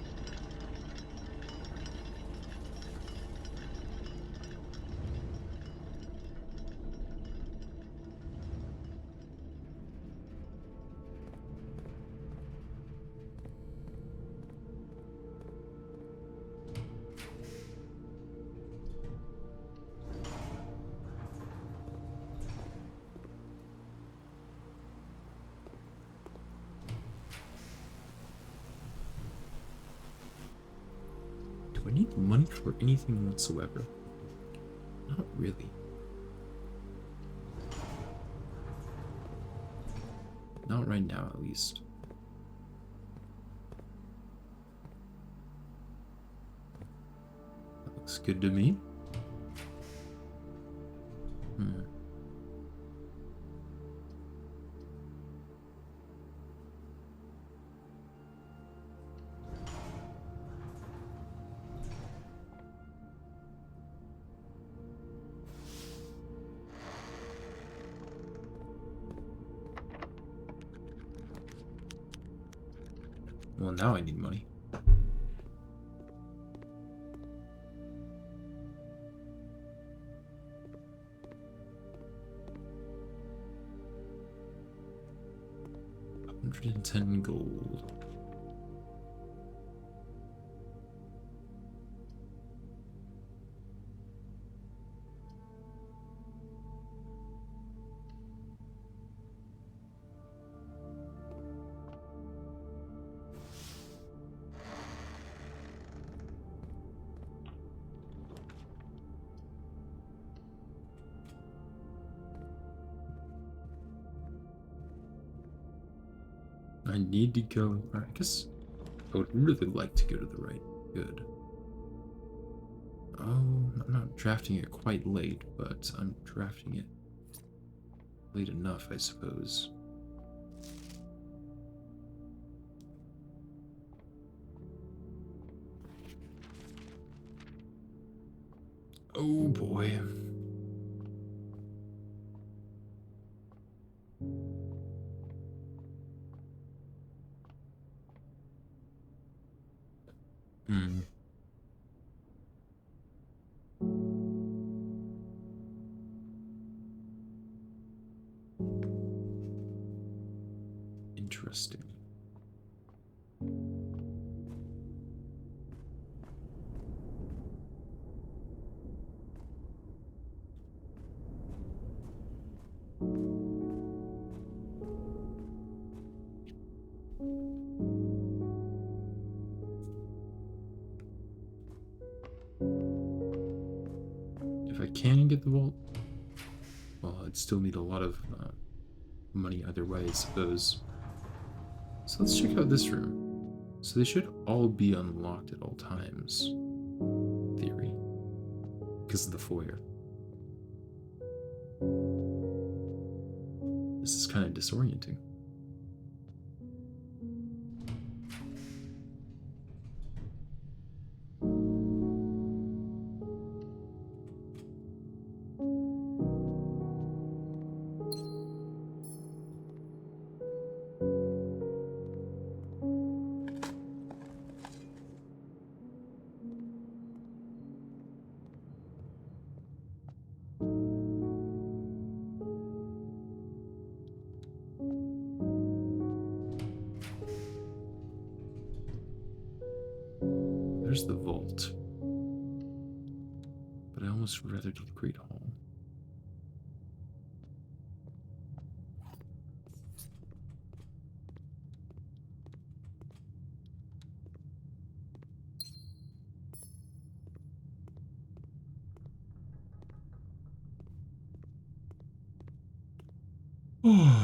Do I need money for anything whatsoever? Not really. Not right now, at least. That looks good to me. Well, now I need money. $110 gold. I need to go. I guess I would really like to go to the right. Good. Oh, I'm not drafting it quite late, but I'm drafting it late enough, I suppose. Oh boy. Interesting. If I can get the vault, well, I'd still need a lot of money either way, I suppose. So let's check out this room. So they should all be unlocked at all times, in theory, because of the foyer. This is kind of disorienting. There's the vault. But I almost rather do the Great Hall. Hmm.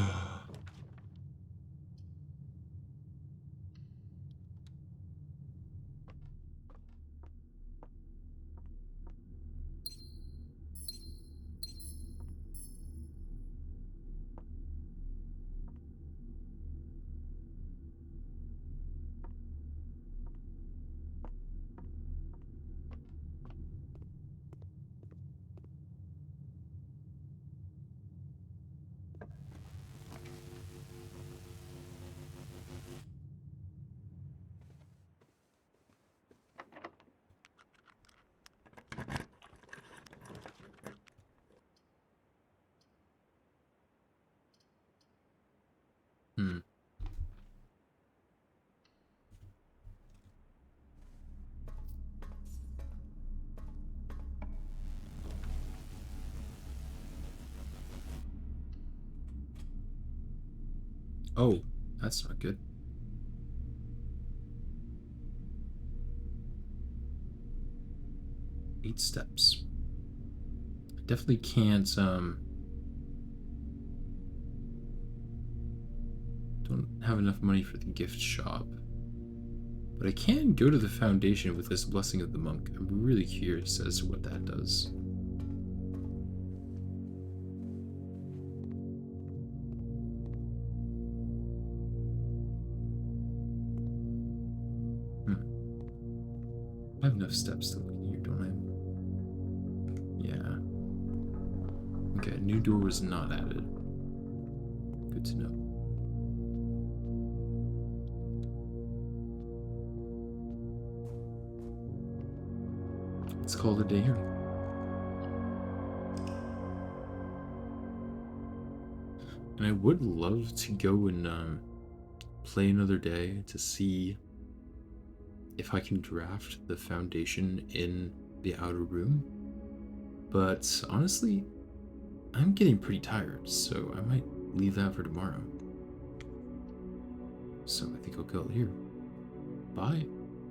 Oh, that's not good. Eight steps. I definitely can't, don't have enough money for the gift shop. But I can go to the foundation with this Blessing of the Monk. I'm really curious as to what that does. I have enough steps to look in here, don't I? Yeah. Okay, new door was not added. Good to know. Let's call it a day here. And I would love to go and play another day to see if I can draft the foundation in the outer room. But honestly, I'm getting pretty tired, so I might leave that for tomorrow. So I think I'll go here. Bye.